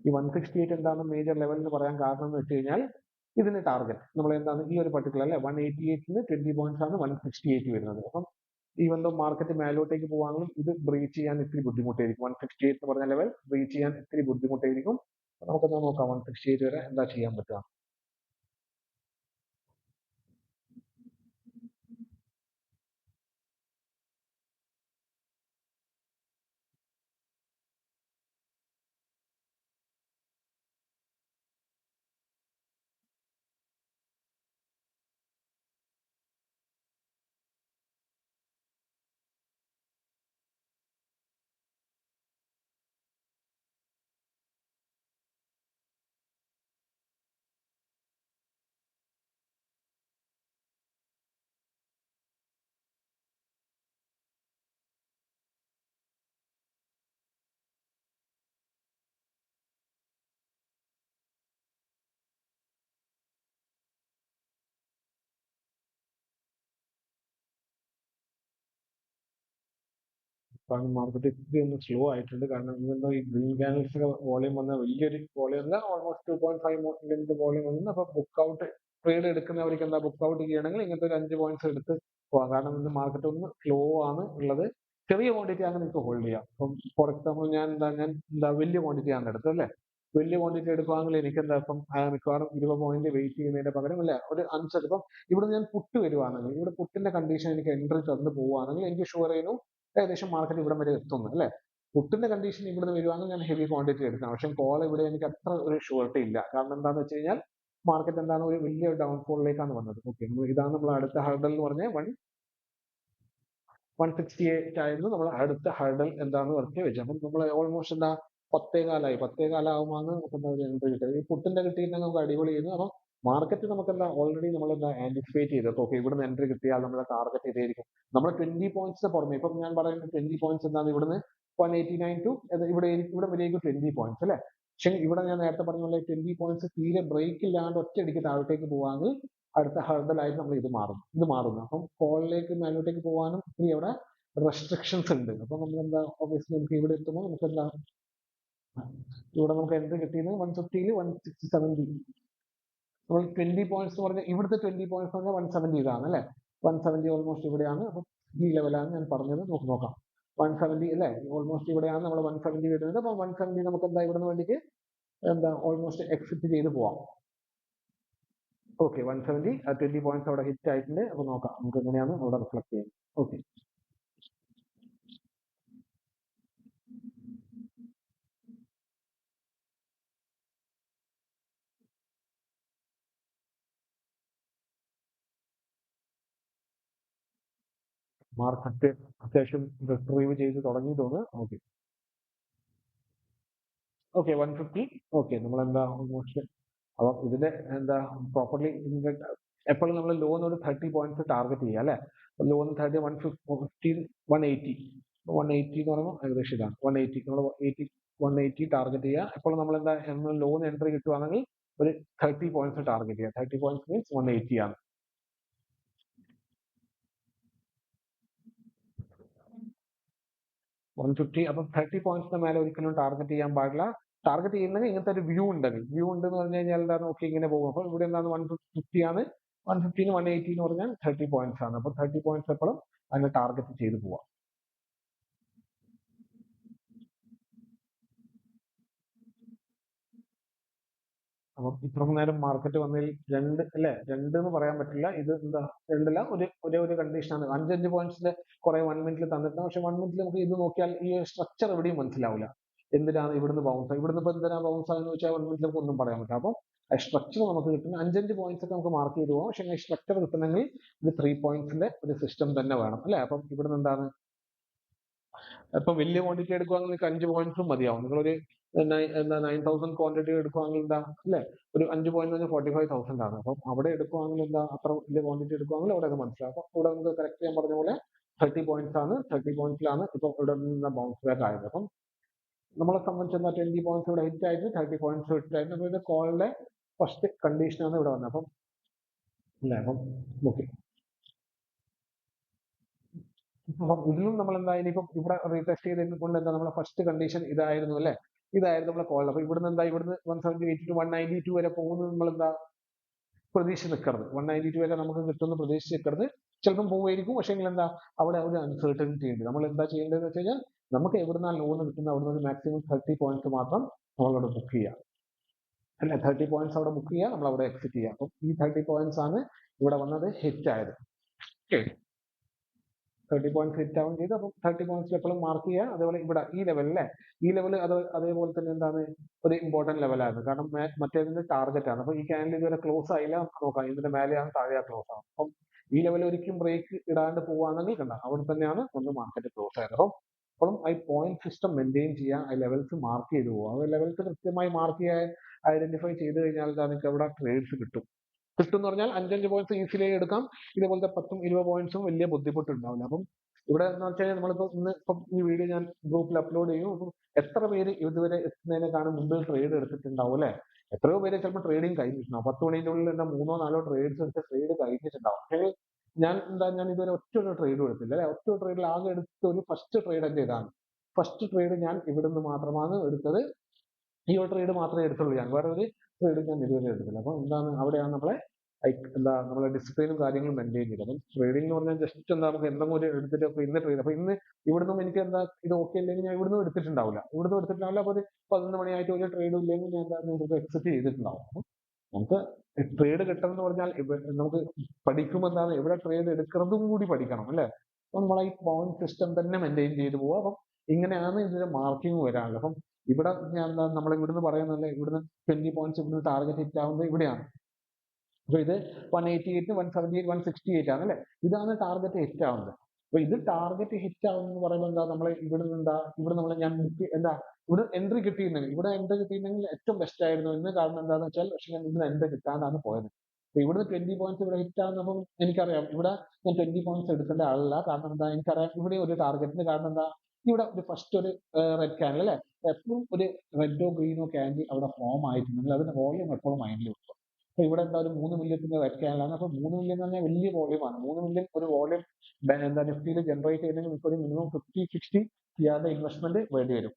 ഈ 168 എന്താണ് മേജർ ലെവൽ എന്ന് പറയാൻ കാരണം എന്ന് വെച്ച് കഴിഞ്ഞാൽ ഇതിന്റെ ടാർഗറ്റ് നമ്മൾ എന്താണ് ഈ ഒരു പർട്ടിക്കുലർ അല്ലെ 188ന് 20 പോയിന്റ്സ് ആണ് 168 വരുന്നത്. അപ്പം ഈവൻ ദോ മാർക്കറ്റ് മേലോട്ടേക്ക് പോവാണെങ്കിലും ഇത് ബ്രീച്ച് ചെയ്യാൻ ഇത്തിരി ബുദ്ധിമുട്ടായിരിക്കും. 168 എന്ന് പറഞ്ഞ ലെവൽ ബ്രീച്ച് ചെയ്യാൻ ഇത്തിരി ബുദ്ധിമുട്ടായിരിക്കും. നമുക്കെന്താ നോക്കാം 168 വരെ എന്താ ചെയ്യാൻ പറ്റുക. കാരണം മാർക്കറ്റ് ഇത്തിരി ഒന്ന് സ്ലോ ആയിട്ടുണ്ട്. കാരണം ഇതെന്തോ ഈ ഗ്രീൻ ക്യാൻഡിൽസ് വോളിയം വന്ന വലിയൊരു വോളിയം അല്ല, ഓൾമോസ്റ്റ് 2.5 വോളിയം വന്നു. അപ്പൊ ബുക്ക് ഔട്ട് ട്രേഡ് എടുക്കുന്നവർക്ക് എന്താ ബുക്ക് ഔട്ട് ചെയ്യണമെങ്കിൽ ഇങ്ങനത്തെ ഒരു 5 പോയിന്റ്സ് എടുത്ത് പോകാം. കാരണം ഇന്ന് മാർക്കറ്റ് ഒന്ന് സ്ലോ ആണ് ഉള്ളത്. ചെറിയ ക്വാണ്ടിറ്റി ആണ് നിങ്ങൾക്ക് ഹോൾഡ് ചെയ്യാം. അപ്പം ഫോർ എക്സാമ്പിൾ ഞാൻ എന്താ വലിയ ക്വാണ്ടിറ്റി ആണ് എടുത്തത് അല്ലേ. വലിയ ക്വാണ്ടിറ്റി എടുക്കുവാണെങ്കിൽ എനിക്ക് എന്താ ഇപ്പം മിക്കവാറും 20 പോയിന്റ് വെയിറ്റ് ചെയ്യുന്നതിന്റെ പകരം അല്ലെ ഒരു 5 ഇപ്പം ഇവിടെ ഞാൻ പുട്ട് വരുവാണെങ്കിൽ ഇവിടെ പുട്ടിന്റെ കണ്ടീഷൻ എനിക്ക് എൻട്രി തന്നു പോവുകയാണെങ്കിൽ എനിക്ക് ഷുവർ ചെയ്യുന്നു ഏകദേശം മാർക്കറ്റ് ഇവിടെ വരെ എത്തുന്നു അല്ലെ. പുട്ടിന്റെ കണ്ടീഷൻ ഇവിടെ വരുവാണെങ്കിൽ ഞാൻ ഹെവി ക്വാണ്ടിറ്റി എടുക്കണം. പക്ഷെ കോൾ ഇവിടെ എനിക്ക് അത്ര ഒരു ഷുവർട്ടി ഇല്ല. കാരണം എന്താണെന്ന് വെച്ച് കഴിഞ്ഞാൽ മാർക്കറ്റ് എന്താണ് ഒരു വലിയ ഡൗൺഫോളിലേക്കാണ് വന്നത്. ഓക്കെ, ഇതാണ് നമ്മൾ അടുത്ത ഹർഡൽ എന്ന് പറഞ്ഞാൽ 168 ആയിരുന്നു നമ്മൾ അടുത്ത ഹർഡൽ എന്താണെന്ന് പറഞ്ഞ് വെച്ചത്. അപ്പം നമ്മൾ ഓൾമോസ്റ്റ് എന്താ 10:15 ആകുമ്പോൾ നമുക്ക് എന്താ ഒരു എൻട്രി കിട്ടുന്നത്. ഈ പുട്ടിന്റെ കിട്ടിയിട്ടുണ്ടെങ്കിൽ നമുക്ക് അടിപൊളി ചെയ്യുന്നു. അപ്പം മാർക്കറ്റ് നമുക്ക് എന്താ ഓൾറെഡി നമ്മൾ എന്താ ആന്റിസിപ്പേറ്റ് ചെയ്തത്. ഓക്കെ, ഇവിടുന്ന് എൻട്രി കിട്ടിയാൽ നമ്മുടെ ടാർഗറ്റ് ഇതായിരിക്കും. നമ്മൾ 20 പോയിന്റ്സിന് പുറമെ ഇപ്പം ഞാൻ പറയുന്നത് 20 പോയിന്റ്സ് എന്താണ് ഇവിടുന്ന് 189 ടു ഇവിടെ വരെയൊക്കെ 20 പോയിന്റ്സ് അല്ലെ. പക്ഷെ ഇവിടെ ഞാൻ നേരത്തെ പറഞ്ഞ പോലെ 20 പോയിന്റ്സ് തീരെ ബ്രേക്ക് ഇല്ലാണ്ട് ഒറ്റയടിക്ക് താഴോട്ടേക്ക് പോവാമെങ്കിൽ അടുത്ത ഹർഡലായിട്ട് നമ്മൾ ഇത് മാറുന്നു. അപ്പം കോളിലേക്ക് മേലോട്ടേക്ക് പോകാനും ഇനി അവിടെ റെസ്ട്രിക്ഷൻസ് ഉണ്ട്. അപ്പൊ നമ്മൾ എന്താ ഒബ്വിയസ്ലി നമുക്ക് ഇവിടെ എത്തുമ്പോൾ നമുക്ക് എന്താ ഇവിടെ നമുക്ക് എൻട്രി കിട്ടിയത് 150 170. നമ്മൾ 20 പോയിന്റ്സ് എന്ന് പറഞ്ഞാൽ ഇവിടുത്തെ 20 പോയിന്റ്സ് പറഞ്ഞാൽ 170 ഇതാണ് അല്ലെ. 170 ഓൾമോസ്റ്റ് ഇവിടെയാണ്. അപ്പൊ ഈ ലെവലാണ് ഞാൻ പറഞ്ഞത്. നമുക്ക് നോക്കാം 170 അല്ലെ, ഓൾമോസ്റ്റ് ഇവിടെയാണ് നമ്മൾ 170 വരുന്നത്. അപ്പൊ 170 നമുക്ക് എന്താ ഇവിടുന്ന് വേണ്ടിക്ക് എന്താ ഓൾമോസ്റ്റ് എക്സിറ്റ് ചെയ്ത് പോവാം. ഓക്കെ, 170 20 പോയിന്റ്സ് അവിടെ ഹിറ്റ് ആയിട്ടുണ്ട്. അപ്പൊ നോക്കാം നമുക്ക് എങ്ങനെയാണ് അവിടെ റിഫ്ലക്ട് ചെയ്യുന്നത്. ഓക്കെ, മാർക്കറ്റ് അത്യാവശ്യം റിട്രീവ് ചെയ്ത് തുടങ്ങി തോന്നുന്നു. Okay okay 150. ഓക്കെ, നമ്മൾ എന്താ ഓൾമോസ്റ്റ് അപ്പൊ ഇതിന്റെ എന്താ പ്രോപ്പർലി ഇതിന്റെ എപ്പോഴും നമ്മൾ ലോൺ ഒരു 30 പോയിന്റ്സ് ടാർഗറ്റ് ചെയ്യുക അല്ലെ. ലോൺ 30 150 180 180 എന്ന് പറയുമ്പോൾ ഏകദേശം ഇതാണ് 180. നമ്മൾ 180 ടാർഗറ്റ് ചെയ്യുക. എപ്പോഴും നമ്മൾ എന്താ ലോൺ എൻട്രി കിട്ടുവാണെങ്കിൽ ഒരു 30 പോയിന്റ്സ് ടാർഗറ്റ് ചെയ്യുക. 30 പോയിന്റ്സ് മീൻസ് 180 ആണ്. 150. അപ്പം 30 പോയിന്റ്സിന് മേലെ ഒരിക്കലും ടാർഗറ്റ് ചെയ്യാൻ പാടില്ല. ടാർഗറ്റ് ചെയ്യുന്നത് ഇങ്ങനത്തെ ഒരു വ്യൂ ഉണ്ടെങ്കിൽ വ്യൂ ഉണ്ടെന്ന് പറഞ്ഞു കഴിഞ്ഞാൽ എന്താണ് ഓക്കെ ഇങ്ങനെ പോകും. അപ്പൊ ഇവിടെ എന്താണ് 150 ആണ്. 150 180 എന്ന് പറഞ്ഞാൽ 30 പോയിന്റ്സ് ആണ്. അപ്പൊ 30 പോയിന്റ്സ് എപ്പോഴും അതിനെ ടാർഗറ്റ് ചെയ്ത് പോവാം. അപ്പം ഇത്ര നേരം മാർക്കറ്റ് വന്നതിൽ രണ്ട് എന്ന് പറയാൻ പറ്റില്ല. ഇത് എന്താ രണ്ടല്ല, ഒരേ ഒരു കണ്ടീഷനാണ്. 5 പോയിന്റ്സിന്റെ കുറെ 1 മിനിറ്റിൽ തന്നിട്ടുണ്ട്. പക്ഷെ 1 മിനിറ്റിൽ നമുക്ക് ഇത് നോക്കിയാൽ ഈ സ്ട്രക്ചർ എവിടെയും മനസ്സിലാവില്ല. എന്തിനാണ് ഇവിടുന്ന് ബൗൺസ് ഇവിടുന്ന് ഇപ്പൊ എന്തിനാ ബൗൺസ് ആയെന്ന് വെച്ചാൽ 1 മിനിറ്റിൽ നമുക്ക് ഒന്നും പറയാൻ പറ്റില്ല. അപ്പം സ്ട്രക്ചർ നമുക്ക് കിട്ടുന്ന 5 പോയിന്റ്സ് ഒക്കെ നമുക്ക് മാർക്ക് ചെയ്ത് പോകാം. പക്ഷെ സ്ട്രക്ചർ കിട്ടണമെങ്കിൽ ഇത് 3 പോയിന്റ്സിന്റെ ഒരു സിസ്റ്റം തന്നെ വേണം അല്ലെ. അപ്പം ഇവിടുന്ന് എന്താണ് ഇപ്പൊ വലിയ ക്വാണ്ടിറ്റി എടുക്കുവാണെങ്കിൽ നിങ്ങൾക്ക് 5 പോയിന്റ്സും മതിയാവും. നിങ്ങളൊരു 9,000 ക്വാണ്ടിറ്റി എടുക്കുവാണെങ്കിൽ എന്താ അല്ലെ, ഒരു 5 പോയിന്റ് 45,000 ആണ്. അപ്പം അവിടെ എടുക്കുവാണെങ്കിൽ എന്താ അത്ര വലിയ ക്വാണ്ടിറ്റി എടുക്കുവാണെങ്കിൽ അവിടെ അത് മനസ്സിലാവും. അപ്പൊ ഇവിടെ നമുക്ക് കറക്റ്റ് ഞാൻ പറഞ്ഞ പോലെ 30 പോയിന്റ്സ് ആണ്. 30 പോയിന്റ്സിലാണ് ഇപ്പൊ ഇവിടെ നിന്ന് ബൗൺസ് ബാക്ക് ആയത്. അപ്പം നമ്മളെ സംബന്ധിച്ച് എന്താ 20 പോയിന്റ്സ് ഇവിടെ ഹിറ്റ് ആയിട്ട് 30 പോയിന്റ്സ് ഹിറ്റ് ആയിട്ട് അപ്പൊ ഇത് കോളിന്റെ ഫസ്റ്റ് കണ്ടീഷനാണ് ഇവിടെ വന്നത്. അപ്പം അല്ലെ അപ്പം ഓക്കെ, അപ്പം ഇതിലും നമ്മൾ എന്താ ഇനിയിപ്പം ഇവിടെ റീടെസ്റ്റ് ചെയ്തതിനെ കൊണ്ട് എന്താ നമ്മളെ ഫസ്റ്റ് കണ്ടീഷൻ ഇതായിരുന്നു അല്ലെ. ഇതായിരുന്നു നമ്മളെ കോൾ. അപ്പൊ ഇവിടുന്ന് എന്താ ഇവിടുന്ന് 170 ടു 192 വരെ പോകുന്നത് നമ്മൾ എന്താ പ്രതീക്ഷ നിൽക്കരുത്. 192 വരെ നമുക്ക് കിട്ടുമെന്ന് പ്രതീക്ഷിച്ച് നിൽക്കരുത്. ചിലപ്പം പോവുമായിരിക്കും. പക്ഷേ എന്താ അവിടെ ഒരു അൺസർട്ടനിറ്റി ഉണ്ട്. നമ്മൾ എന്താ ചെയ്യേണ്ടതെന്ന് വെച്ച് കഴിഞ്ഞാൽ നമുക്ക് എവിടുന്ന ലോൺ കിട്ടുന്ന അവിടുന്ന് ഒരു മാക്സിമം 30 പോയിന്റ്സ് മാത്രം നമ്മളവിടെ ബുക്ക് ചെയ്യുക അല്ലെ. 30 പോയിന്റ്സ് അവിടെ ബുക്ക് ചെയ്യുക, നമ്മൾ അവിടെ എക്സിറ്റ് ചെയ്യുക. അപ്പം ഈ 30 പോയിന്റ്സ് ആണ് ഇവിടെ വന്നത് ഹിറ്റ് ആയത്. ഓക്കെ, 30 പോയിന്റ്സ് ഹിറ്റ് ആവുകയും ചെയ്തു. അപ്പം 30 പോയിന്റ്സ് എപ്പോഴും മാർക്ക് ചെയ്യുക. അതേപോലെ ഇവിടെ ഈ ലെവൽ അല്ലേ, ഈ ലെവൽ അതേപോലെ തന്നെ എന്താണ് ഒരു ഇമ്പോർട്ടന്റ് ലെവലായിരുന്നു. കാരണം മറ്റേതിന്റെ ടാർഗറ്റ് ആണ്. അപ്പൊ ഈ ക്യാൻഡിൽ ഇതുവരെ ക്ലോസ് ആയില്ല. നോക്കാം ഇതിന്റെ മേലെയാണ് താഴെയാ ക്ലോസ് ആണ്. അപ്പം ഈ ലെവൽ ഒരിക്കലും ബ്രേക്ക് ഇടാണ്ട് പോവാണെങ്കിൽ കണ്ട അവിടെ തന്നെയാണ് ഒന്ന് മാർക്കറ്റ് ക്ലോസ് ആയത്. അപ്പം അപ്പോഴും ഈ പോയിന്റ് സിസ്റ്റം മെയിൻറ്റെയിൻ ചെയ്യുക, ആ ലെവൽസ് മാർക്ക് ചെയ്ത് പോവുക. ആ ലെവൽസ് കൃത്യമായി മാർക്ക് ചെയ്യാൻ ഐഡന്റിഫൈ ചെയ്ത് കഴിഞ്ഞാൽ നിങ്ങൾക്ക് അവിടെ ട്രേഡ്സ് കിട്ടും എന്ന് പറഞ്ഞാൽ 5 പോയിന്റ്സ് ഈസിലി എടുക്കാം. ഇതേപോലത്തെ 10 20 പോയിന്റ്സും വലിയ ബുദ്ധിമുട്ടുണ്ടാവില്ല. അപ്പം ഇവിടെ എന്ന് വെച്ചാൽ നമ്മളിപ്പോ ഇപ്പം ഈ വീഡിയോ ഞാൻ ഗ്രൂപ്പിൽ അപ്ലോഡ് ചെയ്യും. അപ്പം എത്ര പേര് ഇതുവരെ എത്തുന്നതിനേക്കാളും മുമ്പ് ട്രേഡ് എടുത്തിട്ടുണ്ടാവും അല്ലെ. എത്രയോ പേര് ചിലപ്പോൾ ട്രേഡിങ് കഴിഞ്ഞിട്ടുണ്ടാവും. 10 മണിന്റെ ഉള്ളിൽ തന്നെ 3 4 ട്രേഡ്സ് എടുത്ത് ട്രേഡ് കഴിഞ്ഞിട്ടുണ്ടാവും. പക്ഷേ ഞാൻ ഇതുവരെ ഒറ്റ ട്രേഡും എടുത്തില്ല അല്ലെ. ഒറ്റ ട്രേഡിൽ ആകെ എടുത്ത ഒരു ഫസ്റ്റ് ട്രേഡ് എന്റെ ഇതാണ്. ഫസ്റ്റ് ട്രേഡ് ഞാൻ ഇവിടുന്ന് മാത്രമാണ് എടുത്തത്. ഈ ഒരു ട്രേഡ് മാത്രമേ എടുത്തുള്ളൂ ഞാൻ. വേറെ ഒരു ട്രേഡ് ഞാൻ ഇതുവരെ എടുത്തില്ല. അപ്പൊ എന്താണ് അവിടെയാണ് നമ്മളെ നമ്മളെ ഡിസിപ്ലിനും കാര്യങ്ങളും മെയിൻറ്റെയിൻ ചെയ്തത്. അപ്പം ട്രേഡിംഗ് എന്ന് പറഞ്ഞാൽ ജസ്റ്റ് നമുക്ക് എന്തെങ്കിലും ഒരു എടുത്തിട്ട് അപ്പൊ ഇന്ന് ട്രേഡ്, അപ്പൊ ഇന്ന് ഇവിടുന്ന് എനിക്ക് ഇത് ഓക്കെ ഇല്ലെങ്കിൽ ഞാൻ ഇവിടുന്ന് എടുത്തിട്ടുണ്ടാവില്ല. അപ്പൊ ഒരു 11 മണിയായിട്ട് ഒരു ട്രേഡും ഇല്ലെങ്കിൽ ഞാൻ എന്താ എക്സിറ്റ് ചെയ്തിട്ടുണ്ടാവും. അപ്പൊ നമുക്ക് ട്രേഡ് കിട്ടണം എന്ന് പറഞ്ഞാൽ നമുക്ക് പഠിക്കുമ്പോൾ എവിടെ ട്രേഡ് എടുക്കുന്നതും കൂടി പഠിക്കണം അല്ലെ. അപ്പൊ നമ്മളെ ഈ പോയിന്റ് സിസ്റ്റം തന്നെ മെയിൻറ്റെയിൻ ചെയ്ത് പോവാം. അപ്പം ഇങ്ങനെയാണ് ഇതിന്റെ മാർക്കിംഗ് വരാനുള്ളത്. അപ്പം ഇവിടെ ഞാൻ നമ്മൾ ഇവിടുന്ന് പറയുന്നത് ഇവിടുന്ന് 20 പോയിന്റ്സ് ഇവിടുന്ന് ടാർഗറ്റ് ഹിറ്റ് ആവുന്നത് ഇവിടെയാണ്. അപ്പൊ ഇത് 188, 178, 168 ആണ് അല്ലെ. ഇതാണ് ടാർഗറ്റ് ഹിറ്റ് ആവുന്നത്. അപ്പൊ ഇത് ടാർഗറ്റ് ഹിറ്റ് ആവുന്ന പറയുമ്പോൾ നമ്മളെ ഇവിടെ ഞാൻ ഇവിടെ എൻട്രി കിട്ടിയിരുന്നെങ്കിൽ ഏറ്റവും ബെസ്റ്റ് ആയിരുന്നു എന്ന്. കാരണം എന്താണെന്ന് വെച്ചാൽ പക്ഷെ ഞാൻ ഇവിടുന്ന് എൻട്രി കിട്ടാണ്ടാണ് പോയത്. അപ്പൊ ഇവിടുന്ന് 20 പോയിന്റ്സ് ഇവിടെ ഹിറ്റ് ആവുന്നപ്പം എനിക്കറിയാം ഇവിടെ ഞാൻ 20 പോയിന്റ്സ് എടുക്കേണ്ട ആളല്ല. കാരണം എനിക്കറിയാം ഇവിടെ ഒരു ടാർഗറ്റിന്. കാരണം ഇവിടെ ഒരു ഫസ്റ്റ് ഒരു റെഡ് ക്യാൻഡിൽ അല്ലെ. എപ്പോഴും ഒരു റെഡോ ഗ്രീനോ ക്യാൻഡിൽ അവിടെ ഫോം ആയിട്ടുണ്ടെങ്കിൽ അതിന്റെ വോളിയം എപ്പോഴും മൈൻഡിൽ വെക്കും. അപ്പൊ ഇവിടെ ഒരു 3 മില്യത്തിന്റെ റെഡ് ക്യാൻഡിലാണ്. അപ്പൊ 3 മില്യൺ എന്ന് പറഞ്ഞാൽ വലിയ വോളിയമാണ്. 3 മില്യൺ ഒരു വോളിയം നിഫ്റ്റിയിൽ ജനറേറ്റ് ചെയ്യണമെങ്കിൽ നിങ്ങൾക്ക് ഒരു മിനിമം 50-60 CR ഇൻവെസ്റ്റ്മെന്റ് വേണ്ടി വരും.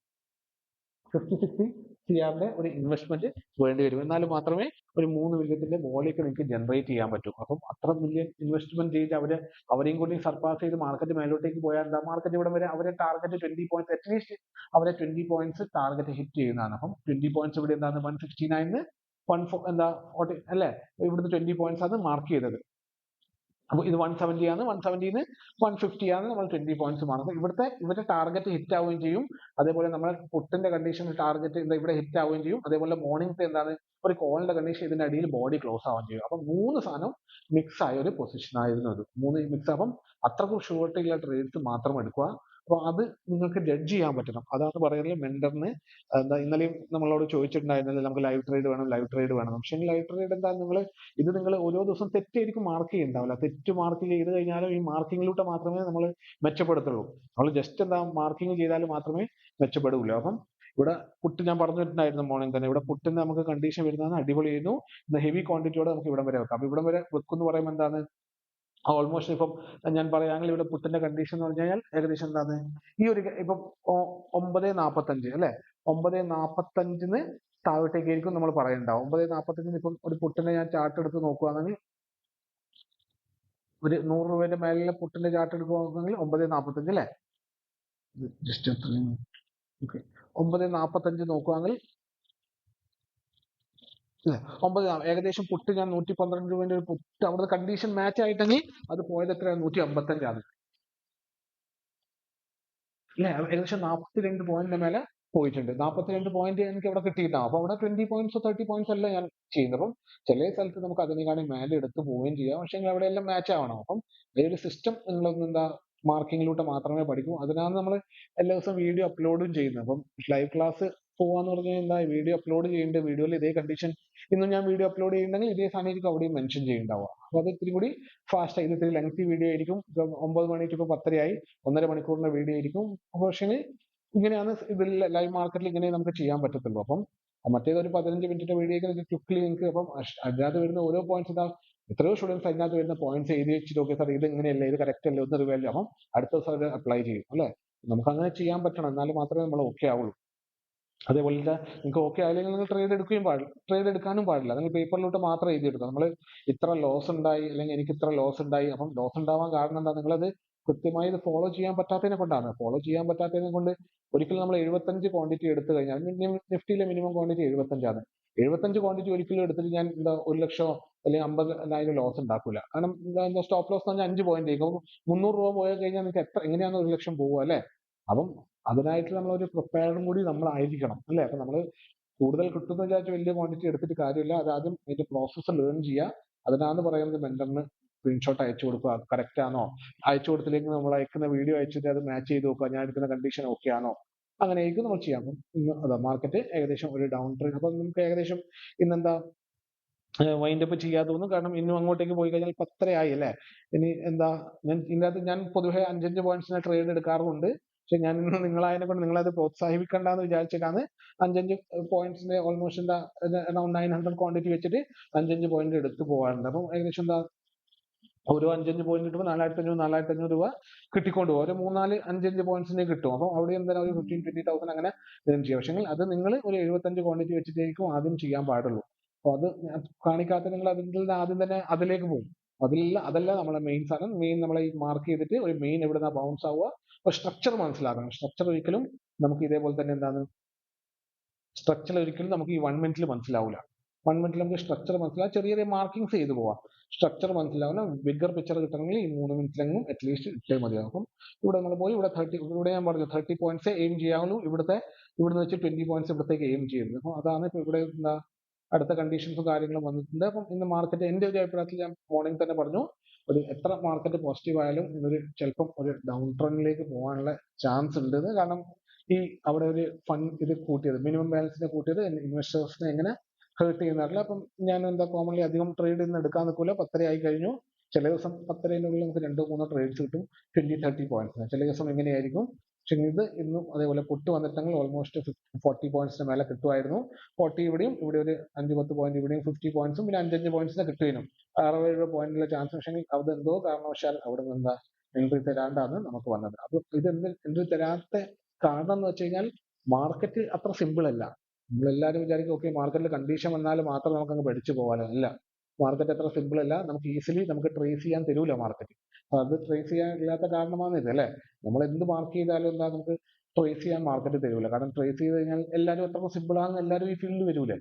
50-60 CR ഒരു ഇൻവെസ്റ്റ്മെന്റ് വേണ്ടി വരും. എന്നാൽ മാത്രമേ ഒരു 3 മില്യത്തിന്റെ വോളിയൊക്കെ നിങ്ങൾക്ക് ജനറേറ്റ് ചെയ്യാൻ പറ്റൂ. അപ്പം അത്ര മില്യൺ ഇൻവെസ്റ്റ്മെന്റ് ചെയ്ത് അവരെയും കൂടി സർപ്പാസ് ചെയ്ത് മാർക്കറ്റ് മേലോട്ടേക്ക് പോയാൽ മാർക്കറ്റ് ഇവിടെ വരെ അവരെ ടാർഗറ്റ് 20 പോയിന്റ്സ് അറ്റ്ലീസ്റ്റ് അവരെ 20 പോയിന്റ്സ് ടാർഗറ്റ് ഹിറ്റ് ചെയ്യുന്നതാണ്. അപ്പം 20 പോയിന്റ്സ് ഇവിടെ 169 അല്ലെ. ഇവിടുന്ന് 20 പോയിന്റ്സ് ആണ് മാർക്ക് ചെയ്തത്. അപ്പൊ ഇത് 170 ആണ്. 170 150 ആണ് നമ്മൾ 20 പോയിന്റ്സ് മാർക്ക്. ഇവരുടെ ടാർഗറ്റ് ഹിറ്റ് ആവുകയും ചെയ്യും. അതേപോലെ നമ്മൾ പുട്ടിന്റെ കണ്ടീഷൻ ടാർഗറ്റ് ഇവിടെ ഹിറ്റ് ആവുകയും ചെയ്യും. അതേപോലെ മോർണിംഗത്തെ ഒരു കോളിന്റെ കണ്ടീഷൻ ഇതിന്റെ അടിയിൽ ബോഡി ക്ലോസ് ആവുകയും ചെയ്യും. അപ്പൊ 3 സാധനം മിക്സ് ആയ ഒരു പൊസിഷൻ ആയിരുന്നു അത്. 3 മിക്സ് ആകും. അത്രക്കും ഷുവർട്ടിയുള്ള ട്രേഡ്സ് മാത്രം എടുക്കുക. അപ്പൊ അത് നിങ്ങൾക്ക് ജഡ്ജ് ചെയ്യാൻ പറ്റണം. അതാണ് പറയുന്നത് മെന്ററിന്. ഇന്നലെയും നമ്മളോട് ചോദിച്ചിട്ടുണ്ടായിരുന്നില്ല നമുക്ക് ലൈവ് ട്രേഡ് വേണം. പക്ഷെ ലൈവ് ട്രേഡ് നിങ്ങൾ ഓരോ ദിവസം തെറ്റായിരിക്കും മാർക്ക് ചെയ്യുന്നുണ്ടാവില്ല. തെറ്റ് മാർക്ക് ചെയ്ത് കഴിഞ്ഞാലും ഈ മാർക്കിങ്ങിലൂടെ മാത്രമേ നമ്മൾ മെച്ചപ്പെടുത്തുള്ളൂ. നമ്മൾ ജസ്റ്റ് മാർക്കിംഗ് ചെയ്താൽ മാത്രമേ മെച്ചപ്പെടില്ല. അപ്പം ഇവിടെ പുട്ട് ഞാൻ പറഞ്ഞിട്ടുണ്ടായിരുന്നു മോർണിംഗ് തന്നെ. ഇവിടെ പുട്ടിന് നമുക്ക് കണ്ടീഷൻ വരുന്നതാണ് അടിപൊളിയായിരുന്നു. ഹെവി ക്വാണ്ടിറ്റിയോടെ നമുക്ക് ഇവിടം വരെ വെക്കാം. അപ്പൊ ഇവിടം വരെ വെക്കും എന്ന് പറയുമ്പോൾ ഓൾമോസ്റ്റ് ഇപ്പം ഞാൻ പറയുകയാണെങ്കിൽ ഇവിടെ പുട്ടിന്റെ കണ്ടീഷൻ എന്ന് പറഞ്ഞു കഴിഞ്ഞാൽ ഏകദേശം ഈ ഒരു ഇപ്പം 9:45 അല്ലെ. 9:45 താഴോട്ടേക്കായിരിക്കും നമ്മൾ പറയുന്നുണ്ടാവും. 9:45 ഇപ്പം ഒരു പുട്ടിന്റെ ഞാൻ ചാർട്ട് എടുത്ത് നോക്കുകയാണെങ്കിൽ ഒരു 100 രൂപയുടെ മേലെ പുട്ടിന്റെ ചാർട്ട് എടുക്കുകയാണെങ്കിൽ 9:45 അല്ലെ. ജസ്റ്റ് 9:45 നോക്കുകയാണെങ്കിൽ ഏകദേശം പുട്ട് ഞാൻ 112 രൂപയുടെ ഒരു പുട്ട് അവിടെ കണ്ടീഷൻ മാച്ച് ആയിട്ടെങ്കിൽ അത് പോയത് എത്രയാണ്? 155 ആണ് അല്ലെ. ഏകദേശം 42 പോയിന്റിന്റെ മേലെ പോയിട്ടുണ്ട്. 42 പോയിന്റ് എനിക്ക് അവിടെ കിട്ടിയിട്ടാണ്. അപ്പൊ അവിടെ 20 പോയിന്റ്സ് 30 പോയിന്റ്സ് അല്ല ഞാൻ ചെയ്യുന്നത്. അപ്പം ചില സ്ഥലത്ത് നമുക്ക് അതിനേക്കാളും മേലെ എടുത്ത് പോവുകയും ചെയ്യാം. പക്ഷെ അവിടെ എല്ലാം മാച്ച് ആവണം. അപ്പം ഈ ഒരു സിസ്റ്റം നിങ്ങളൊന്ന് മാർക്കിങ്ങിലൂടെ മാത്രമേ പഠിക്കൂ. അതിനാണ് നമ്മൾ എല്ലാ ദിവസവും വീഡിയോ അപ്ലോഡും ചെയ്യുന്നത്. അപ്പം ലൈവ് ക്ലാസ് പോവാന്ന് പറഞ്ഞു കഴിഞ്ഞാൽ വീഡിയോ അപ്ലോഡ് ചെയ്യേണ്ട വീഡിയോയിൽ ഇതേ കണ്ടീഷൻ ഇന്നും ഞാൻ വീഡിയോ അപ്ലോഡ് ചെയ്യുന്നുണ്ടെങ്കിൽ ഇതേ സാധനം അവിടെയും മെൻഷൻ ചെയ്യുന്നുണ്ടാവുക. അപ്പൊ അത് ഇത്തിരി കൂടി ഫാസ്റ്റ് ആയി, ഇത്തിരി ലെങ്തി വീഡിയോ ആയിരിക്കും. 9 മണിക്ക് ഇപ്പൊ 10:30 ആയി, 1.5 മണിക്കൂറിന്റെ വീഡിയോ ആയിരിക്കും. പക്ഷേ ഇങ്ങനെയാണ് ഇതിൽ ലൈവ് മാർക്കറ്റിൽ ഇങ്ങനെ നമുക്ക് ചെയ്യാൻ പറ്റത്തുള്ളൂ. അപ്പം മറ്റേത് ഒരു 15 മിനിറ്റിന്റെ വീഡിയോ ക്വിക്ലി നിങ്ങൾക്ക് അപ്പം അതിനകത്ത് വരുന്ന ഓരോ പോയിന്റ്സ് എത്രയോ സ്റ്റുഡൻസ് അതിനകത്ത് വരുന്ന പോയിന്റ്സ് എഴുതി വെച്ചിട്ട് ഓക്കെ സാർ ഇത് ഇങ്ങനെയല്ല, ഇത് കറക്റ്റ് അല്ല, ഒന്ന് റിവൈൽ അപ്പം അടുത്ത ദിവസം അത് അപ്ലൈ ചെയ്യും അല്ലെ. നമുക്ക് അങ്ങനെ ചെയ്യാൻ പറ്റണം. എന്നാൽ മാത്രമേ നമ്മൾ ഓക്കെ ആവുള്ളൂ. അതേപോലെ നിങ്ങൾക്ക് ഓക്കെ ആയില്ലെങ്കിൽ നിങ്ങൾ ട്രേഡ് എടുക്കാനും പാടില്ല. നിങ്ങൾ പേപ്പറിലോട്ട് മാത്രം എഴുതിയെടുക്കുക. നമ്മൾ ഇത്ര ലോസ് ഉണ്ടായി അല്ലെങ്കിൽ എനിക്ക് ഇത്ര ലോസ് ഉണ്ടായി. അപ്പം ലോസ് ഉണ്ടാവാൻ കാരണം എന്താ? നിങ്ങളത് കൃത്യമായി ഇത് ഫോളോ ചെയ്യാൻ പറ്റാത്തതിനെ കൊണ്ടാണ്. ഫോളോ ചെയ്യാൻ പറ്റാത്തതിനെ കൊണ്ട് ഒരിക്കലും നമ്മൾ 75 ക്വാണ്ടിറ്റി എടുത്തു കഴിഞ്ഞാൽ നിഫ്റ്റിയിലെ മിനിമം ക്വാണ്ടിറ്റി 75 ആണ്. 75 ക്വാണ്ടിറ്റി ഒരിക്കലും എടുത്തിട്ട് ഞാൻ 1 ലക്ഷം അല്ലെങ്കിൽ 50,000 ലോസ് ഉണ്ടാക്കൂല. കാരണം സ്റ്റോപ്പ് ലോസ് എന്ന് പറഞ്ഞാൽ 5 പോയിന്റ് ആയിരിക്കും. 300 രൂപ പോയി കഴിഞ്ഞാൽ നിങ്ങൾക്ക് എങ്ങനെയാണ് 1 ലക്ഷം പോവുക അല്ലെ. അപ്പം അതിനായിട്ട് നമ്മളൊരു പ്രിപ്പയർഡും കൂടി നമ്മളായിരിക്കണം അല്ലെ. അപ്പൊ നമ്മൾ കൂടുതൽ കിട്ടുന്ന വിചാരിച്ച് വലിയ ക്വാണ്ടിറ്റി എടുത്തിട്ട് കാര്യമില്ല. അത് ആദ്യം അതിന്റെ പ്രോസസ്സ് ലേൺ ചെയ്യുക. അതിനാണ് പറയുന്നത് മെന്ററിന് സ്ക്രീൻഷോട്ട് അയച്ചു കൊടുക്കുക. കറക്റ്റ് ആണോ? അയച്ചു കൊടുത്തില്ലെങ്കിൽ നമ്മൾ അയക്കുന്ന വീഡിയോ അയച്ചിട്ട് അത് മാച്ച് ചെയ്ത് നോക്കുക. ഞാൻ എടുക്കുന്ന കണ്ടീഷൻ ഓക്കെ ആണോ? അങ്ങനെയായിരിക്കും നമ്മൾ ചെയ്യാം. അപ്പം മാർക്കറ്റ് ഏകദേശം ഒരു ഡൗൺ ട്രെൻഡ്. അപ്പൊ നമുക്ക് ഏകദേശം ഇന്നെന്താ വൈൻഡ് അപ്പ് ചെയ്യാതെ തോന്നും. കാരണം ഇന്നും അങ്ങോട്ടേക്ക് പോയി കഴിഞ്ഞാൽ 10:30 ആയി അല്ലെ. ഇനി ഇതിനകത്ത് ഞാൻ പൊതുവെ 5 പോയിന്റ്സിന് ട്രേഡ് എടുക്കാറുണ്ട്. പക്ഷെ ഞാൻ നിങ്ങളായതിനെ കൊണ്ട് നിങ്ങളത് പ്രോത്സാഹിപ്പിക്കണ്ടെന്ന് വിചാരിച്ചിട്ടാണ് 5 പോയിന്റ്സിന്റെ ഓൾമോസ്റ്റ് അറൌണ്ട് 900 ക്വാണ്ടിറ്റി വെച്ചിട്ട് 5 പോയിന്റ് എടുത്തു പോകാറുണ്ട്. അപ്പം ഏകദേശം ഓരോ 5 പോയിന്റ് കിട്ടുമ്പോൾ 4500 രൂപ കിട്ടിക്കൊണ്ട് പോകും. ഓരോ 3-4-5 പോയിന്റ്സിനെ കിട്ടും. അപ്പോൾ അവിടെ എന്തായാലും ഒരു 15-20,000 അങ്ങനെ ഏൺ ചെയ്യാം. പക്ഷേ അത് നിങ്ങൾ ഒരു 75 ക്വാണ്ടിറ്റി വെച്ചിട്ടായിരിക്കും ആദ്യം ചെയ്യാൻ പാടുള്ളൂ. അപ്പോൾ അത് കാണിക്കാത്ത നിങ്ങൾ അതിൽ നിന്ന് ആദ്യം തന്നെ അതിലേക്ക് പോകും. അതല്ല നമ്മളെ മെയിൻ സാധനം. മെയിൻ നമ്മളെ ഈ മാർക്ക് ചെയ്തിട്ട് ഒരു മെയിൻ എവിടുന്ന ബൗൺസ് ആവുക. അപ്പോൾ സ്ട്രക്ചർ മനസ്സിലാക്കണം. സ്ട്രക്ചർ ഒരിക്കലും നമുക്ക് ഇതേപോലെ തന്നെ എന്താണ് സ്ട്രക്ചർ ഒരിക്കലും നമുക്ക് ഈ 1 മിനിറ്റിൽ മനസ്സിലാവില്ല. 1 മിനിറ്റിൽ നമുക്ക് സ്ട്രക്ചർ മനസ്സിലാവും. ചെറിയ ചെറിയ മാർക്കിങ്സ് ചെയ്തു പോവാം. സ്ട്രക്ചർ മനസ്സിലാവുന്ന ബിഗ്ഗർ പിക്ചർ കിട്ടണമെങ്കിൽ ഈ 3 മിനിറ്റിലെങ്കിലും അറ്റ്ലീസ്റ്റ് ഇട്ടേ മതിയാകും. അപ്പം ഇവിടെ നമ്മൾ പോയി ഇവിടെ ഞാൻ പറഞ്ഞു 30 പോയിന്റ്സ് എയിം ചെയ്യാവുള്ളൂ. ഇവിടുന്ന് വെച്ച് 20 പോയിന്റ്സ് ഇവിടത്തേക്ക് എയിം ചെയ്യുന്നത്. അപ്പോൾ അതാണ് ഇപ്പോൾ ഇവിടെ എന്താ അടുത്ത കണ്ടീഷൻസും കാര്യങ്ങളും വന്നിട്ടുണ്ട്. അപ്പം ഇന്ന് മാർക്കറ്റ് എൻ്റെ ഒരു അഭിപ്രായത്തിൽ ഞാൻ മോർണിംഗ് തന്നെ പറഞ്ഞു, ഒരു എത്ര മാർക്കറ്റ് പോസിറ്റീവ് ആയാലും ഇതൊരു ചിലപ്പം ഒരു ഡൗൺ ട്രെൻഡിലേക്ക് പോകാനുള്ള ചാൻസ് ഉണ്ട്. കാരണം ഈ അവിടെ ഒരു ഫണ്ട് ഇത് കൂട്ടിയത്, മിനിമം ബാലൻസിനെ കൂട്ടിയത് ഇൻവെസ്റ്റേഴ്സിനെ എങ്ങനെ ഹേർട്ട് ചെയ്യുന്നതല്ല. അപ്പം ഞാൻ എന്താ കോമൺലി അധികം ട്രേഡ് ഇന്ന് എടുക്കാൻ നിൽക്കില്ല. 10:30 ആയി കഴിഞ്ഞു. ചില ദിവസം 10:30-നുള്ളിൽ നമുക്ക് 2-3 ട്രേഡ്സ് കിട്ടും 20-30 പോയിന്റ്സിന്. ചില ദിവസം എങ്ങനെയായിരിക്കും. പക്ഷെ ഇത് ഇന്നും അതേപോലെ പൊട്ട് വന്നിട്ടെങ്കിൽ ഓൾമോസ്റ്റ് 40 പോയിന്റ്സിന് മേലെ കിട്ടുമായിരുന്നു. 40 ഇവിടെയും, ഇവിടെ ഒരു 5-10 പോയിന്റ് ഇവിടെയും 50 പോയിന്റ്സും പിന്നെ 5-5 പോയിന്റ്സിന് കിട്ടുമായിരുന്നു. 60-70 പോയിന്റിലെ ചാൻസ്. പക്ഷേ അത് എന്തോ കാരണവശാൽ അവിടെ നിന്ന് എന്താ എൻട്രി തരാണ്ടാണ് നമുക്ക് വന്നത്. അപ്പൊ ഇത് എൻട്രി തരാത്ത കാരണം എന്ന് വെച്ച് കഴിഞ്ഞാൽ മാർക്കറ്റ് അത്ര സിമ്പിൾ അല്ല. നമ്മളെല്ലാവരും വിചാരിക്കും ഓക്കെ മാർക്കറ്റിൽ കണ്ടീഷൻ വന്നാൽ മാത്രം നമുക്ക് അങ്ങ് പഠിച്ചു പോകാനോ. അല്ല, മാർക്കറ്റ് അത്ര സിമ്പിൾ അല്ല. നമുക്ക് ഈസിലി നമുക്ക് ട്രേസ് ചെയ്യാൻ തരൂല മാർക്കറ്റ്. അപ്പൊ അത് ട്രേസ് ചെയ്യാൻ ഇല്ലാത്ത കാരണമാണ് ഇത് അല്ലെ. നമ്മൾ എന്ത് മാർക്ക് ചെയ്താലും എന്താ നമുക്ക് ട്രേസ് ചെയ്യാൻ മാർക്കറ്റ് തരൂല. കാരണം ട്രേസ് ചെയ്ത് കഴിഞ്ഞാൽ എല്ലാവരും അത്ര സിമ്പിൾ ആണെന്ന് എല്ലാവരും ഈ ഫീൽഡിൽ വരൂല.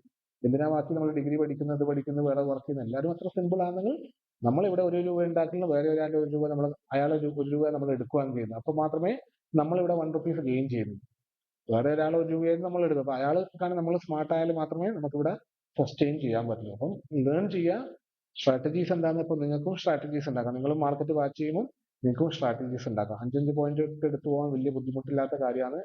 എന്തിനാ ബാക്കി നമ്മൾ ഡിഗ്രി പഠിക്കുന്നത്, വേറെ വർക്ക് ചെയ്യുന്നത്, എല്ലാവരും അത്ര സിമ്പിൾ ആണെങ്കിൽ നമ്മളിവിടെ 1 രൂപ ഉണ്ടാക്കുന്ന വേറെ ഒരാളുടെ 1 രൂപ നമ്മൾ അയാളെ 1 രൂപ നമ്മൾ എടുക്കുകയാണ് ചെയ്യുന്നത്. അപ്പൊ മാത്രമേ നമ്മളിവിടെ 1 റുപ്പീസ് ഗെയിൻ ചെയ്യുന്നു. വേറെ ഒരാൾ 1 രൂപയായിരുന്നു നമ്മൾ എടുക്കും. അപ്പൊ അയാൾ കാരണം നമ്മൾ സ്മാർട്ട് ആയാലും മാത്രമേ നമുക്കിവിടെ സസ്റ്റെയിൻ ചെയ്യാൻ പറ്റുള്ളൂ. അപ്പം ലേൺ ചെയ്യുക. സ്ട്രാറ്റജീസ് എന്താണെന്ന് ഇപ്പൊ നിങ്ങൾക്കും സ്ട്രാറ്റജീസ് ഉണ്ടാക്കാം. നിങ്ങൾ മാർക്കറ്റ് വാച്ച് ചെയ്യുമ്പോൾ നിങ്ങൾക്കും സ്ട്രാറ്റജീസ് ഉണ്ടാക്കാം. 5-5 പോയിന്റ് ഒക്കെ എടുത്തു പോകാൻ വലിയ ബുദ്ധിമുട്ടില്ലാത്ത കാര്യമാണ്.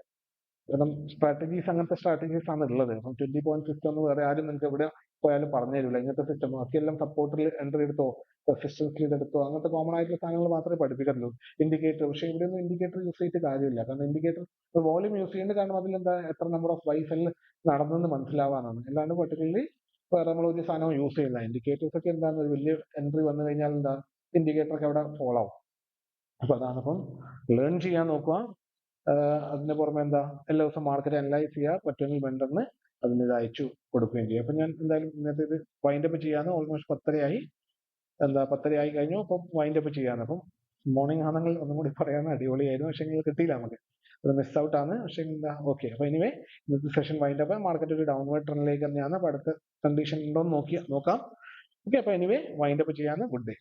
കാരണം സ്ട്രാറ്റജീസ് അങ്ങനത്തെ സ്ട്രാറ്റജീസ് ആണ് ഉള്ളത്. അപ്പം 20 പോയിന്റ് സിസ്റ്റം ഒന്നും വേറെ ആരും നിങ്ങൾക്ക് എവിടെ പോയാലും പറഞ്ഞു തരില്ല. ഇങ്ങനത്തെ സിസ്റ്റം ബാക്കിയെല്ലാം സപ്പോർട്ടിൽ എൻട്രി എടുത്തോ റെസിസ്റ്റൻസിൽ ഇതെടുത്തോ അങ്ങനത്തെ കോമൺ ആയിട്ടുള്ള സാധനങ്ങൾ മാത്രമേ പഠിപ്പിക്കത്തുള്ളൂ. ഇൻഡിക്കേറ്റർ, പക്ഷേ ഇവിടെ ഒന്നും ഇൻഡിക്കേറ്റർ യൂസ് ചെയ്തിട്ട് കാര്യമില്ല. കാരണം ഇൻഡിക്കേറ്റർ വോളിയം യൂസ് ചെയ്യുന്നത് കാരണം അതിലെന്താ എത്ര നമ്പർ ഓഫ് ബൈ സെൽ നടന്നെന്ന് മനസ്സിലാവാനാണ്. അല്ലാണ്ട് പെർട്ടിക്കുലർലി വേറെ നമ്മൾ ഒരു സാധനവും യൂസ് ചെയ്യുന്നില്ല. ഇൻഡിക്കേറ്റേഴ്സ് ഒക്കെ എന്താണ് ഒരു വലിയ എൻട്രി വന്നു കഴിഞ്ഞാൽ എന്താ ഇൻഡിക്കേറ്റർ ഒക്കെ അവിടെ ഫോളോ ആവും. അപ്പൊ അതാണ്. അപ്പം ലേൺ ചെയ്യാൻ നോക്കുക. അതിന് പുറമെ എന്താ എല്ലാ ദിവസവും മാർക്കറ്റ് അനലൈസ് ചെയ്യുക. പറ്റുമെങ്കിൽ വെണ്ടറിന് അതിന് ഇത് അയച്ചു കൊടുക്കുകയും ചെയ്യും. അപ്പൊ ഞാൻ എന്തായാലും ഇന്നത്തെ ഇത് വൈൻഡപ്പ് ചെയ്യാന്ന്. ഓൾമോസ്റ്റ് 10:30 ആയി. 10:30 ആയി കഴിഞ്ഞു. അപ്പം വൈൻഡപ്പ് ചെയ്യാന്ന്. അപ്പം മോർണിംഗ് ആണെങ്കിൽ ഒന്നും കൂടി പറയാൻ അടിപൊളിയായിരുന്നു. പക്ഷെ കിട്ടിയില്ല നമുക്ക്, അത് മിസ് ഔട്ട് ആണ്. പക്ഷെ എന്താ ഓക്കെ. അപ്പൊ എനിവേ ഇന്നത്തെ സെഷൻ വൈൻഡപ്പ്. മാർക്കറ്റ് ഒരു ഡൗൺവേർഡ് ട്രെൻഡിലേക്ക് തന്നെയാണ്. അപ്പൊ അടുത്ത കണ്ടീഷൻ ഉണ്ടോ എന്ന് നോക്കാം. ഓക്കെ. അപ്പൊ എനിവേ വൈൻഡപ്പ് ചെയ്യാന്ന്. Good day.